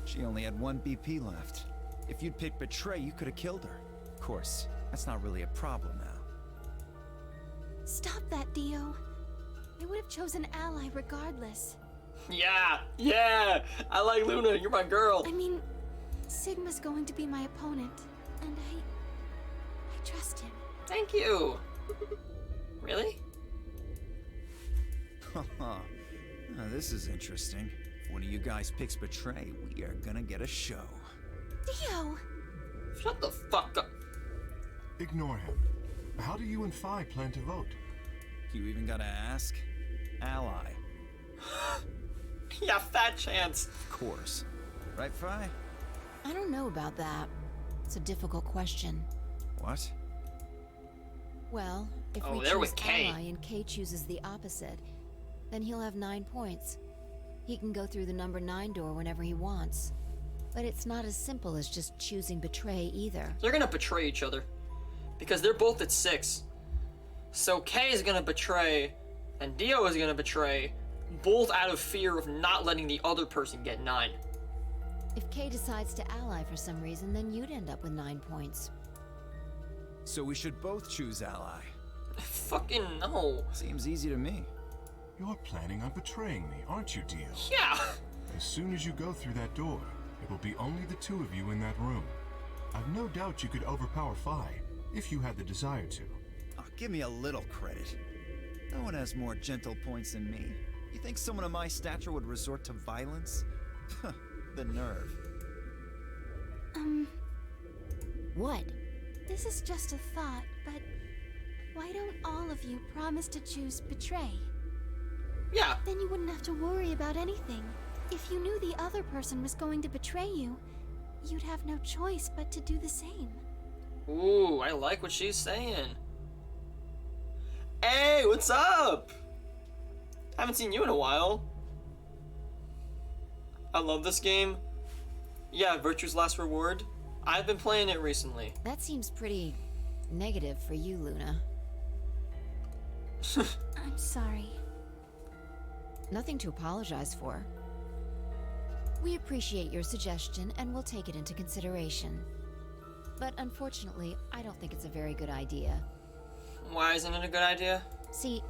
She only had 1 BP left. If you'd picked Betray, you could have killed her. Of course, that's not really a problem now. Stop that, Dio. I would have chosen Ally regardless. Yeah. I like Luna. You're my girl. I mean, Sigma's going to be my opponent, and I trust him. Thank you. Really? Haha. Now, this is interesting. If one of you guys picks Betray, we are gonna get a show. Dio! Shut the fuck up. Ignore him. How do you and Phi plan to vote? You even gotta ask? Ally. Yeah, fat chance. Of course. Right, Phi? I don't know about that. It's a difficult question. What? Well, if Oh, we they're choose with Kay. ally and Kay chooses the opposite, then he'll have 9 points. He can go through the number 9 door whenever he wants. But it's not as simple as just choosing Betray either. They're gonna betray each other. Because they're both at 6. So Kay is gonna betray, and Dio is gonna betray, both out of fear of not letting the other person get 9. If Kay decides to ally for some reason, then you'd end up with 9 points. So we should both choose Ally. Fucking no. Seems easy to me. You're planning on betraying me, aren't you, Dio? Yeah. As soon as you go through that door, it will be only the 2 of you in that room. I've no doubt you could overpower Phi, if you had the desire to. Oh, give me a little credit. No one has more gentle points than me. You think someone of my stature would resort to violence? The nerve. What? This is just a thought, but why don't all of you promise to choose Betray? Yeah. Then you wouldn't have to worry about anything. If you knew the other person was going to betray you, you'd have no choice but to do the same. Ooh, I like what she's saying. Hey, what's up? Haven't seen you in a while. I love this game. Yeah, Virtue's Last Reward. I've been playing it recently. That seems pretty negative for you, Luna. I'm sorry. Nothing to apologize for. We appreciate your suggestion and we'll take it into consideration. But unfortunately, I don't think it's a very good idea. Why isn't it a good idea? See,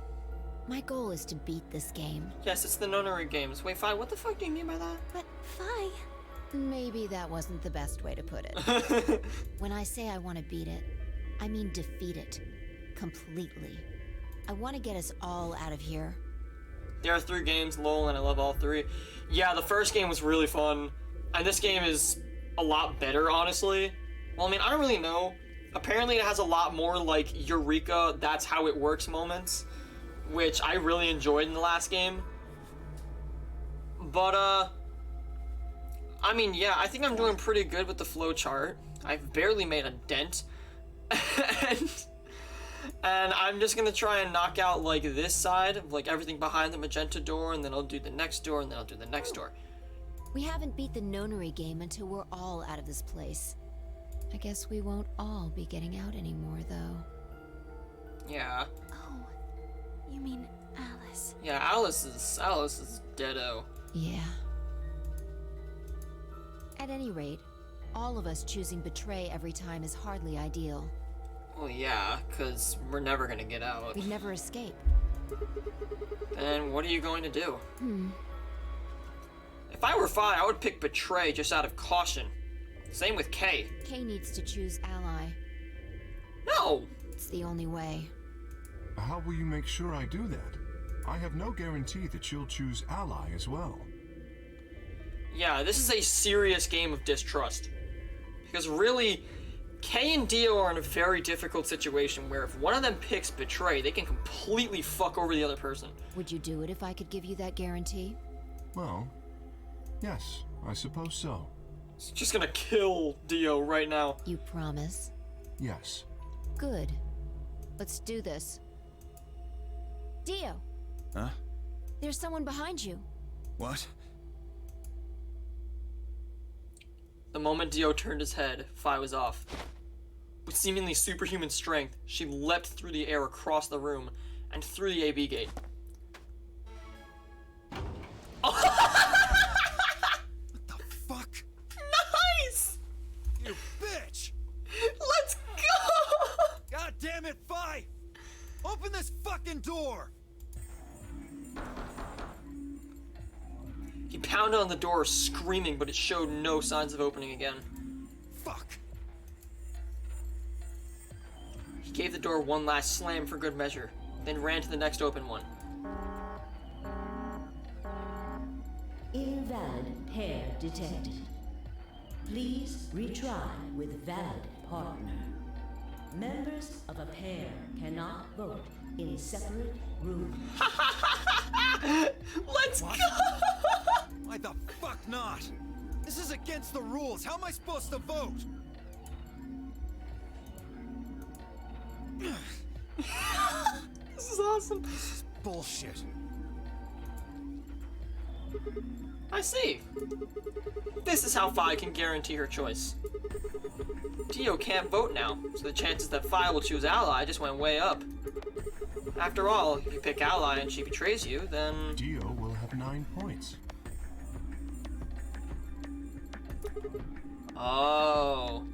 my goal is to beat this game. Yes, it's the Nonary games. Wait, Phi, what the fuck do you mean by that? But Phi, Maybe that wasn't the best way to put it. When I say I want to beat it, I mean defeat it. Completely. I want to get us all out of here. There are 3 games, lol, and I love all 3. Yeah, the first game was really fun, and this game is a lot better, honestly. Well, I mean, I don't really know. Apparently it has a lot more, like, Eureka, that's how it works moments, which I really enjoyed in the last game. But, I mean, yeah, I think I'm doing pretty good with the flowchart. I've barely made a dent. And I'm just gonna try and knock out, like, this side, like, everything behind the magenta door, and then I'll do the next door, and then I'll do the next door. We haven't beat the Nonary game until we're all out of this place. I guess we won't all be getting out anymore, though. Yeah. oh, you mean Alice. Yeah, Alice is deado. Yeah. At any rate, All of us choosing betray every time is hardly ideal. Well, yeah, because we're never gonna get out. We'd never escape. Then what are you going to do? If I were Fi, I would pick betray just out of caution. Same with Kay. Kay needs to choose ally. No! It's the only way. How will you make sure I do that? I have no guarantee that you'll choose ally as well. Yeah, this is a serious game of distrust. Because really, Kay and Dio are in a very difficult situation where if one of them picks betray, they can completely fuck over the other person. Would you do it if I could give you that guarantee? Well, yes, I suppose so. It's just gonna kill Dio right now. You promise? Yes. Good. Let's do this. Dio! Huh? There's someone behind you. What? The moment Dio turned his head, Fi was off. With seemingly superhuman strength, she leapt through the air across the room and through the AB gate. What the fuck? Nice! You bitch! Let's go! God damn it, Fi! Open this fucking door! He pounded on the door, screaming, but it showed no signs of opening again. Fuck! He gave the door one last slam for good measure, then ran to the next open one. Invalid pair detected. Please retry with valid partner. Members of a pair cannot vote in separate rooms. Let's What? go! Why the fuck not? This is against the rules. How am I supposed to vote? This is awesome. Bullshit. I see. This is how Fi can guarantee her choice. Dio can't vote now, so the chances that Fi will choose ally just went way up. After all, if you pick ally and she betrays you, then... Dio will have 9 points. Oh.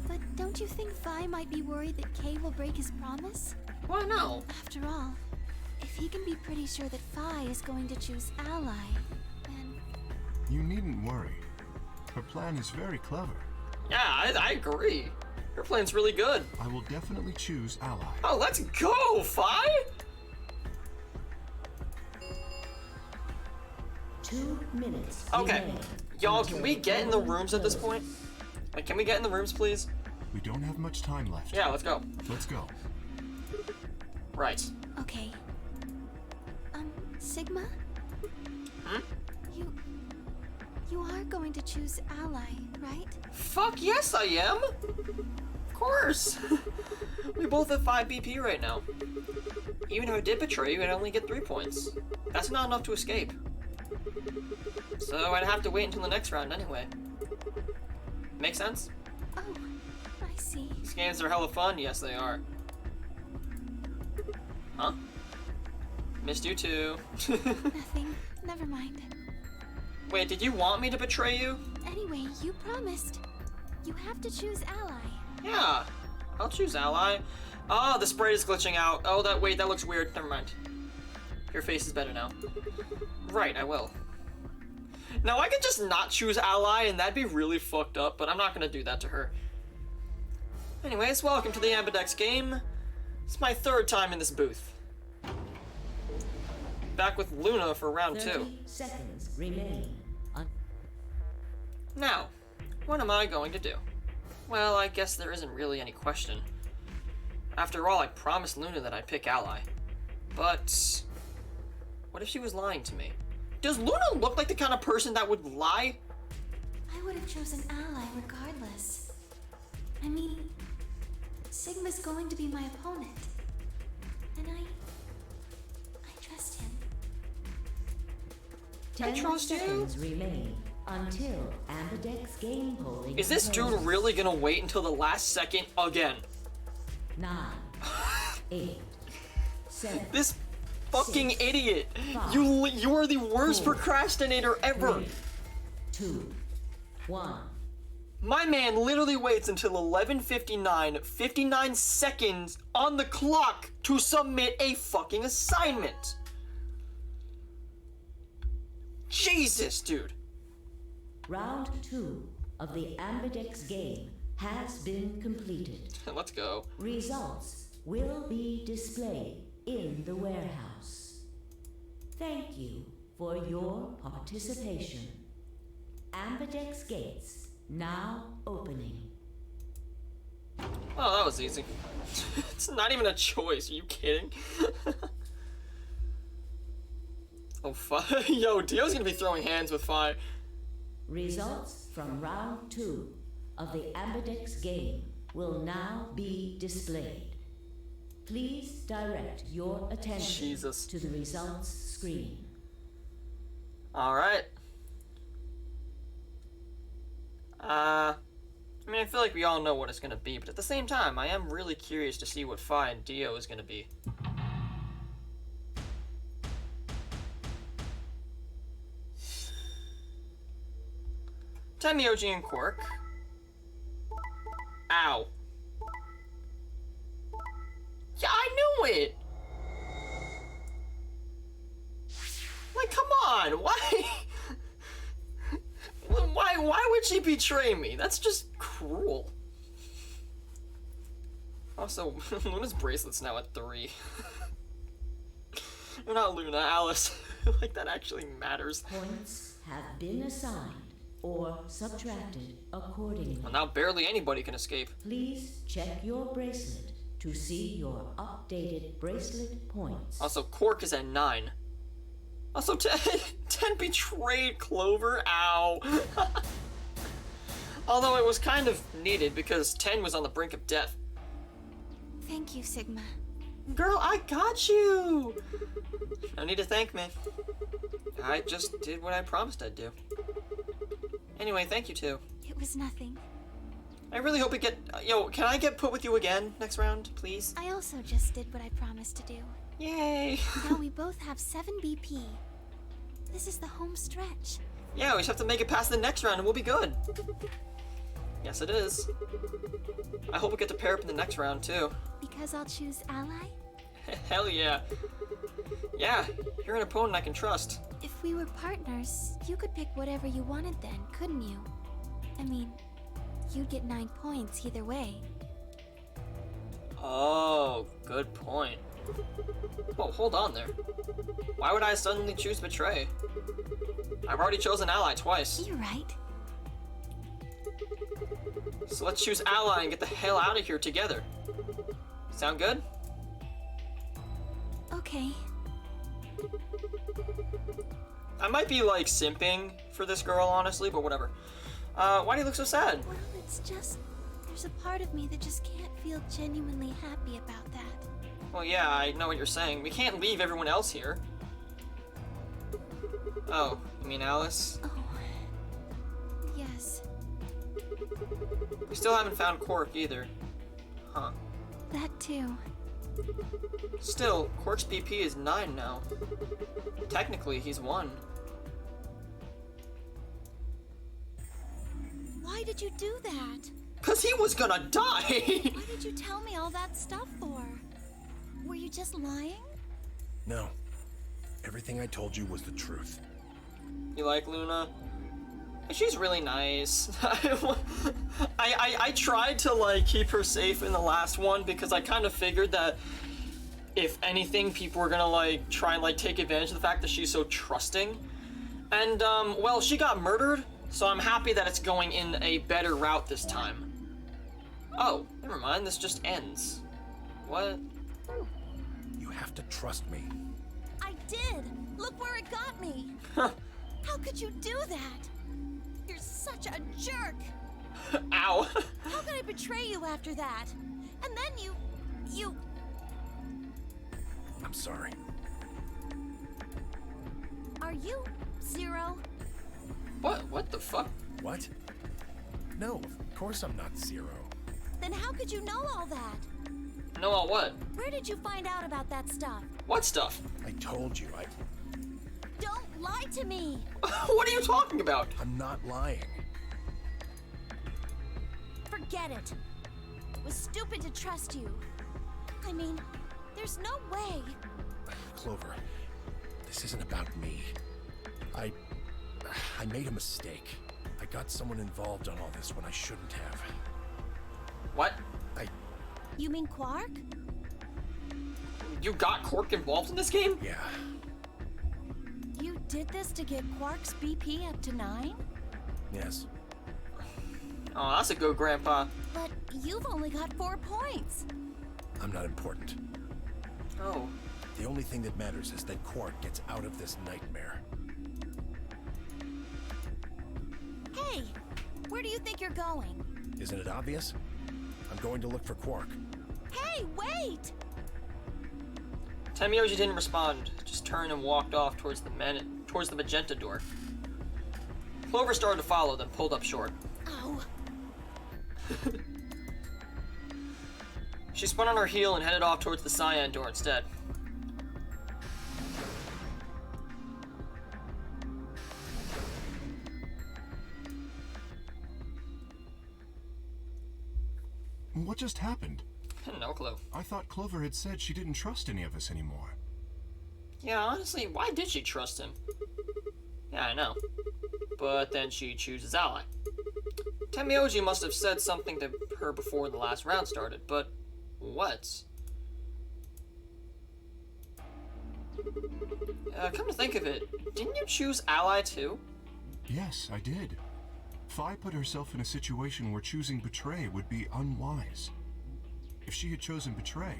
But don't you think Vi might be worried that Kay will break his promise? Why no? After all, if he can be pretty sure that Vi is going to choose ally, then... You needn't worry. Her plan is very clever. Yeah, I agree. Her plan's really good. I will definitely choose ally. Oh, let's go, Fi! 2 minutes. Okay. remain Y'all, until can we get in the voting rooms at this closes. point? Like, can we get in the rooms, please? We don't have much time left. Yeah, let's go. Let's go. Right. Okay. Sigma? Hmm? You are going to choose ally, right? Fuck yes, I am! Of course! We both have 5 BP right now. Even if I did betray you, I'd only get 3 points. That's not enough to escape. So I'd have to wait until the next round anyway. Make sense? Oh, I see. These games are hella fun. Yes, they are. Huh? Missed you too. Nothing. Never mind. Wait, did you want me to betray you? Anyway, you promised. You have to choose ally. Yeah, I'll choose ally. Oh, the sprite is glitching out. Oh, that looks weird. Never mind. Your face is better now. Right, I will. Now, I could just not choose ally, and that'd be really fucked up, but I'm not gonna do that to her. Anyways, welcome to the Ambidex game. It's my 3rd time in this booth. Back with Luna for round 2. 30 seconds remain. Now, what am I going to do? Well, I guess there isn't really any question. After all, I promised Luna that I'd pick ally. But what if she was lying to me? Does Luna look like the kind of person that would lie? I would have chosen ally regardless. I mean, Sigma's going to be my opponent. And I trust him. 10 trust you. seconds remain until Ambidex game polling. Is this dude closes. really gonna wait until the last second again? 9, 8, 7, This fucking 6, idiot! 5, You are the worst 4, procrastinator ever! 3, 2, 1. My man literally waits until 11:59, 59 seconds on the clock to submit a fucking assignment. Jesus, dude. Round 2 of the Ambidex game has been completed. Let's go. Results will be displayed in the warehouse. Thank you for your participation. Ambidex gates now opening. Oh, that was easy. It's not even a choice. Are you kidding? Oh, fuck. Yo, Dio's gonna be throwing hands with fire. Results from round 2 of the Ambidex game will now be displayed. Please direct your attention Jesus. to the results screen. Alright. I mean, I feel like we all know what it's gonna be, but at the same time, I am really curious to see what Fi and Dio is gonna be. Tenmyoji and Quark. Ow. Yeah, I knew it! Like, come on, why? Why would she betray me? That's just cruel. Also, Luna's bracelet's now at 3. Or not Luna, Alice. Like, that actually matters. Points have been assigned or subtracted accordingly. Well, now barely anybody can escape. Please check your bracelet to see your updated bracelet points. Also, Quark is at 9. Also, 10 betrayed Clover. Ow. Although it was kind of needed because 10 was on the brink of death. Thank you, Sigma. Girl, I got you! No need to thank me. I just did what I promised I'd do. Anyway, thank you too. It was nothing. I really hope we get... yo, can I get put with you again next round, please? I also just did what I promised to do. Yay! Now we both have 7 BP. This is the home stretch. Yeah, we just have to make it past the next round and we'll be good. Yes, it is. I hope we get to pair up in the next round too. Because I'll choose ally? Hell yeah. Yeah, you're an opponent I can trust. If we were partners, you could pick whatever you wanted then, couldn't you? I mean, you'd get 9 points either way. Oh, good point. Oh, hold on there. Why would I suddenly choose Betray? I've already chosen Ally twice. You're right. So let's choose Ally and get the hell out of here together. Sound good? Okay. I might be like simping for this girl, honestly, but whatever. Why do you look so sad? Well, it's just... there's a part of me that just can't feel genuinely happy about that. Well, yeah, I know what you're saying. We can't leave everyone else here. Oh, you mean Alice? Oh. Yes. We still haven't found Quark either. Huh. That too. Still, Quark's BP is 9 now. Technically, he's 1. Why did you do that? Cause he was gonna die! Why did you tell me all that stuff for? Were you just lying? No. Everything I told you was the truth. You like Luna? She's really nice. I tried to like keep her safe in the last one because I kind of figured that if anything, people were gonna like try and like take advantage of the fact that she's so trusting. And well, she got murdered, so I'm happy that it's going in a better route this time. Oh, never mind, this just ends. What? You have to trust me. I did! Look where it got me! How could you do that? You're such a jerk! Ow! How could I betray you after that? And then you... I'm sorry. Are you Zero? What the fuck? What? No, of course I'm not Zero. Then how could you know all that? Know all what? Where did you find out about that stuff? What stuff? I told you, Don't lie to me! What are you talking about? I'm not lying. get it. It was stupid to trust you. I mean, there's no way. Clover, this isn't about me. I made a mistake. I got someone involved on all this when I shouldn't have. What? You mean Quark? You got Quark involved in this game? Yeah. You did this to get Quark's BP up to 9? Yes. Oh, that's a good grandpa. But you've only got 4 points. I'm not important. Oh. The only thing that matters is that Quark gets out of this nightmare. Hey, where do you think you're going? Isn't it obvious? I'm going to look for Quark. Hey, wait! Tenmyoji didn't respond, just turned and walked off towards the magenta door. Clover started to follow, then pulled up short. Oh. She spun on her heel and headed off towards the cyan door instead. What just happened? No clue. I thought Clover had said she didn't trust any of us anymore. Yeah, honestly, why did she trust him? Yeah, I know. But then she chooses Ally. Tenmyoji must have said something to her before the last round started, but what? Come to think of it, didn't you choose Ally too? Yes, I did. Fi put herself in a situation where choosing Betray would be unwise. If she had chosen Betray,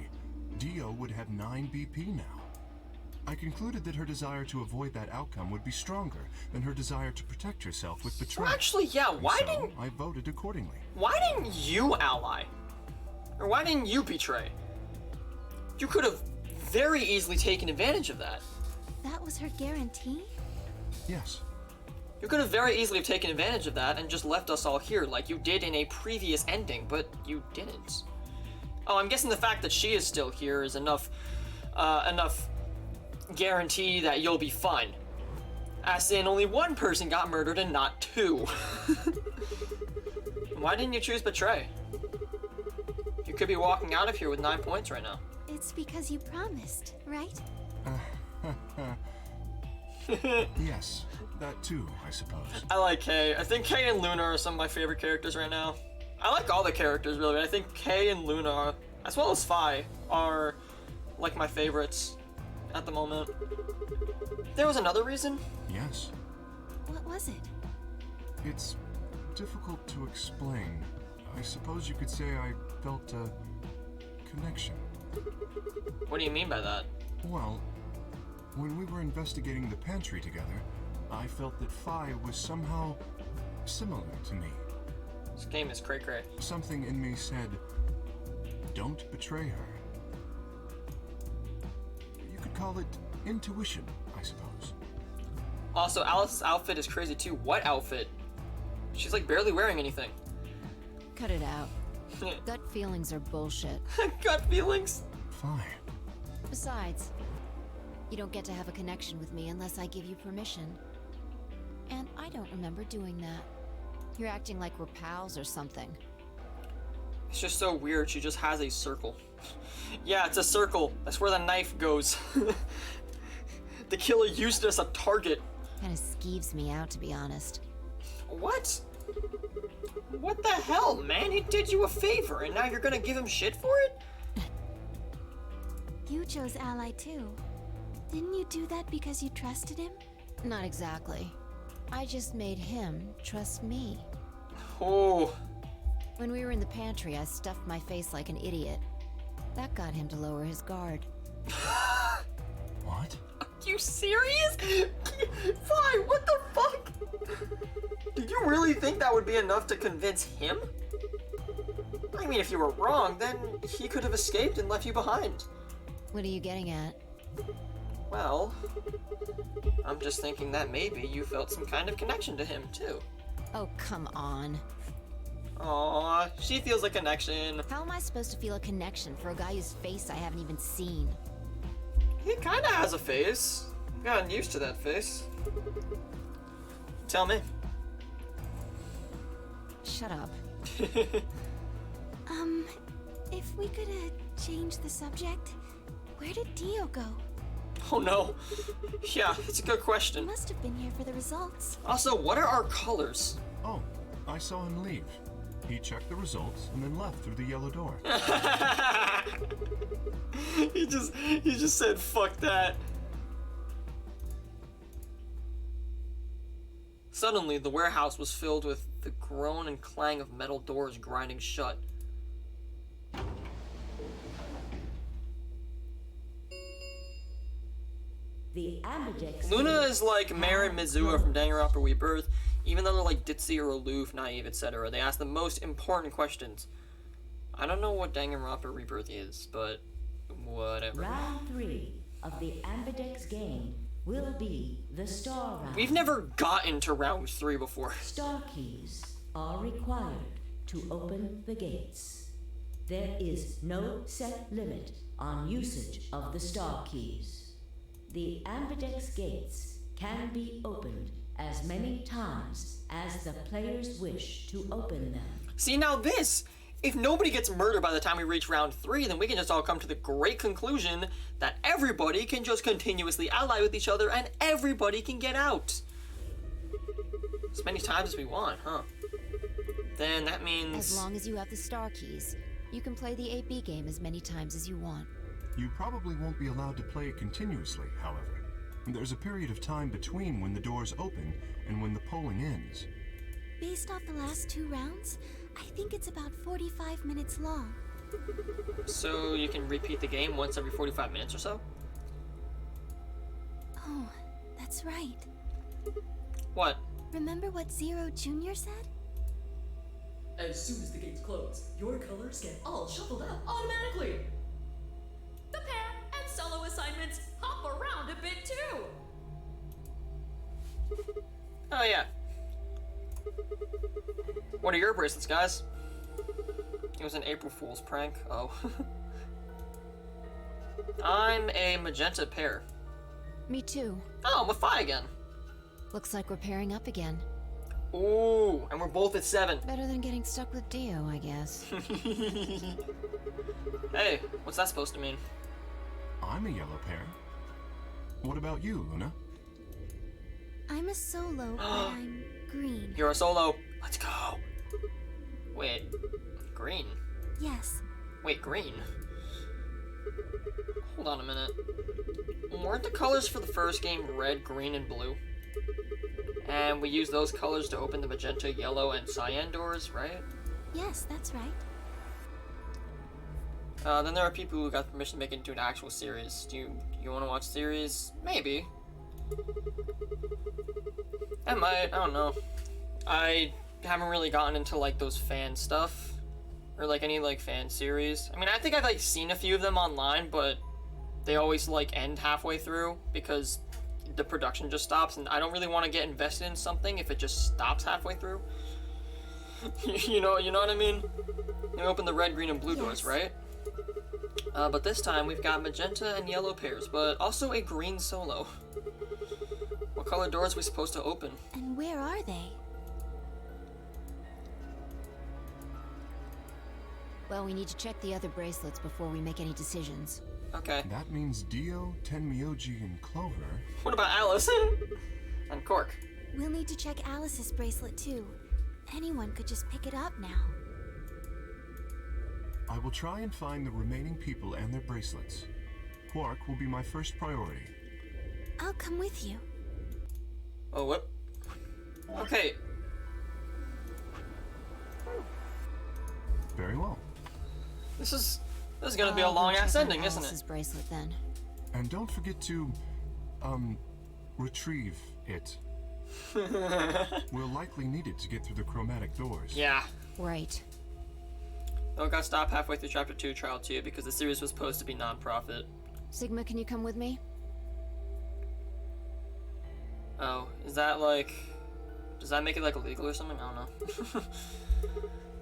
Dio would have 9 BP now. I concluded that her desire to avoid that outcome would be stronger than her desire to protect herself with Betray. Well, actually, yeah, why so didn't... I voted accordingly. Why didn't you Ally? Or why didn't you Betray? You could have very easily taken advantage of that. That was her guarantee? Yes. You could have very easily have taken advantage of that and just left us all here like you did in a previous ending, but you didn't. Oh, I'm guessing the fact that she is still here is enough guarantee that you'll be fine. As in, only one person got murdered and not 2. Why didn't you choose Betray? You could be walking out of here with 9 points right now. It's because you promised, right? Yes, that too, I suppose. I like Kay. I think Kay and Luna are some of my favorite characters right now. I like all the characters, really, but I think Kay and Luna, as well as Fi, are like my favorites at the moment. There was another reason? Yes. What was it? It's difficult to explain. I suppose you could say I felt a connection. What do you mean by that? Well, when we were investigating the pantry together, I felt that Fi was somehow similar to me. This game is cray-cray. Something in me said, don't betray her. You could call it intuition, I suppose. Also, Alice's outfit is crazy too. What outfit? She's like barely wearing anything. Cut it out. Gut feelings are bullshit. Gut feelings? Fine. Besides, you don't get to have a connection with me unless I give you permission. And I don't remember doing that. You're acting like we're pals or something. It's just so weird. She just has a circle. Yeah, it's a circle. That's where the knife goes. The killer used it as a target. Kinda skeeves me out, to be honest. What? What the hell, man? He did you a favor, and now you're gonna give him shit for it? You chose Ally too. Didn't you do that because you trusted him? Not exactly. I just made him trust me. Oh. When we were in the pantry, I stuffed my face like an idiot. That got him to lower his guard. What? Are you serious? Fine, what the fuck? Did you really think that would be enough to convince him? I mean, if you were wrong, then he could have escaped and left you behind. What are you getting at? Well, I'm just thinking that maybe you felt some kind of connection to him, too. Oh, come on. Aww, she feels a connection. How am I supposed to feel a connection for a guy whose face I haven't even seen? He kinda has a face. I've gotten used to that face. Tell me. Shut up. If we could change the subject, where did Dio go? Oh no. Yeah, it's a good He question. must have been here for the results. Also, what are our colors? Oh, I saw him leave. He checked the results and then left through the yellow door. he just said fuck that. Suddenly, the warehouse was filled with the groan and clang of metal doors grinding shut. The Ambidex Luna gates is like Mare and Mizua from Danganronpa Rebirth, even though they're like ditzy or aloof, naive, etc. They ask the most important questions. I don't know what Danganronpa Rebirth is, but whatever. Round 3 of the Ambidex game will be the Star Round. We've never gotten to round 3 before. Star keys are required to open the gates. There is no set limit on usage of the star keys. The Ambidex gates can be opened as many times as the players wish to open them. See, now this, if nobody gets murdered by the time we reach round 3, then we can just all come to the great conclusion that everybody can just continuously ally with each other and everybody can get out. As many times as we want, huh? Then that means... As long as you have the star keys, you can play the AB game as many times as you want. You probably won't be allowed to play it continuously, however. There's a period of time between when the doors open and when the polling ends. Based off the last 2 rounds, I think it's about 45 minutes long. So you can repeat the game once every 45 minutes or so? Oh, that's right. What? Remember what Zero Jr. said? As soon as the gates close, your colors get all shuffled up automatically. The pair and solo assignments hop around a bit too. Oh yeah. What are your bracelets, guys? It was an April Fool's prank. Oh. I'm a magenta pair. Me too. Oh, I'm a Phi again. Looks like we're pairing up again. Ooh, and we're both at 7. Better than getting stuck with Dio, I guess. Hey, what's that supposed to mean? I'm a yellow pair. What about you, Luna? I'm a solo, but I'm green. You're a solo. Let's go. Wait, green? Yes. Wait, green? Hold on a minute. Weren't the colors for the first game red, green, and blue? And we use those colors to open the magenta, yellow, and cyan doors, right? Yes, that's right. Then there are people who got permission to make it into an actual series. Do you want to watch series? Maybe. I might. I don't know. I haven't really gotten into like those fan stuff or like any like fan series. I mean, I think I've like seen a few of them online, but they always like end halfway through because the production just stops, and I don't really want to get invested in something if it just stops halfway through. you know what I mean? You open the red, green, and blue doors, right? But this time we've got magenta and yellow pairs, but also a green solo. What color doors are we supposed to open? And where are they? Well, we need to check the other bracelets before we make any decisions. Okay. That means Dio, Tenmyoji, and Clover. What about Alice? And Cork? We'll need to check Alice's bracelet too. Anyone could just pick it up now. I will try and find the remaining people and their bracelets. Quark will be my first priority. I'll come with you. Oh, what? Okay. Very well. This is gonna be a long ass ending, isn't Alice's it? bracelet then. And don't forget to, retrieve it. We'll likely need it to get through the chromatic doors. Yeah. Right. Oh, got stopped halfway through Chapter 2, Trial 2, because the series was supposed to be non-profit. Sigma, can you come with me? Oh, is that like... Does that make it like illegal or something? I don't know.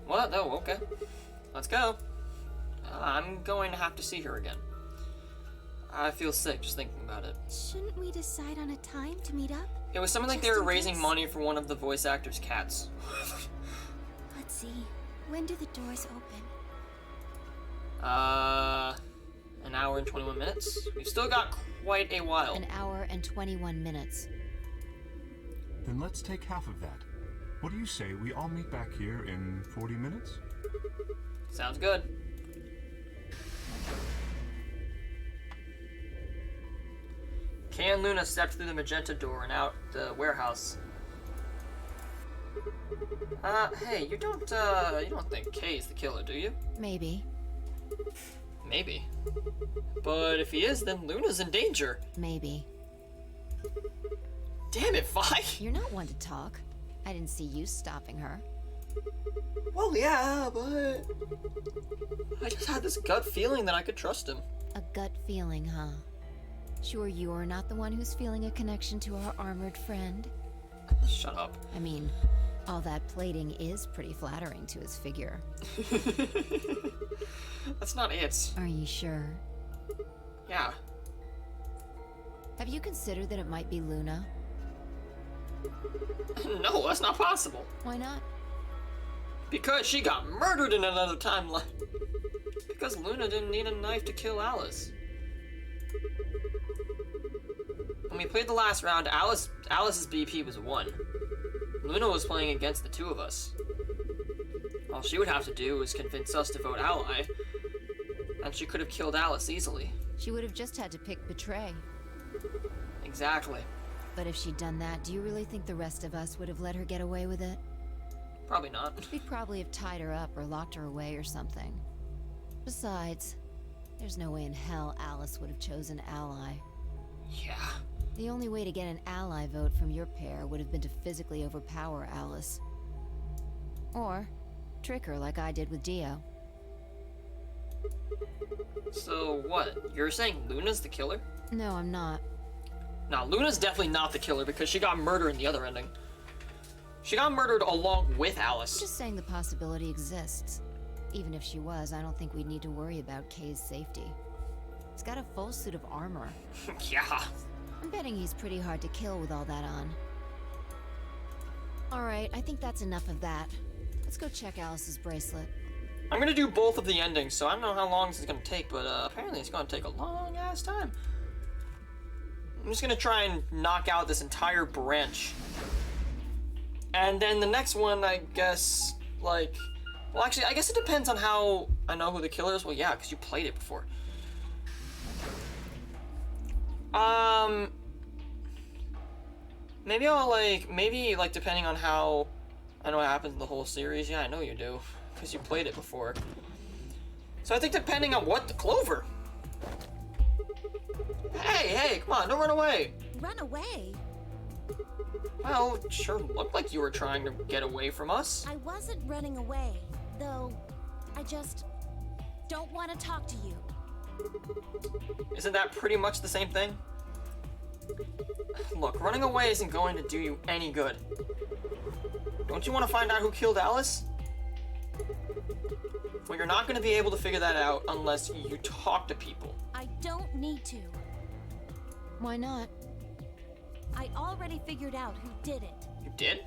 What? Oh, okay. Let's go. I'm going to have to see her again. I feel sick just thinking about it. Shouldn't we decide on a time to meet up? It was something like they Just were in raising case. money for one of the voice actors' cats. Let's see. When do the doors open? An hour and 21 minutes. We've still got quite a while. An hour and 21 minutes. Then let's take half of that. What do you say we all meet back here in 40 minutes? Sounds good. Kay and Luna stepped through the magenta door and out the warehouse. Hey, you don't think Kay's the killer, do you? Maybe. Maybe. But if he is, then Luna's in danger. Maybe. Damn it, Vi! You're not one to talk. I didn't see you stopping her. Well, yeah, but... I just had this gut feeling that I could trust him. A gut feeling, huh? Sure you're not the one who's feeling a connection to our armored friend? Shut up. I mean, all that plating is pretty flattering to his figure. That's not it. Are you sure? Yeah. Have you considered that it might be Luna? No, that's not possible. Why not? Because she got murdered in another timeline. Because Luna didn't need a knife to kill Alice. When we played the last round, Alice's BP was 1. Luna was playing against the two of us. All she would have to do was convince us to vote ally, and she could have killed Alice easily. She would have just had to pick betray. Exactly. But if she'd done that, do you really think the rest of us would have let her get away with it? Probably not. We'd probably have tied her up or locked her away or something. Besides, there's no way in hell Alice would have chosen ally. Yeah. The only way to get an ally vote from your pair would have been to physically overpower Alice. Or trick her like I did with Dio. So what? You're saying Luna's the killer? No, I'm not. Nah, Luna's definitely not the killer because she got murdered in the other ending. She got murdered along with Alice. Just saying the possibility exists. Even if she was, I don't think we'd need to worry about Kay's safety. He's got a full suit of armor. Yeah. I'm betting he's pretty hard to kill with all that on. Alright, I think that's enough of that. Let's go check Alice's bracelet. I'm gonna do both of the endings, so I don't know how long this is gonna take, but apparently it's gonna take a long ass time. I'm just gonna try and knock out this entire branch. And then the next one, I guess, like... Well, actually, I guess it depends on how I know who the killer is. Well, yeah, because you played it before. Maybe I'll, like, depending on how I know what happens in the whole series. Yeah, I know you do, because you played it before. So I think depending on what the Clover. Hey, come on, don't run away. Run away? Well, it sure looked like you were trying to get away from us. I wasn't running away, though I just don't want to talk to you. Isn't that pretty much the same thing? Look, running away isn't going to do you any good. Don't you want to find out who killed Alice? Well, you're not going to be able to figure that out unless you talk to people. I don't need to. Why not? I already figured out who did it. You did?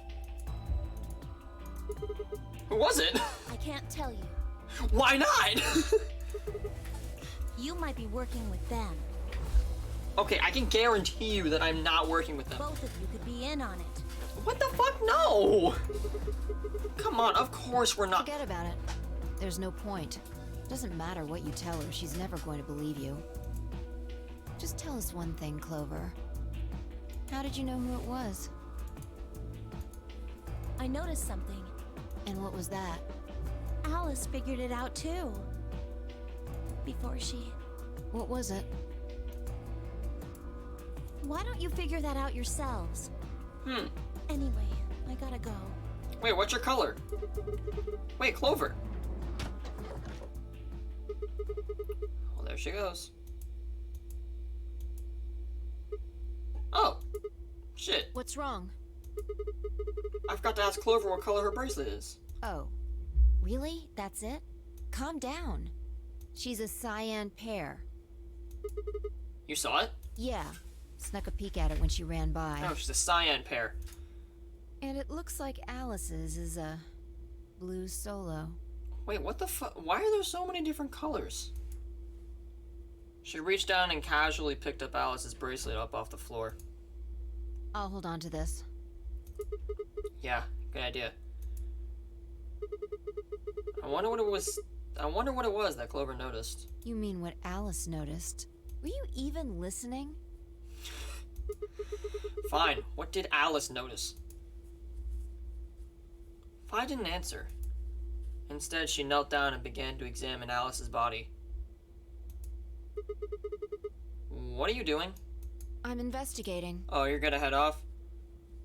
Who was it? I can't tell you. Why not? You might be working with them. Okay, I can guarantee you that I'm not working with them. Both of you could be in on it. What the fuck? No! Come on, of course we're not. Forget about it. There's no point. Doesn't matter what you tell her, she's never going to believe you. Just tell us one thing, Clover. How did you know who it was? I noticed something. And what was that? Alice figured it out too. Before she... What was it? Why don't you figure that out yourselves? Anyway, I gotta go. Wait, what's your color? Wait, Clover. Well, there she goes. Oh, shit. What's wrong? I forgot to ask Clover what color her bracelet is. Oh, really? That's it? Calm down. She's a cyan pear. You saw it? Yeah. Snuck a peek at it when she ran by. Oh, she's a cyan pear. And it looks like Alice's is a blue solo. Wait, what the fuck? Why are there so many different colors? She reached down and casually picked up Alice's bracelet up off the floor. I'll hold on to this. Yeah, good idea. I wonder what it was that Clover noticed. You mean what Alice noticed? Were you even listening? Fine, what did Alice notice? Fi didn't answer. Instead, she knelt down and began to examine Alice's body. What are you doing? I'm investigating. Oh, you're gonna head off?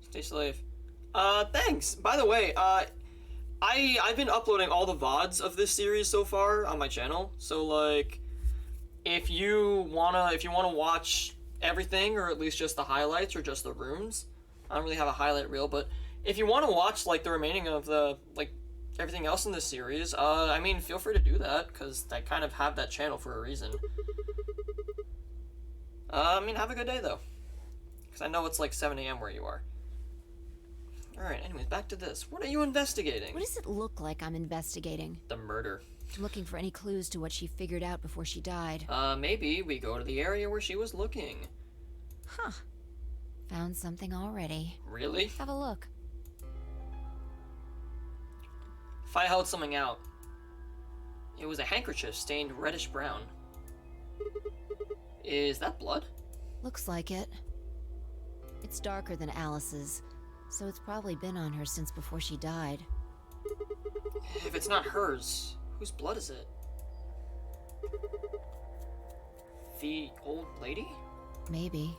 Stay safe. Thanks. By the way, I've been uploading all the VODs of this series so far on my channel. So like, if you wanna watch everything, or at least just the highlights or just the rooms, I don't really have a highlight reel, but if you want to watch like the remaining of the everything else in this series, I mean, feel free to do that, because I kind of have that channel for a reason. I mean, have a good day though, because I know it's like 7 a.m. where you are. Alright, anyways, back to this. What are you investigating? What does it look like I'm investigating? The murder. I'm looking for any clues to what she figured out before she died. Maybe we go to the area where she was looking. Huh. Found something already. Really? Have a look. Fi held something out. It was a handkerchief stained reddish brown. Is that blood? Looks like it. It's darker than Alice's, so it's probably been on her since before she died. If it's not hers, whose blood is it? The old lady? Maybe.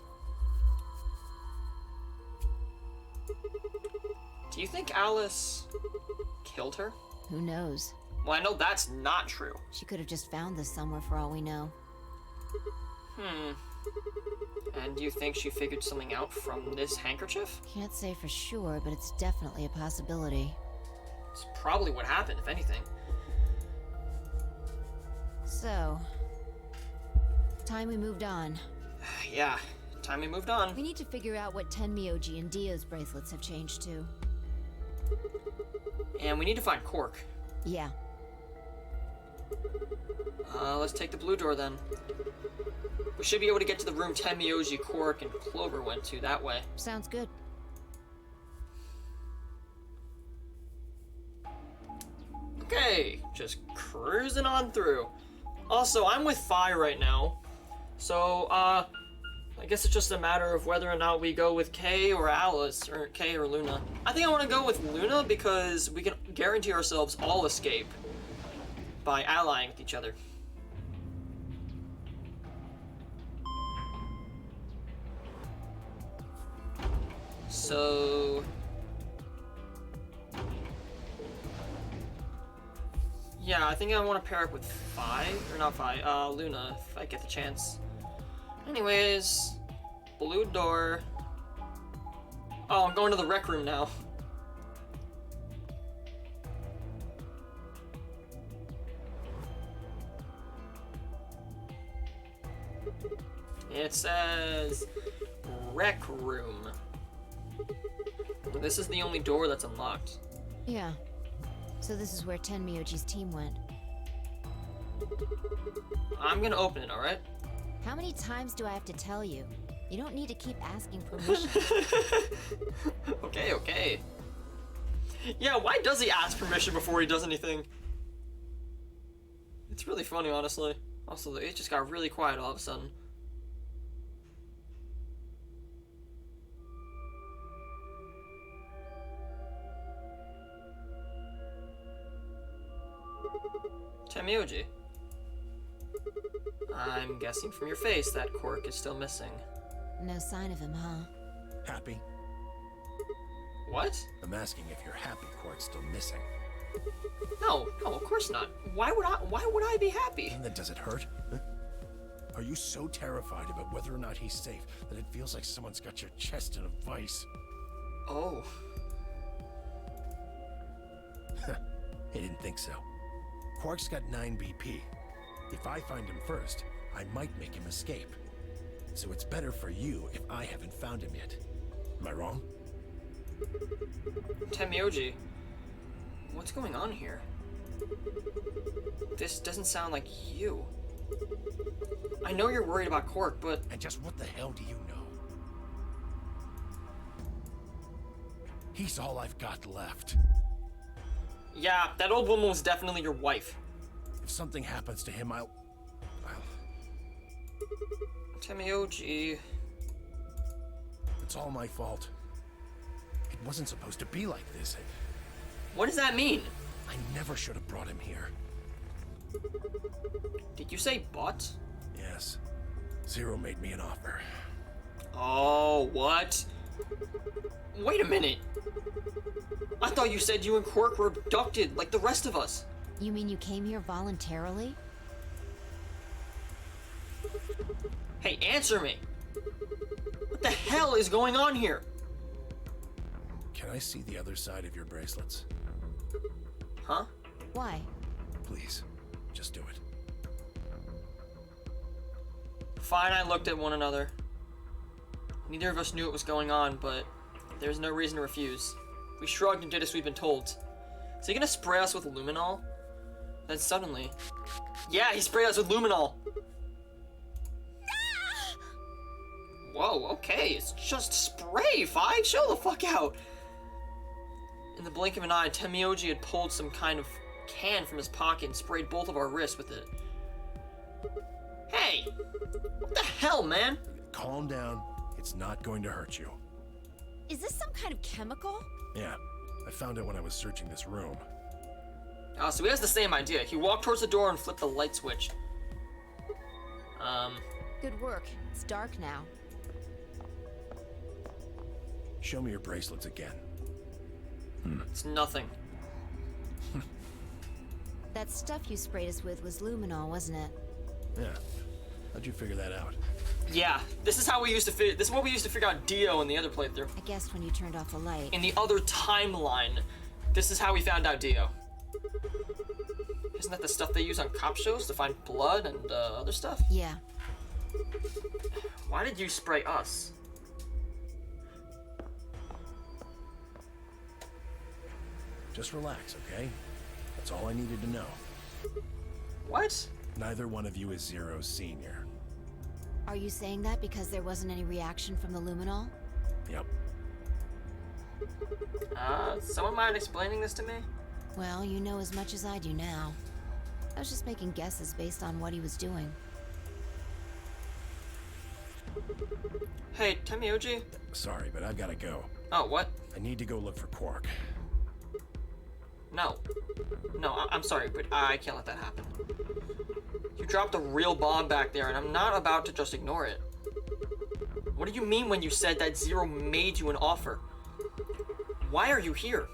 Do you think Alice killed her? Who knows? Well, I know that's not true. She could have just found this somewhere for all we know. And do you think she figured something out from this handkerchief? Can't say for sure, but it's definitely a possibility. It's probably what happened, if anything. So, time we moved on. Yeah, time we moved on. We need to figure out what Tenmyoji and Dio's bracelets have changed to. And we need to find Cork. Yeah. Let's take the blue door then. We should be able to get to the room Tenmyoji, Cork, and Clover went to that way. Sounds good. Okay, just cruising on through. Also, I'm with Fi right now, so, I guess it's just a matter of whether or not we go with Kay or Alice, or Kay or Luna. I think I want to go with Luna because we can guarantee ourselves all escape by allying with each other. So... yeah, I think I want to pair up with Luna, if I get the chance. Anyways, blue door. Oh, I'm going to the rec room now. It says rec room. This is the only door that's unlocked. Yeah. So this is where Tenmyoji's team went. I'm gonna open it, alright? How many times do I have to tell you? You don't need to keep asking permission. Okay, okay. Yeah, why does he ask permission before he does anything? It's really funny, honestly. Also, it just got really quiet all of a sudden. Tenmyoji. I'm guessing from your face that Cork is still missing. No sign of him, huh? Happy? What? I'm asking if you're happy Quark's still missing. No, of course not. Why would I be happy? And then does it hurt? Huh? Are you so terrified about whether or not he's safe that it feels like someone's got your chest in a vice? Oh. I didn't think so. Quark's got 9 BP. If I find him first, I might make him escape. So it's better for you if I haven't found him yet. Am I wrong? Tenmyoji. What's going on here? This doesn't sound like you. I know you're worried about Quark, but... And just what the hell do you know? He's all I've got left. Yeah, that old woman was definitely your wife. If something happens to him, I'll... Temioji. It's all my fault. It wasn't supposed to be like this. What does that mean? I never should have brought him here. Did you say but? Yes. Zero made me an offer. Oh, what? Wait a minute. I thought you said you and Quark were abducted like the rest of us. You mean you came here voluntarily? Hey, answer me. What the hell is going on here? Can I see the other side of your bracelets? Huh? Why? Please, just do it. Fine, I looked at one another. Neither of us knew what was going on, but there's no reason to refuse. We shrugged and did as we'd been told. Is he gonna spray us with luminol? Then suddenly... Yeah, he sprayed us with luminol! Whoa, okay, it's just spray, Five. Chill the fuck out! In the blink of an eye, Temioji had pulled some kind of can from his pocket and sprayed both of our wrists with it. Hey! What the hell, man? Calm down. It's not going to hurt you. Is this some kind of chemical? Yeah, I found it when I was searching this room. Oh, so he has the same idea. He walked towards the door and flipped the light switch. Good work. It's dark now. Show me your bracelets again. It's nothing. That stuff you sprayed us with was luminol, wasn't it? Yeah. How'd you figure that out? Yeah, this is how we used to figure. This is what we used to figure out Dio in the other playthrough. I guessed when you turned off the light. In the other timeline, this is how we found out Dio. Isn't that the stuff they use on cop shows to find blood and other stuff? Yeah. Why did you spray us? Just relax, okay? That's all I needed to know. What? Neither one of you is Zero's senior. Are you saying that because there wasn't any reaction from the luminol? Yep. Someone mind explaining this to me? Well, you know as much as I do now. I was just making guesses based on what he was doing. Hey, Temioji? Sorry, but I've gotta go. Oh, what? I need to go look for Quark. No. No, I'm sorry, but I can't let that happen. You dropped a real bomb back there, and I'm not about to just ignore it. What do you mean when you said that Zero made you an offer? Why are you here?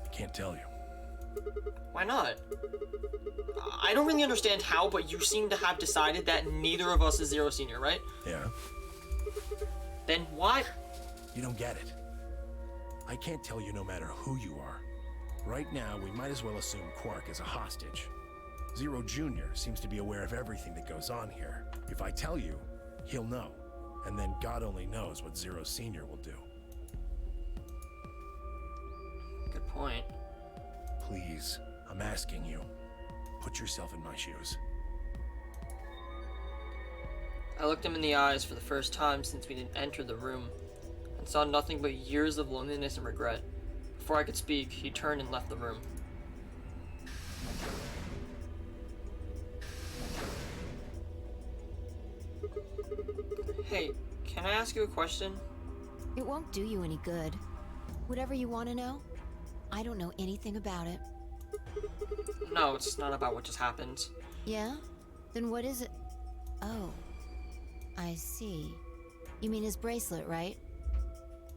I can't tell you. Why not? I don't really understand how, but you seem to have decided that neither of us is Zero Senior, right? Yeah? Then why? You don't get it. I can't tell you no matter who you are. Right now, we might as well assume Quark is a hostage. Zero Jr. seems to be aware of everything that goes on here. If I tell you, he'll know. And then God only knows what Zero Sr. will do. Good point. Please, I'm asking you. Put yourself in my shoes. I looked him in the eyes for the first time since we entered the room, and saw nothing but years of loneliness and regret. Before I could speak, he turned and left the room. Hey, can I ask you a question? It won't do you any good. Whatever you want to know, I don't know anything about it. No, it's not about what just happened. Yeah? Then what is it? Oh. I see. You mean his bracelet, right?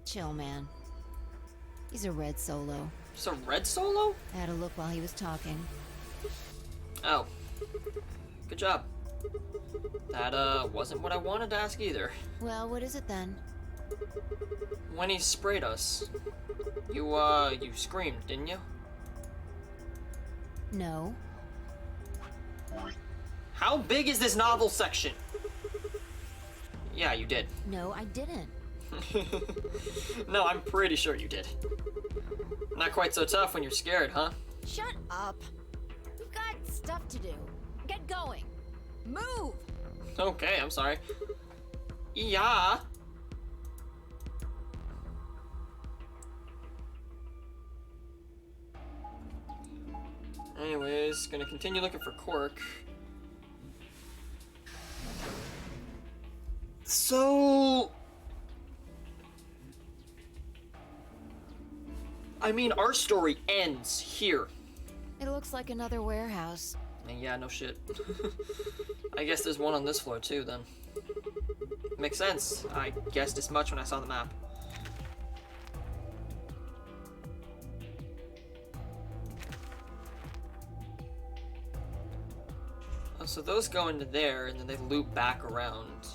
Chill, man. He's a red Solo. It's a red Solo? I had a look while he was talking. Oh. Good job. That, wasn't what I wanted to ask either. Well, what is it then? When he sprayed us, you screamed, didn't you? No. How big is this novel section? Yeah, you did. No, I didn't. No, I'm pretty sure you did. Not quite so tough when you're scared, huh? Shut up. We've got stuff to do. Get going. Move! Okay, I'm sorry. Yeah. Anyways, gonna continue looking for Quark. So... I mean, our story ends here. It looks like another warehouse. And yeah, no shit. I guess there's one on this floor too, then. Makes sense. I guessed as much when I saw the map. Oh, so those go into there, and then they loop back around.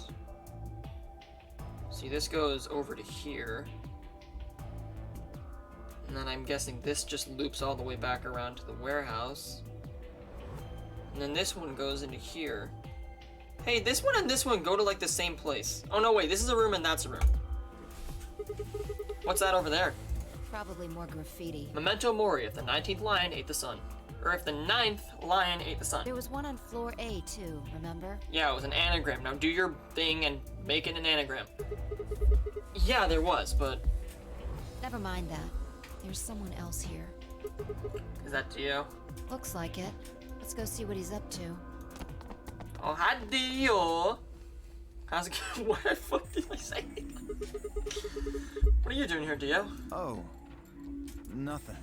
See, this goes over to here. And then I'm guessing this just loops all the way back around to the warehouse. And then this one goes into here. Hey, this one and this one go to like the same place. Oh no, wait, this is a room and that's a room. What's that over there? Probably more graffiti. Memento Mori, if the 19th lion ate the sun. Or if the 9th lion ate the sun. There was one on floor A too, remember? Yeah, it was an anagram. Now do your thing and make it an anagram. Yeah, there was, but... Never mind that. There's someone else here. Is that Dio? Looks like it. Let's go see what he's up to. Oh, hi Dio! How's it going? What the fuck did I say? What are you doing here, Dio? Oh, nothing.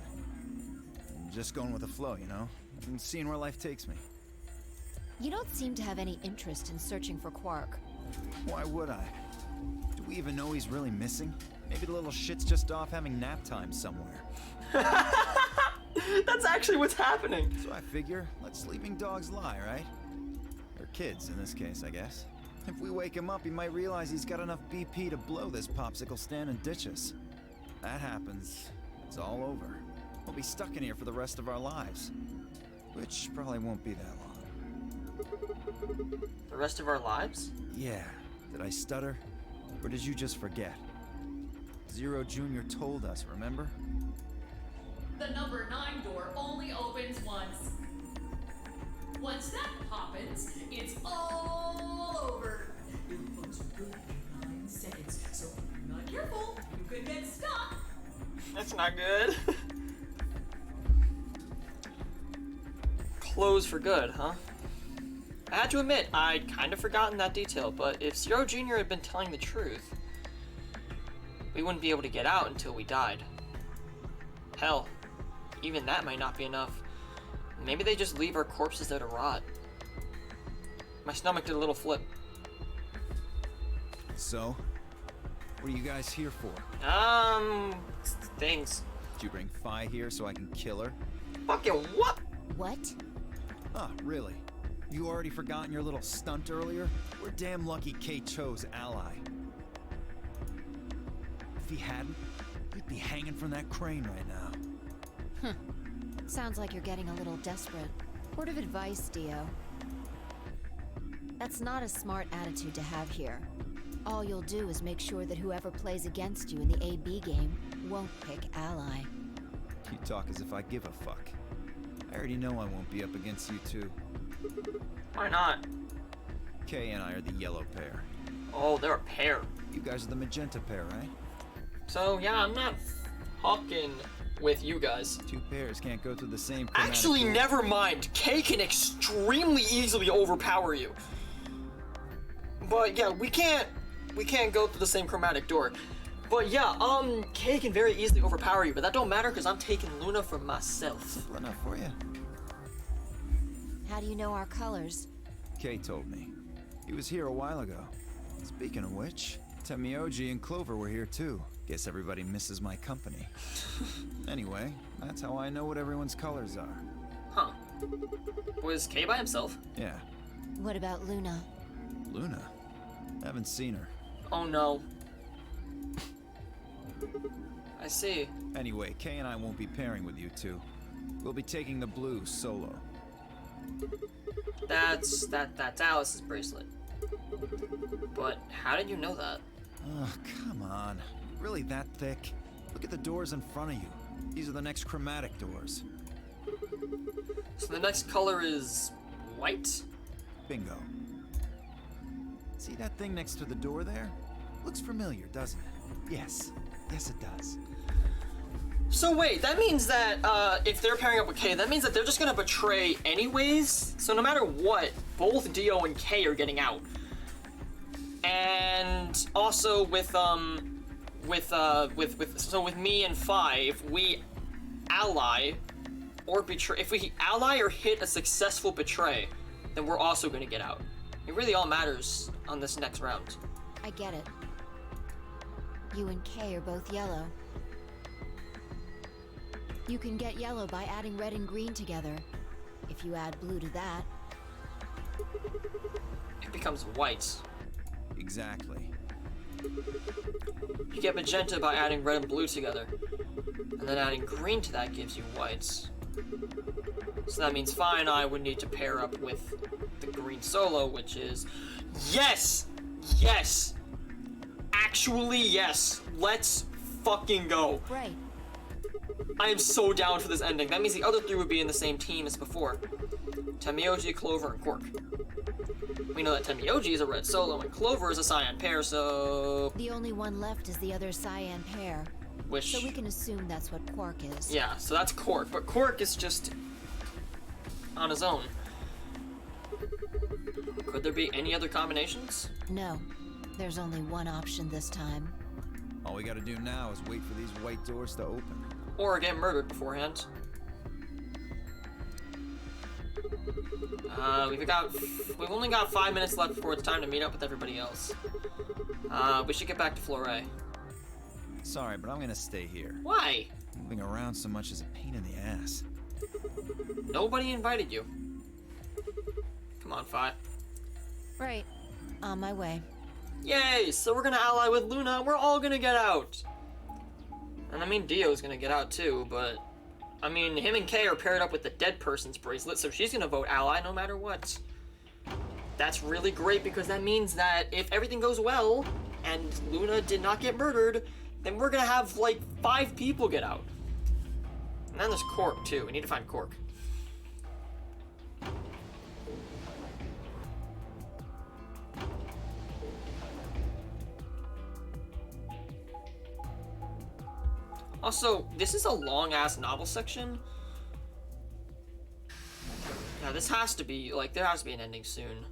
I'm just going with the flow, you know? And seeing where life takes me. You don't seem to have any interest in searching for Quark. Why would I? Do we even know he's really missing? Maybe the little shit's just off having nap time somewhere. That's actually what's happening. So I figure, let sleeping dogs lie, right? Or kids, in this case, I guess. If we wake him up, he might realize he's got enough BP to blow this popsicle stand and ditch us. That happens, it's all over. We'll be stuck in here for the rest of our lives. Which probably won't be that long. The rest of our lives? Yeah. Did I stutter? Or did you just forget? Zero Jr. told us, remember? The number 9 door only opens once. Once that happens, it's all over. It close for good in 9 seconds, so if you're not careful, you could get stuck. That's not good. Close for good, huh? I had to admit, I'd kind of forgotten that detail, but if Zero Jr. had been telling the truth, we wouldn't be able to get out until we died. Hell, even that might not be enough. Maybe they just leave our corpses there to rot. My stomach did a little flip. So, what are you guys here for? Things. Did you bring Phi here so I can kill her? Fucking what? What? Oh, really? You already forgotten your little stunt earlier? We're damn lucky Kate chose ally. If he hadn't, we'd be hanging from that crane right now. Sounds like you're getting a little desperate. Word of advice, Dio. That's not a smart attitude to have here. All you'll do is make sure that whoever plays against you in the AB game won't pick ally. You talk as if I give a fuck. I already know I won't be up against you two. Why not? Kay and I are the yellow pair. Oh, they're a pair. You guys are the magenta pair, right? So, yeah, I'm not fucking with you guys. Two pairs can't go through the same chromatic Actually, pool. never mind. Kay can extremely easily overpower you. But yeah, we can't go through the same chromatic door. But yeah, Kay can very easily overpower you, but that don't matter because I'm taking Luna for myself. Simple enough for you. How do you know our colors? Kay told me. He was here a while ago. Speaking of which, Temioji and Clover were here too. Guess everybody misses my company. Anyway, that's how I know what everyone's colors are. Huh. Was Kay by himself? Yeah. What about Luna? Luna? Haven't seen her. Oh no. I see. Anyway, Kay and I won't be pairing with you two. We'll be taking the blue solo. That's Alice's bracelet. But how did you know that? Oh, come on. Really that thick? Look at the doors in front of you. These are the next chromatic doors. So the next color is white? Bingo. See that thing next to the door there? Looks familiar, doesn't it? Yes. Yes, it does. So wait, that means that if they're pairing up with Kay, that means that they're just gonna betray anyways? So no matter what, both Dio and Kay are getting out. And also with me and Five, we ally or betray. If we ally or hit a successful betray, then we're also gonna get out. It really all matters on this next round. I get it. You and Kay are both yellow. You can get yellow by adding red and green together. If you add blue to that, It becomes white. Exactly. You get magenta by adding red and blue together. And then adding green to that gives you whites. So that means Fi and I would need to pair up with the green solo, which is... Yes! Yes! Actually, yes! Let's fucking go! right. I am so down for this ending. That means the other three would be in the same team as before. Tenmyoji, Clover, and Quark. We know that Tenmyoji is a red solo and Clover is a cyan pair, so... The only one left is the other cyan pair. Which... So we can assume that's what Quark is. Yeah, so that's Quark, but Quark is just on his own. Could there be any other combinations? No. There's only one option this time. All we gotta do now is wait for these white doors to open. Or get murdered beforehand. We've only got 5 minutes left before it's time to meet up with everybody else. We should get back to Flore. Sorry, but I'm gonna stay here. Why? Moving around so much is a pain in the ass. Nobody invited you. Come on, Fi. Right. On my way. Yay! So we're gonna ally with Luna and we're all gonna get out! And I mean, Dio's gonna get out too, but... I mean, him and Kay are paired up with the dead person's bracelet, so she's gonna vote ally no matter what. That's really great because that means that if everything goes well, and Luna did not get murdered, then we're gonna have, like, 5 people get out. And then there's Quark, too. We need to find Quark. Also, this is a long-ass novel section. Yeah, this has to be, like, there has to be an ending soon.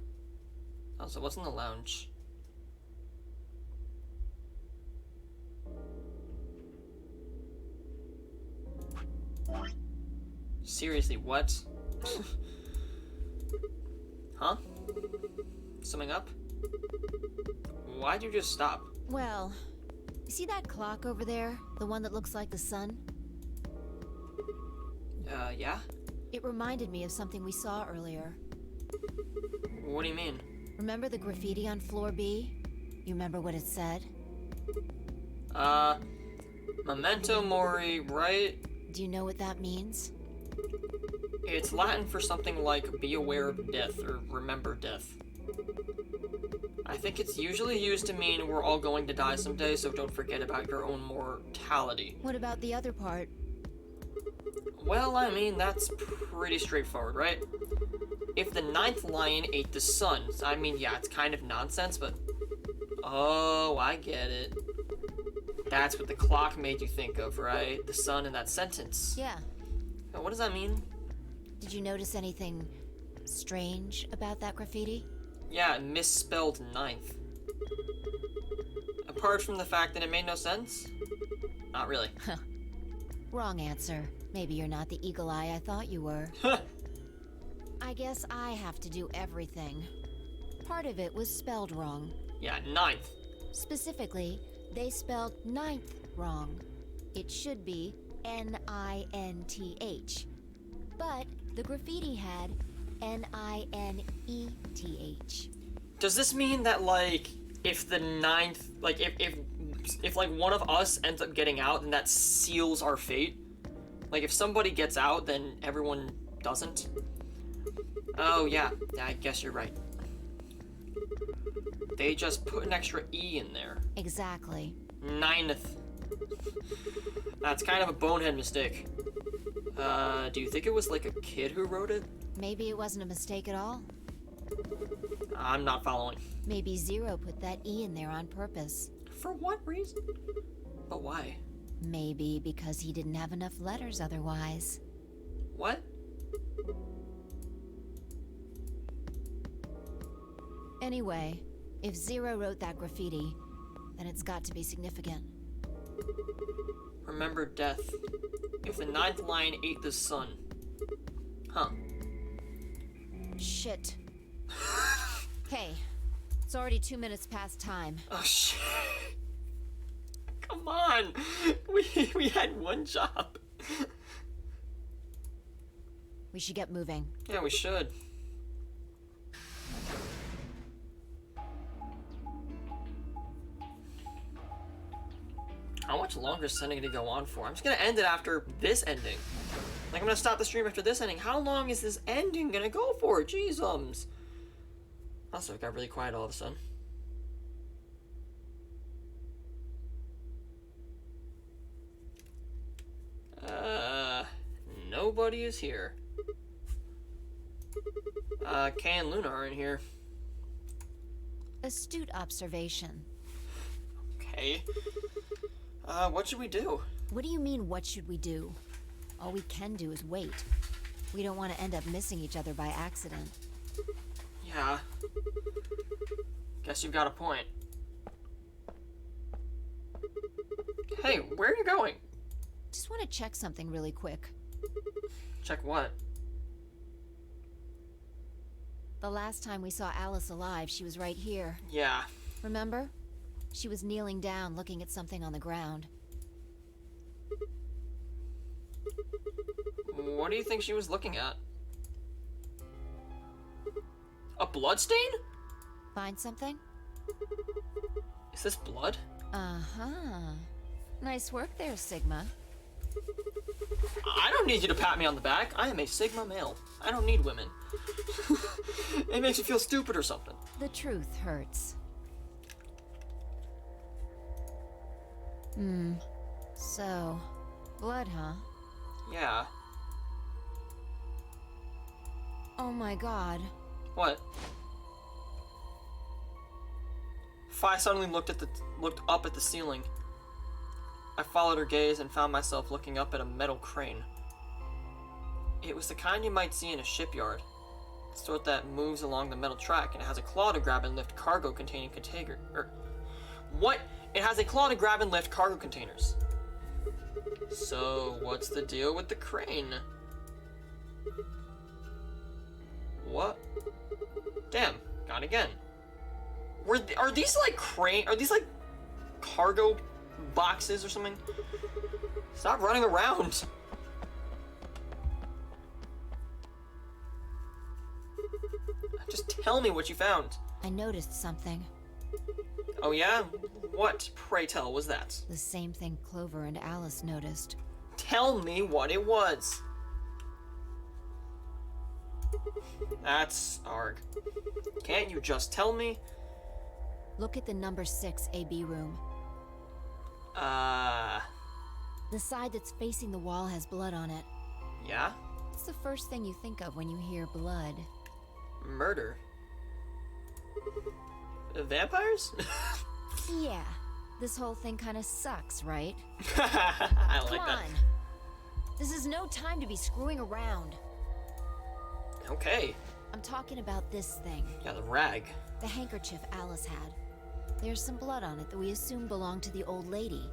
Also, what's in the lounge? Seriously, what? Huh? Summing up? Why'd you just stop? Well, you see that clock over there? The one that looks like the sun? Yeah? It reminded me of something we saw earlier. What do you mean? Remember the graffiti on floor B? You remember what it said? Memento Mori, right? Do you know what that means? It's Latin for something like be aware of death or remember death. I think it's usually used to mean we're all going to die someday, so don't forget about your own mortality. What about the other part? Well, I mean, that's pretty straightforward, right? If the 9th lion ate the sun, I mean, yeah, it's kind of nonsense, but... Oh, I get it. That's what the clock made you think of, right? The sun in that sentence. Yeah. Now, what does that mean? Did you notice anything strange about that graffiti? Yeah, misspelled 9th. Apart from the fact that it made no sense? Not really. Wrong answer. Maybe you're not the eagle eye I thought you were. I guess I have to do everything. Part of it was spelled wrong. Yeah, 9th. Specifically, they spelled ninth wrong. It should be N-I-N-T-H. But the graffiti had N-I-N-E-T-H. Does this mean that, like, if the 9th, like, if like, one of us ends up getting out, then that seals our fate? Like, if somebody gets out, then everyone doesn't? Oh, yeah, I guess you're right. They just put an extra E in there. Exactly. 9th. That's kind of a bonehead mistake. Do you think it was like a kid who wrote it? Maybe it wasn't a mistake at all. I'm not following. Maybe Zero put that E in there on purpose. For what reason? But why? Maybe because he didn't have enough letters otherwise. What? Anyway, if Zero wrote that graffiti, then it's got to be significant. Remember death. If the 9th lion ate the sun. Huh. Shit. Hey, it's already 2 minutes past time. Oh shit. Come on. We had one job. We should get moving. Yeah, we should. How much longer is Sending to go on for? I'm just gonna end it after this ending. Like, I'm gonna stop the stream after this ending. How long is this ending gonna go for? Jeezums. Also, it got really quiet all of a sudden. Nobody is here. Kay and Luna aren't here. Astute observation. Okay. What should we do? What do you mean, what should we do? All we can do is wait. We don't want to end up missing each other by accident. Yeah. Guess you've got a point. Hey, where are you going? Just want to check something really quick. Check what? The last time we saw Alice alive, she was right here. Yeah. Remember? She was kneeling down, looking at something on the ground. What do you think she was looking at? A bloodstain? Find something? Is this blood? Uh-huh. Nice work there, Sigma. I don't need you to pat me on the back. I am a Sigma male. I don't need women. It makes you feel stupid or something. The truth hurts. So, blood, huh? Yeah. Oh my god. What? Fi suddenly looked up at the ceiling. I followed her gaze and found myself looking up at a metal crane. It was the kind you might see in a shipyard. The sort that moves along the metal track and it has a claw to grab and lift cargo containing container. What? It has a claw to grab and lift cargo containers. So, what's the deal with the crane? What? Damn, gone again. Are these like are these like cargo boxes or something? Stop running around. Just tell me what you found. I noticed something. Oh yeah? What, pray tell, was that? The same thing Clover and Alice noticed. Tell me what it was. That's arg. Can't you just tell me? Look at the number 6 AB room. The side that's facing the wall has blood on it. Yeah? What's the first thing you think of when you hear blood? Murder. Vampires? Yeah. This whole thing kind of sucks, right? I like Come that. on. This is no time to be screwing around. Okay. I'm talking about this thing. Yeah, the rag. The handkerchief Alice had. There's some blood on it that we assume belonged to the old lady.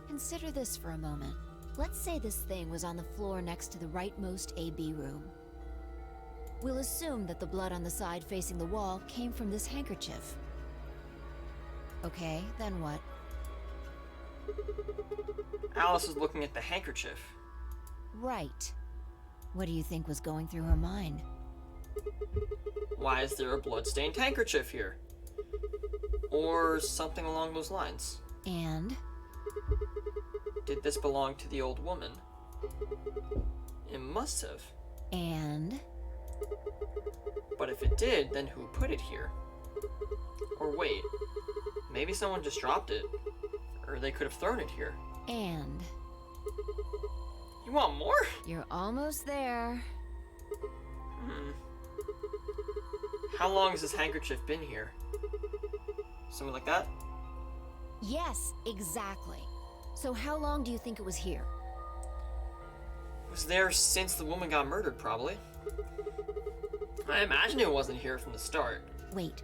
Consider this for a moment. Let's say this thing was on the floor next to the rightmost AB room. We'll assume that the blood on the side facing the wall came from this handkerchief. Okay, then what? Alice is looking at the handkerchief. Right. What do you think was going through her mind? Why is there a bloodstained handkerchief here? Or something along those lines. And? Did this belong to the old woman? It must have. And? But if it did, then who put it here? Or wait, maybe someone just dropped it. Or they could have thrown it here. And You want more? you're almost there. How long has this handkerchief been here? Something like that? Yes, exactly. So how long do you think it was here? It was there since the woman got murdered, probably. I imagine it wasn't here from the start. Wait.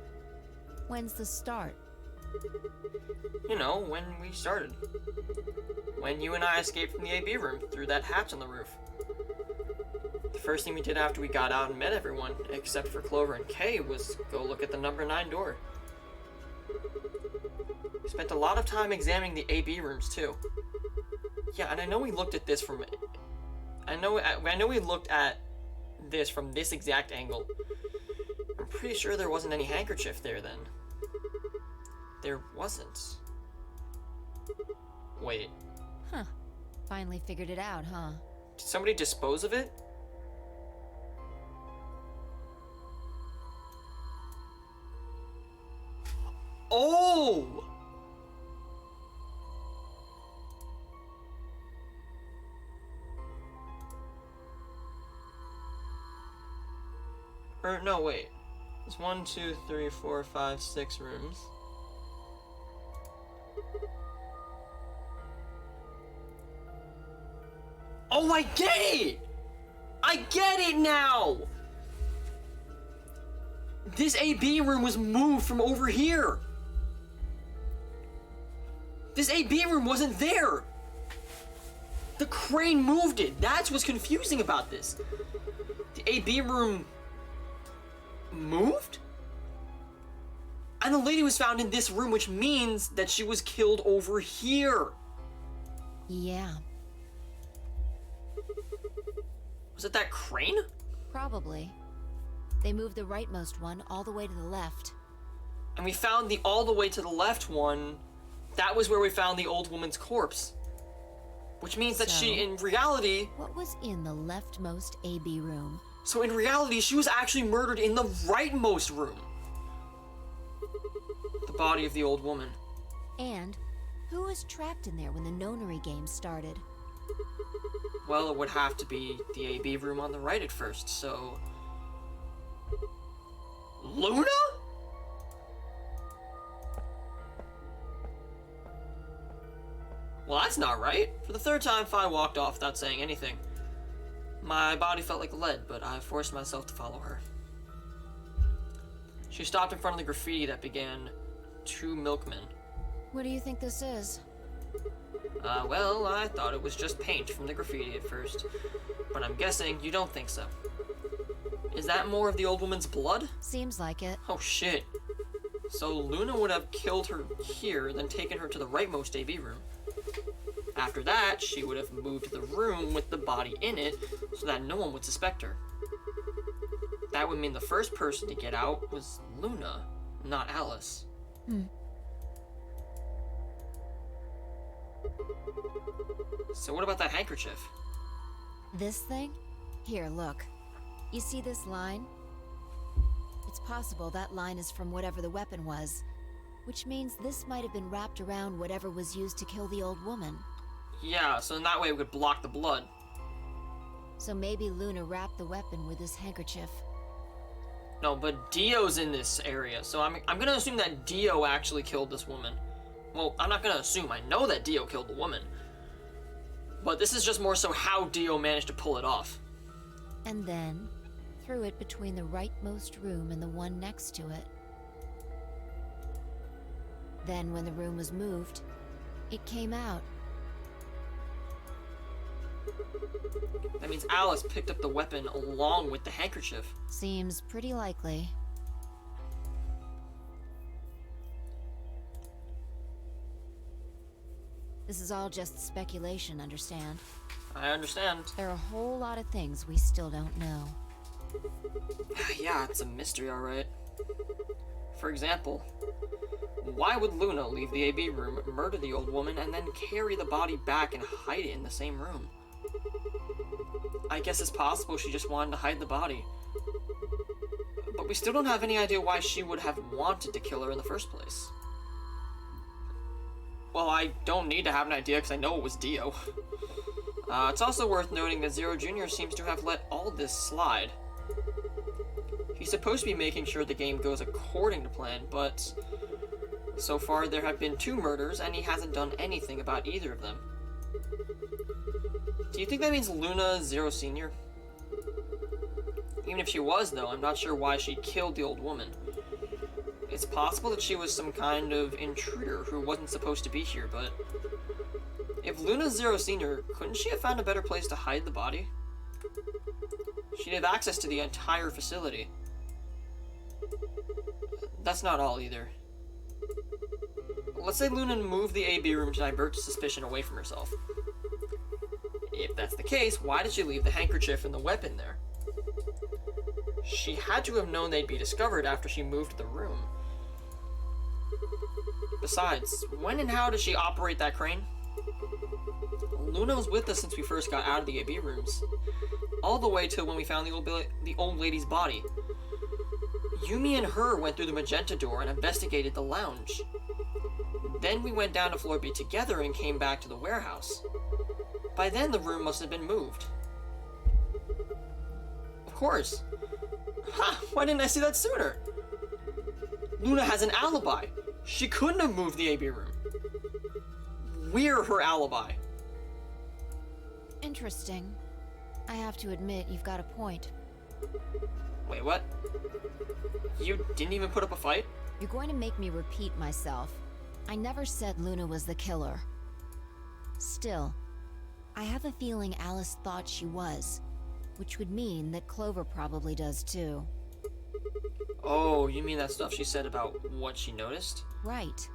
When's the start? You know, when we started. When you and I escaped from the AB room through that hatch on the roof. The first thing we did after we got out and met everyone, except for Clover and Kay, was go look at the number 9 door. We spent a lot of time examining the AB rooms, too. Yeah, and I know we looked at this from... I know we looked at this from this exact angle. I'm pretty sure there wasn't any handkerchief there then. There wasn't. Wait. Huh. Finally figured it out, huh? Did somebody dispose of it? Oh! Or, no, wait. It's 1, 2, 3, 4, 5, 6 rooms. Oh, I get it! I get it now! This AB room was moved from over here. This AB room wasn't there. The crane moved it. That's what's confusing about this. The AB room moved? And the lady was found in this room, which means that she was killed over here. Yeah, Was it that crane? probably. They moved the rightmost one all the way to the left. And we found the all the way to the left one. That was where we found the old woman's corpse. Which means that she, So- in reality... What was in the leftmost AB room? So in reality, she was actually murdered in the rightmost room. The body of the old woman. And who was trapped in there when the nonary game started? Well, it would have to be the AB room on the right at first, so... Luna? Well, that's not right. For the third time, Fi walked off without saying anything. My body felt like lead, but I forced myself to follow her. She stopped in front of the graffiti that began, "To Milkmen." What do you think this is? Well, I thought it was just paint from the graffiti at first. But I'm guessing you don't think so. Is that more of the old woman's blood? Seems like it. Oh shit. So Luna would have killed her here, then taken her to the rightmost AB room. After that, she would have moved to the room with the body in it, so that no one would suspect her. That would mean the first person to get out was Luna, not Alice. So what about that handkerchief? This thing? Here, look. You see this line? It's possible that line is from whatever the weapon was, which means this might have been wrapped around whatever was used to kill the old woman. Yeah, so in that way it would block the blood. So maybe Luna wrapped the weapon with this handkerchief. No, but Dio's in this area, so I'm gonna assume that Dio actually killed this woman. Well, I'm not gonna assume, I know that Dio killed the woman. But this is just more so how Dio managed to pull it off. And then threw it between the rightmost room and the one next to it. Then when the room was moved, it came out. That means Alice picked up the weapon along with the handkerchief. Seems pretty likely. This is all just speculation, understand? I understand. There are a whole lot of things we still don't know. Yeah, it's a mystery, alright. For example, why would Luna leave the AB room, murder the old woman, and then carry the body back and hide it in the same room? I guess it's possible she just wanted to hide the body. But we still don't have any idea why she would have wanted to kill her in the first place. Well, I don't need to have an idea because I know it was Dio. It's also worth noting that Zero Jr. seems to have let all this slide. He's supposed to be making sure the game goes according to plan, but so far there have been 2 murders and he hasn't done anything about either of them. Do you think that means Luna Zero Sr.? Even if she was, though, I'm not sure why she killed the old woman. It's possible that she was some kind of intruder who wasn't supposed to be here, but if Luna Zero Sr., couldn't she have found a better place to hide the body? She'd have access to the entire facility. That's not all, either. Let's say Luna moved the AB room to divert suspicion away from herself. If that's the case, why did she leave the handkerchief and the weapon there? She had to have known they'd be discovered after she moved the room. Besides, when and how did she operate that crane? Luna was with us since we first got out of the AB rooms, all the way till when we found the old lady's body. Yumi and her went through the magenta door and investigated the lounge. Then we went down to floor B together and came back to the warehouse. By then, the room must have been moved. Of course. Ha! Why didn't I see that sooner? Luna has an alibi. She couldn't have moved the AB room. We're her alibi. Interesting. I have to admit, you've got a point. Wait, what? You didn't even put up a fight? You're going to make me repeat myself. I never said Luna was the killer. Still, I have a feeling Alice thought she was, which would mean that Clover probably does too. Oh, you mean that stuff she said about what she noticed? Right.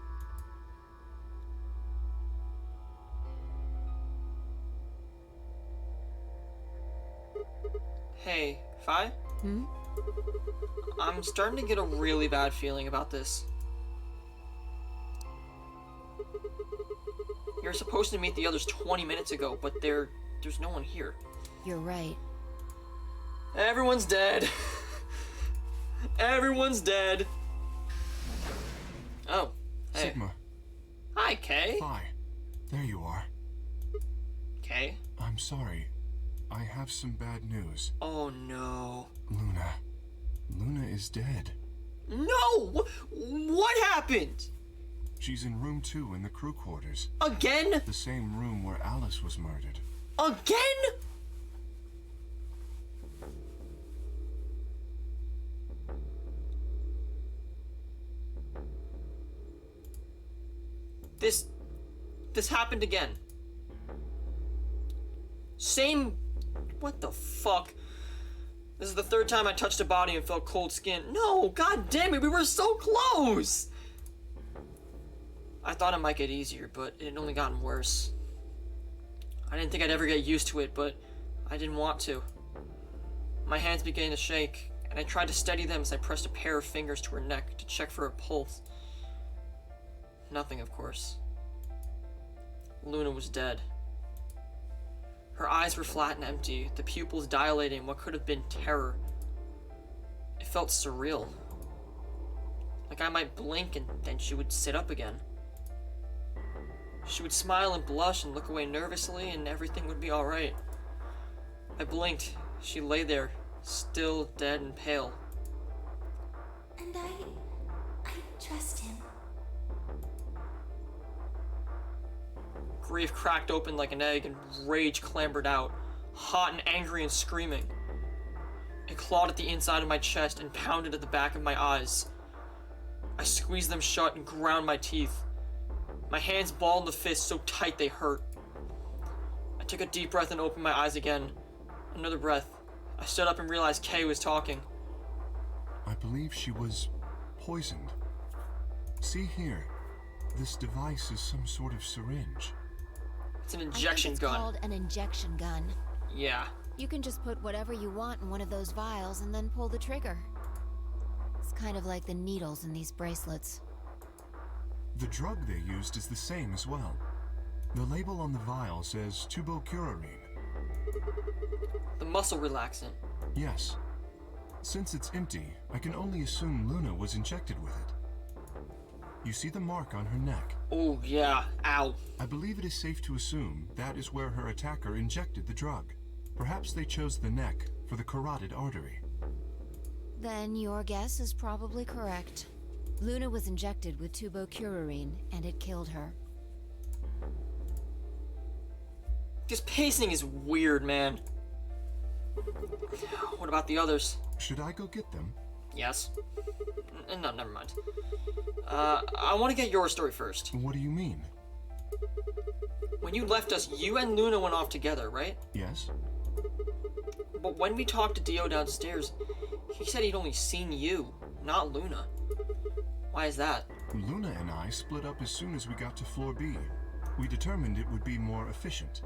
Hey, Fi? Hmm? I'm starting to get a really bad feeling about this. You're supposed to meet the others 20 minutes ago, but there's no one here. You're right. Everyone's dead. Everyone's dead. Oh, hey. Sigma. Hi, Kay. Fi. There you are. Kay? I'm sorry. I have some bad news. Oh, no. Luna. Luna is dead. No! What happened? She's in room 2 in the crew quarters. Again? The same room where Alice was murdered. Again? This happened again. Same... What the fuck? This is the 3rd time I touched a body and felt cold skin. No, god damn it, we were so close! I thought it might get easier, but it had only gotten worse. I didn't think I'd ever get used to it, but I didn't want to. My hands began to shake, and I tried to steady them as I pressed a pair of fingers to her neck to check for a pulse. Nothing, of course. Luna was dead. Her eyes were flat and empty, the pupils dilating what could have been terror. It felt surreal. Like I might blink and then she would sit up again. She would smile and blush and look away nervously and everything would be alright. I blinked. She lay there, still dead and pale. And I trust him. Grief cracked open like an egg and rage clambered out, hot and angry and screaming. It clawed at the inside of my chest and pounded at the back of my eyes. I squeezed them shut and ground my teeth. My hands balled in the fist so tight they hurt. I took a deep breath and opened my eyes again. Another breath. I stood up and realized Kay was talking. I believe she was poisoned. See here. This device is some sort of syringe. It's an injection it's gun. Called an injection gun. Yeah. You can just put whatever you want in one of those vials and then pull the trigger. It's kind of like the needles in these bracelets. The drug they used is the same as well. The label on the vial says tubocurarine. The muscle relaxant. Yes. Since it's empty, I can only assume Luna was injected with it. You see the mark on her neck. Oh, yeah. Ow. I believe it is safe to assume that is where her attacker injected the drug. Perhaps they chose the neck for the carotid artery. Then your guess is probably correct. Luna was injected with tubocurarine, and it killed her. This pacing is weird, man. What about the others? Should I go get them? Yes. No, never mind. I want to get your story first. What do you mean? When you left us, you and Luna went off together, right? Yes. But when we talked to Dio downstairs, he said he'd only seen you, not Luna. Why is that? Luna and I split up as soon as we got to floor B. We determined it would be more efficient.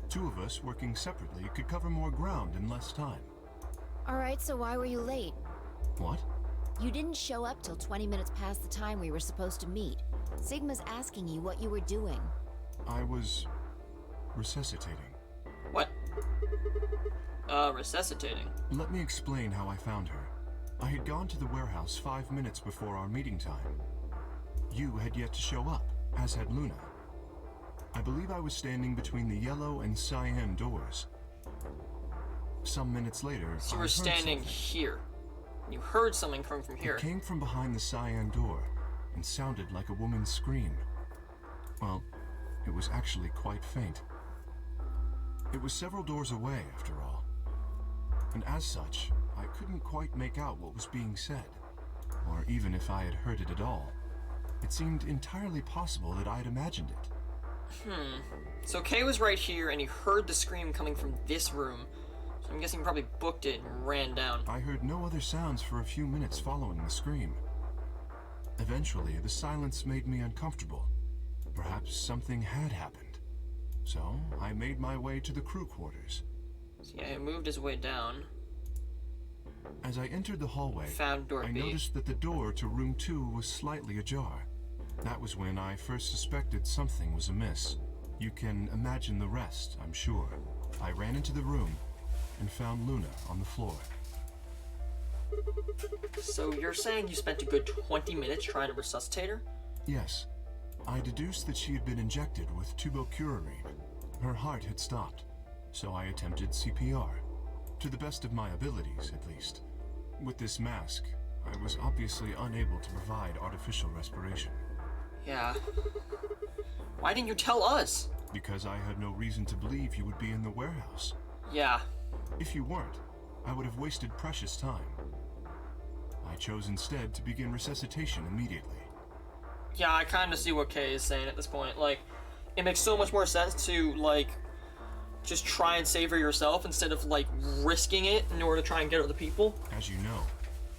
Two of us working separately could cover more ground in less time. Alright, so why were you late? What? You didn't show up till 20 minutes past the time we were supposed to meet. Sigma's asking you what you were doing. I was resuscitating. What? Resuscitating? Let me explain how I found her. I had gone to the warehouse 5 minutes before our meeting time. You had yet to show up, as had Luna. I believe I was standing between the yellow and cyan doors. Some minutes later, So you I were heard standing something. here. You heard something coming from here. It came from behind the cyan door and sounded like a woman's scream. Well, it was actually quite faint. It was several doors away, after all. And as such, I couldn't quite make out what was being said, or even if I had heard it at all. It seemed entirely possible that I'd imagined it. So Kay was right here, and he heard the scream coming from this room. So I'm guessing he probably booked it and ran down. I heard no other sounds for a few minutes following the scream. Eventually, the silence made me uncomfortable. Perhaps something had happened. So, I made my way to the crew quarters. So yeah, he moved his way down. As I entered the hallway, Found door I B. noticed that the door to room 2 was slightly ajar. That was when I first suspected something was amiss. You can imagine the rest, I'm sure. I ran into the room and found Luna on the floor. So you're saying you spent a good 20 minutes trying to resuscitate her? Yes. I deduced that she had been injected with tubocurarine. Her heart had stopped, so I attempted CPR. To the best of my abilities, at least. With this mask, I was obviously unable to provide artificial respiration. Yeah. Why didn't you tell us? Because I had no reason to believe you would be in the warehouse. Yeah. If you weren't, I would have wasted precious time. I chose instead to begin resuscitation immediately. Yeah, I kind of see what Kay is saying at this point. Like, it makes so much more sense to, like, just try and save her yourself instead of, like, risking it in order to try and get other people. As you know,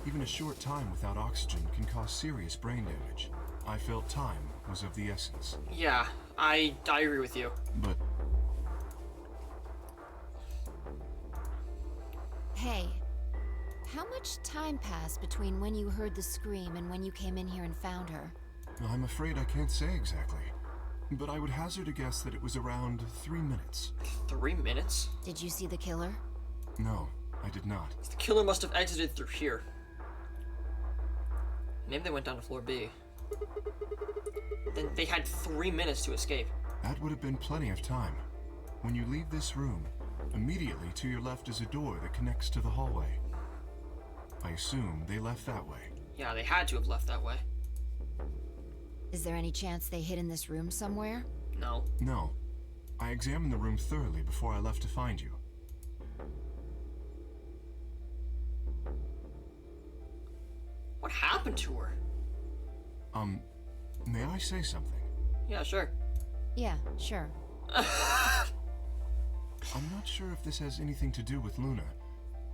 even a short time without oxygen can cause serious brain damage. I felt time was of the essence. Yeah, I agree with you. But Hey, how much time passed between when you heard the scream and when you came in here and found her? I'm afraid I can't say exactly. But I would hazard a guess that it was around 3 minutes. 3 minutes? Did you see the killer? No, I did not. The killer must have exited through here. Maybe they went down to floor B. Then they had 3 minutes to escape. That would have been plenty of time. When you leave this room, immediately to your left is a door that connects to the hallway. I assume they left that way. Yeah, they had to have left that way. Is there any chance they hid in this room somewhere? No. No. I examined the room thoroughly before I left to find you. What happened to her? May I say something? Yeah, sure. Yeah, sure. I'm not sure if this has anything to do with Luna,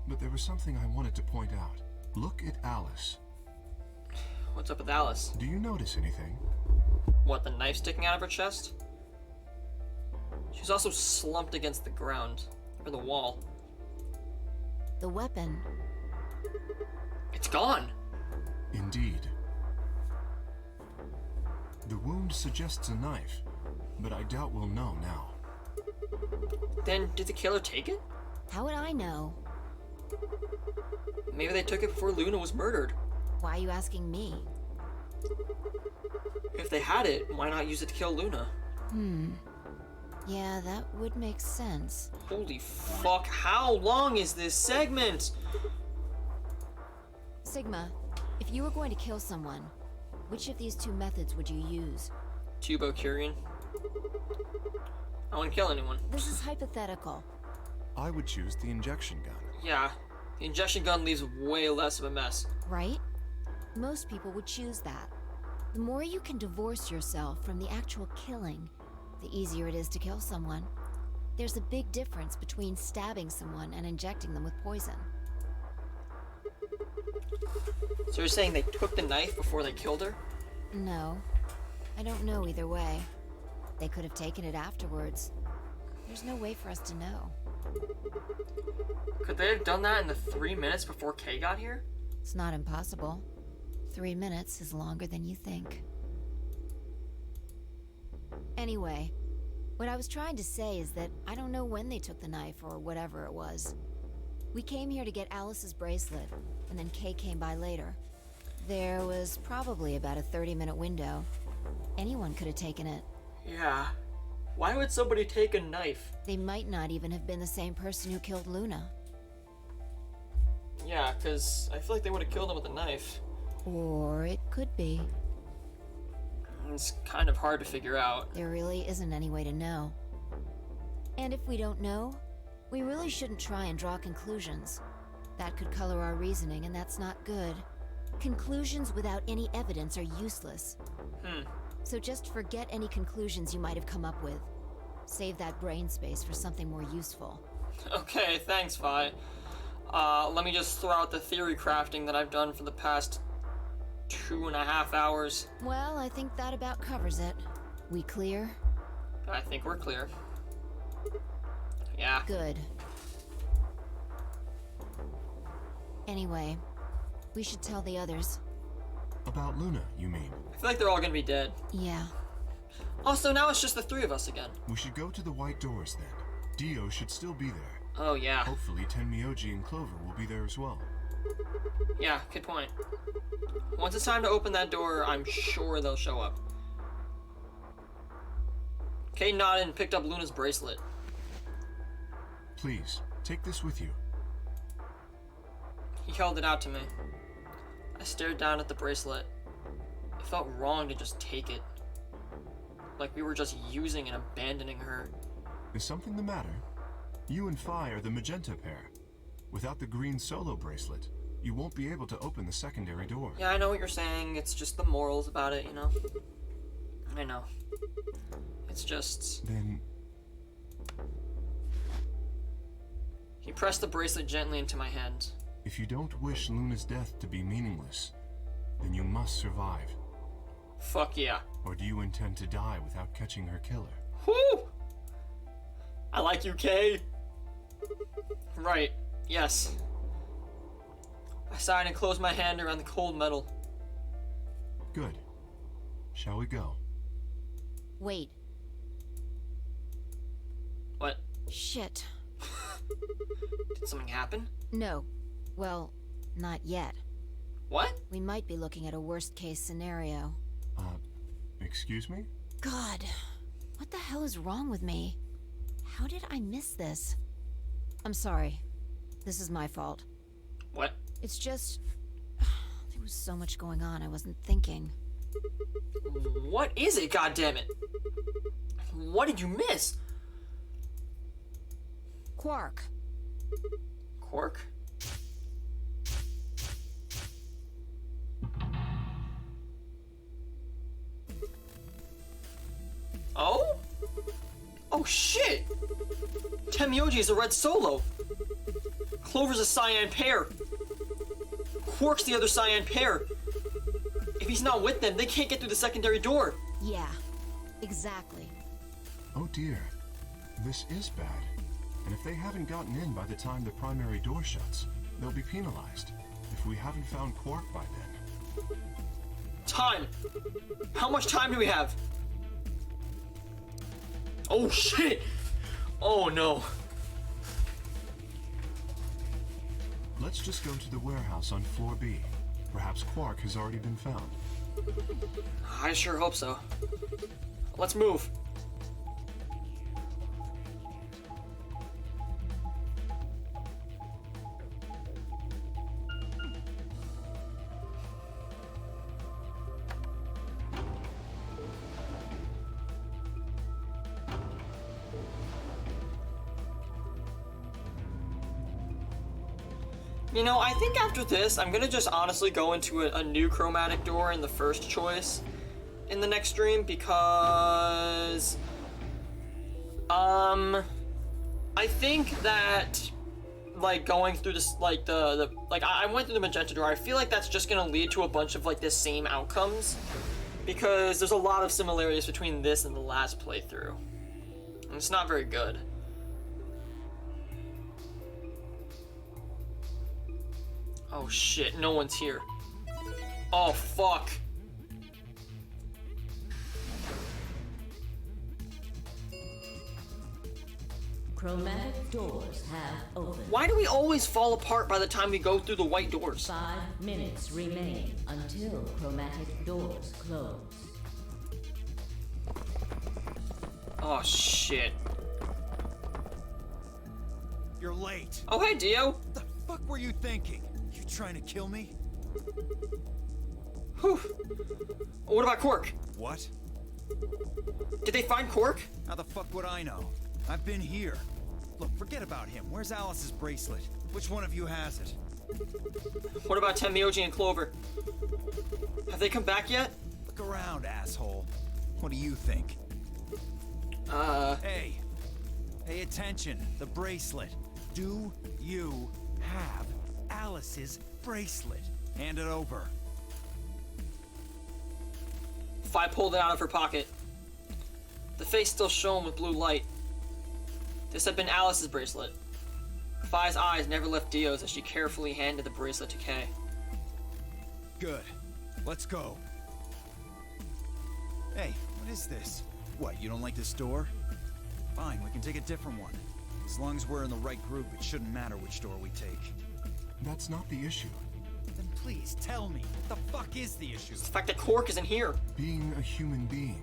but there was something I wanted to point out. Look at Alice. What's up with Alice? Do you notice anything? What, the knife sticking out of her chest? She's also slumped against the ground, or the wall. The weapon. It's gone! Indeed. The wound suggests a knife, but I doubt we'll know now. Then, did the killer take it? How would I know? Maybe they took it before Luna was murdered. Why are you asking me? If they had it, why not use it to kill Luna? Yeah, that would make sense. Holy fuck, how long is this segment? Sigma, if you were going to kill someone, which of these two methods would you use? Tubocurion. I wouldn't kill anyone. This is hypothetical. I would choose the injection gun. Yeah, the injection gun leaves way less of a mess. Right? Most people would choose that. The more you can divorce yourself from the actual killing, the easier it is to kill someone. There's a big difference between stabbing someone and injecting them with poison. So you're saying they took the knife before they killed her? No. I don't know either way. They could have taken it afterwards. There's no way for us to know. Could they have done that in the 3 minutes before Kay got here? It's not impossible. 3 minutes is longer than you think. Anyway, what I was trying to say is that I don't know when they took the knife or whatever it was. We came here to get Alice's bracelet, and then Kay came by later. There was probably about a 30-minute window. Anyone could have taken it. Yeah. Why would somebody take a knife? They might not even have been the same person who killed Luna. Yeah, because I feel like they would have killed him with a knife. Or it could be. It's kind of hard to figure out. There really isn't any way to know. And if we don't know, we really shouldn't try and draw conclusions. That could color our reasoning, and that's not good. Conclusions without any evidence are useless. So just forget any conclusions you might have come up with. Save that brain space for something more useful. Okay, thanks, Vi. Let me just throw out the theory crafting that I've done for the past 2.5 hours. Well, I think that about covers it. We clear? I think we're clear. Yeah. Good. Anyway, we should tell the others. About Luna, you mean? I feel like they're all gonna be dead. Yeah. Also, now it's just the 3 of us again. We should go to the White Doors then. Dio should still be there. Oh, yeah. Hopefully Tenmyoji and Clover will be there as well. Yeah, good point. Once it's time to open that door, I'm sure they'll show up. Kay nodded and picked up Luna's bracelet. Please, take this with you. He held it out to me. I stared down at the bracelet. It felt wrong to just take it. Like we were just using and abandoning her. Is something the matter? You and Phi are the magenta pair. Without the green solo bracelet, you won't be able to open the secondary door. Yeah, I know what you're saying. It's just the morals about it, you know? I know. It's just... Then... He pressed the bracelet gently into my hand. If you don't wish Luna's death to be meaningless, then you must survive. Fuck yeah. Or do you intend to die without catching her killer? Whoo! I like you, Kay. Right. Yes. I sighed and closed my hand around the cold metal. Good. Shall we go? Wait. What? Shit. Did something happen? No. Well, not yet. What? We might be looking at a worst-case scenario. Excuse me? God, what the hell is wrong with me? How did I miss this? I'm sorry. This is my fault. What? It's just... there was so much going on, I wasn't thinking. What is it, goddammit? What did you miss? Quark. Quark? Oh? Oh shit! Tenmyoji is a red solo. Clover's a cyan pair. Quark's the other cyan pair. If he's not with them, they can't get through the secondary door. Yeah, exactly. Oh dear. This is bad. And if they haven't gotten in by the time the primary door shuts, they'll be penalized. If we haven't found Quark by then. Time! How much time do we have? Oh shit! Oh no. Let's just go to the warehouse on floor B. Perhaps Quark has already been found. I sure hope so. Let's move. You know, I think after this, I'm gonna just honestly go into a new chromatic door in the first choice in the next stream, because I think that like going through this, like I went through the magenta door. I feel like that's just gonna lead to a bunch of like the same outcomes, because there's a lot of similarities between this and the last playthrough, and it's not very good. Oh shit, no one's here. Oh fuck. Chromatic doors have opened. Why do we always fall apart by the time we go through the white doors? 5 minutes remain until chromatic doors close. Oh shit. You're late. Oh hey, Dio. What the fuck were you thinking? You trying to kill me? Whew. What about Quark? What? Did they find Quark? How the fuck would I know? I've been here. Look, forget about him. Where's Alice's bracelet? Which one of you has it? What about Tenmyoji and Clover? Have they come back yet? Look around, asshole. What do you think? Hey, pay attention. The bracelet. Do you have Alice's bracelet? Hand it over. Fi pulled it out of her pocket. The face still shone with blue light. This had been Alice's bracelet. Fi's eyes never left Dio's as she carefully handed the bracelet to Kay. Good. Let's go. Hey, what is this? What, you don't like this door? Fine, we can take a different one. As long as we're in the right group, it shouldn't matter which door we take. That's not the issue. Then please tell me, what the fuck is the issue? It's the fact that Quark isn't here. Being a human being.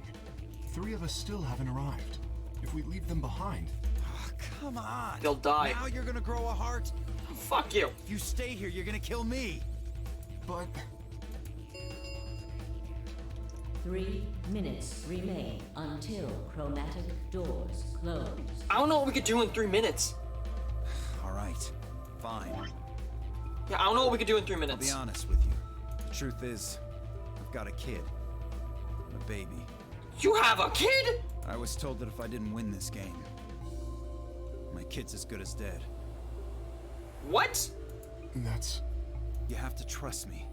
3 of us still haven't arrived. If we leave them behind... Oh, come on. They'll die. Now you're gonna grow a heart? Fuck you. If you stay here, you're gonna kill me. But... 3 minutes remain until chromatic doors close. I don't know what we could do in 3 minutes. All right, fine. Yeah, I don't know what we could do in 3 I'll minutes. be honest with you. The truth is, I've got a kid. A baby. You have a kid? I was told that if I didn't win this game, my kid's as good as dead. What? That's... You have to trust me.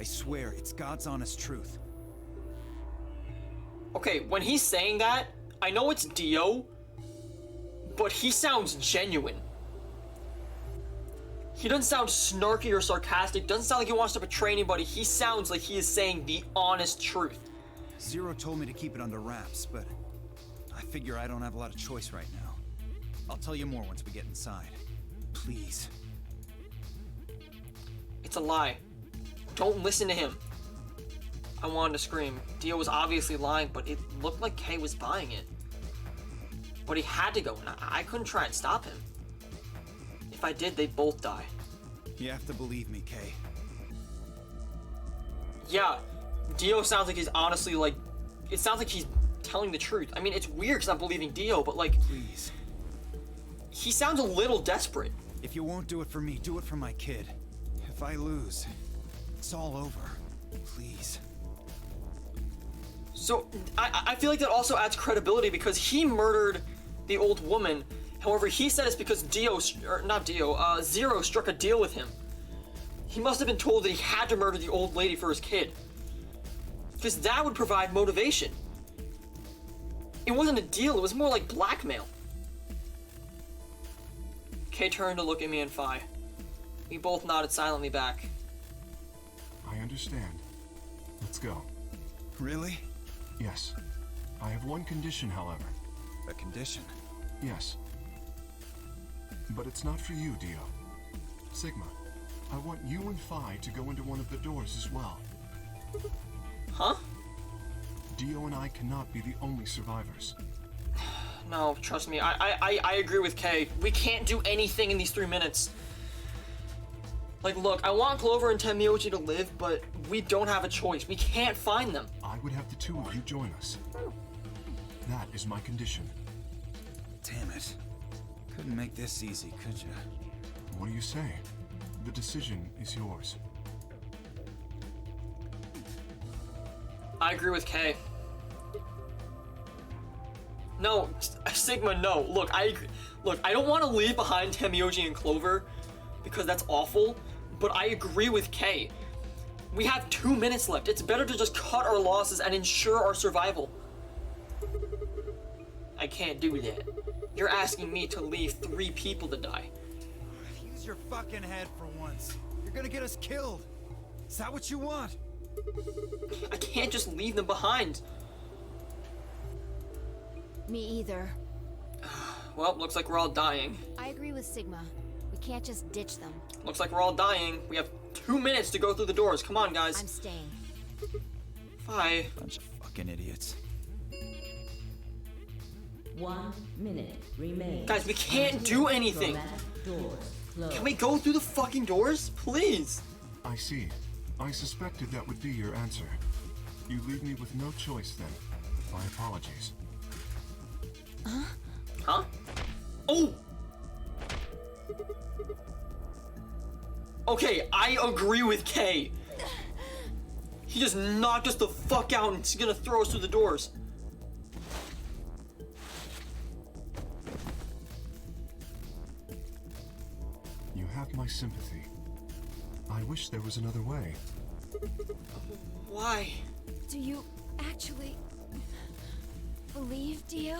I swear, it's God's honest truth. Okay, when he's saying that, I know it's Dio, but he sounds genuine. He doesn't sound snarky or sarcastic, doesn't sound like he wants to betray anybody. He sounds like he is saying the honest truth. Zero told me to keep it under wraps, but I figure I don't have a lot of choice right now. I'll tell you more once we get inside. Please. It's a lie. Don't listen to him. I wanted to scream. Dio was obviously lying, but it looked like Kay was buying it. But he had to go, and I couldn't try and stop him. If I did, they'd both die. You have to believe me, Kay. Yeah, Dio sounds like he's honestly, like, it sounds like he's telling the truth. I mean, it's weird because I'm believing Dio, but, like, Please. he sounds a little desperate. If you won't do it for me, do it for my kid. If I lose, it's all over. Please. So, I feel like that also adds credibility because he murdered the old woman. However, he said it's because Zero struck a deal with him. He must have been told that he had to murder the old lady for his kid. Because that would provide motivation. It wasn't a deal, it was more like blackmail. Kay turned to look at me and Fi. We both nodded silently back. I understand. Let's go. Really? Yes. I have one condition, however. A condition? Yes. But it's not for you, Dio. Sigma, I want you and Fi to go into one of the doors as well. Huh? Dio and I cannot be the only survivors. No, trust me, I agree with Kay. We can't do anything in these 3 minutes. Like, look, I want Clover and Tenmyoji to live, but we don't have a choice. We can't find them. I would have the two of you join us. That is my condition. Damn it. Couldn't make this easy, could you? What do you say? The decision is yours. I agree with Kay. No, Sigma, no. Look, I don't want to leave behind Tenmyoji and Clover because that's awful, but I agree with Kay. We have 2 minutes left. It's better to just cut our losses and ensure our survival. I can't do that. You're asking me to leave 3 people to die. Use your fucking head for once. You're gonna get us killed. Is that what you want? I can't just leave them behind. Me either. Well, looks like we're all dying. I agree with Sigma. We can't just ditch them. Looks like we're all dying. We have 2 minutes to go through the doors. Come on, guys. I'm staying. Bye. Bunch of fucking idiots. 1 minute remains. Guys, we can't do anything. Doors closed. Can we go through the fucking doors? Please. I see. I suspected that would be your answer. You leave me with no choice then. My apologies. Huh? Oh! Okay, I agree with Kay. He just knocked us the fuck out and he's gonna throw us through the doors. You have my sympathy. I wish there was another way. Why? Do you actually believe Dio?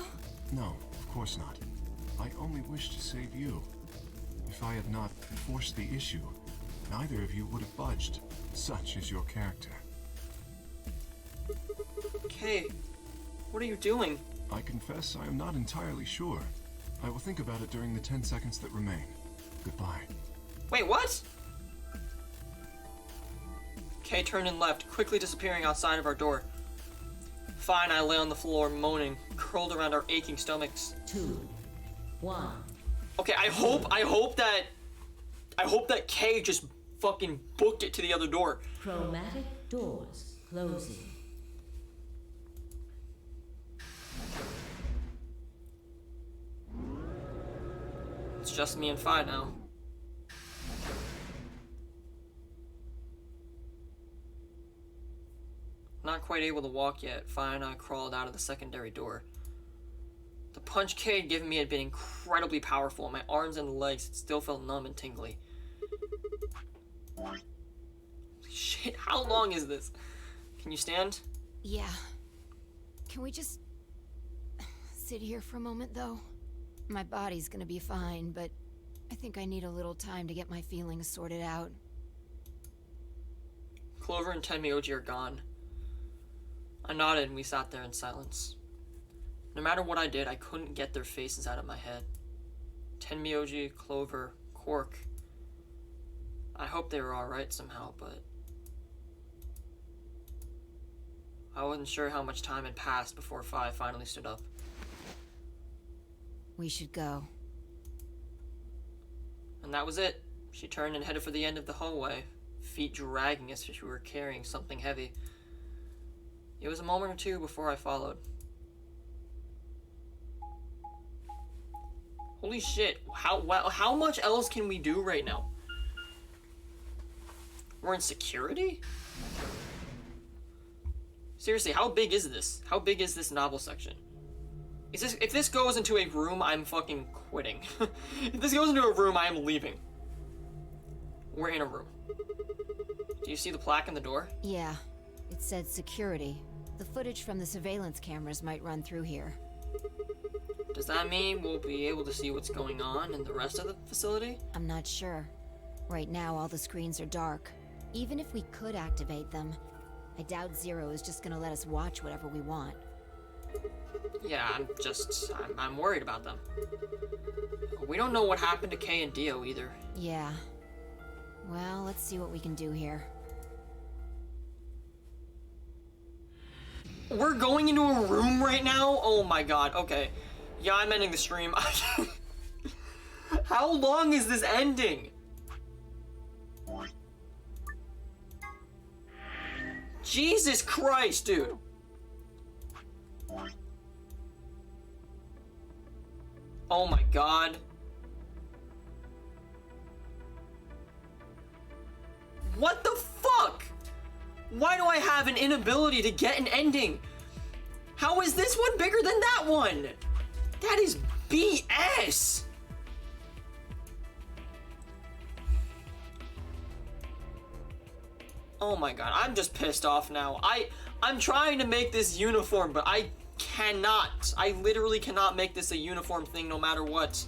No, of course not. I only wish to save you. If I had not forced the issue, neither of you would have budged. Such is your character. Kay, what are you doing? I confess I am not entirely sure. I will think about it during the 10 seconds that remain. Goodbye. Wait, what? Kay turned and left, quickly disappearing outside of our door. Fine, I lay on the floor, moaning, curled around our aching stomachs. 2, 1. Okay, I hope that Kay just fucking booked it to the other door. Chromatic doors closing. It's just me and Fi now. Not quite able to walk yet, Fi and I crawled out of the secondary door. The punch Kay had given me had been incredibly powerful, and my arms and legs still felt numb and tingly. Shit, how long is this? Can you stand? Yeah. Can we just sit here for a moment, though? My body's gonna be fine, but I think I need a little time to get my feelings sorted out. Clover and Tenmyoji are gone. I nodded and we sat there in silence. No matter what I did, I couldn't get their faces out of my head. Tenmyoji, Clover, Quark. I hope they were alright somehow, but I wasn't sure how much time had passed before Fi finally stood up. We should go. And that was it. She turned and headed for the end of the hallway, feet dragging as if she were carrying something heavy. It was a moment or two before I followed. Holy shit, how much else can we do right now? We're in security? Seriously, how big is this? How big is this novel section? If this goes into a room, I'm fucking quitting. If this goes into a room, I am leaving. We're in a room. Do you see the plaque in the door? Yeah. It said security. The footage from the surveillance cameras might run through here. Does that mean we'll be able to see what's going on in the rest of the facility? I'm not sure. Right now, all the screens are dark. Even if we could activate them, I doubt Zero is just gonna let us watch whatever we want. Yeah, I'm worried about them. We don't know what happened to Kay and Dio either. Yeah. Well, let's see what we can do here. We're going into a room right now? Oh my god, okay. Yeah, I'm ending the stream. How long is this ending? Jesus Christ, dude. Oh my god. What the fuck? Why do I have an inability to get an ending? How is this one bigger than that one? That is BS. Oh my god, I'm just pissed off now. I'm trying to make this uniform, but I cannot. I literally cannot make this a uniform thing no matter what.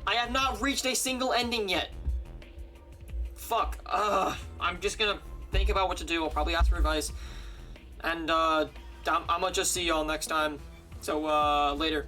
I have not reached a single ending yet. Fuck. I'm just gonna think about what to do. I'll probably ask for advice. And, I'm gonna just see y'all next time. So, later.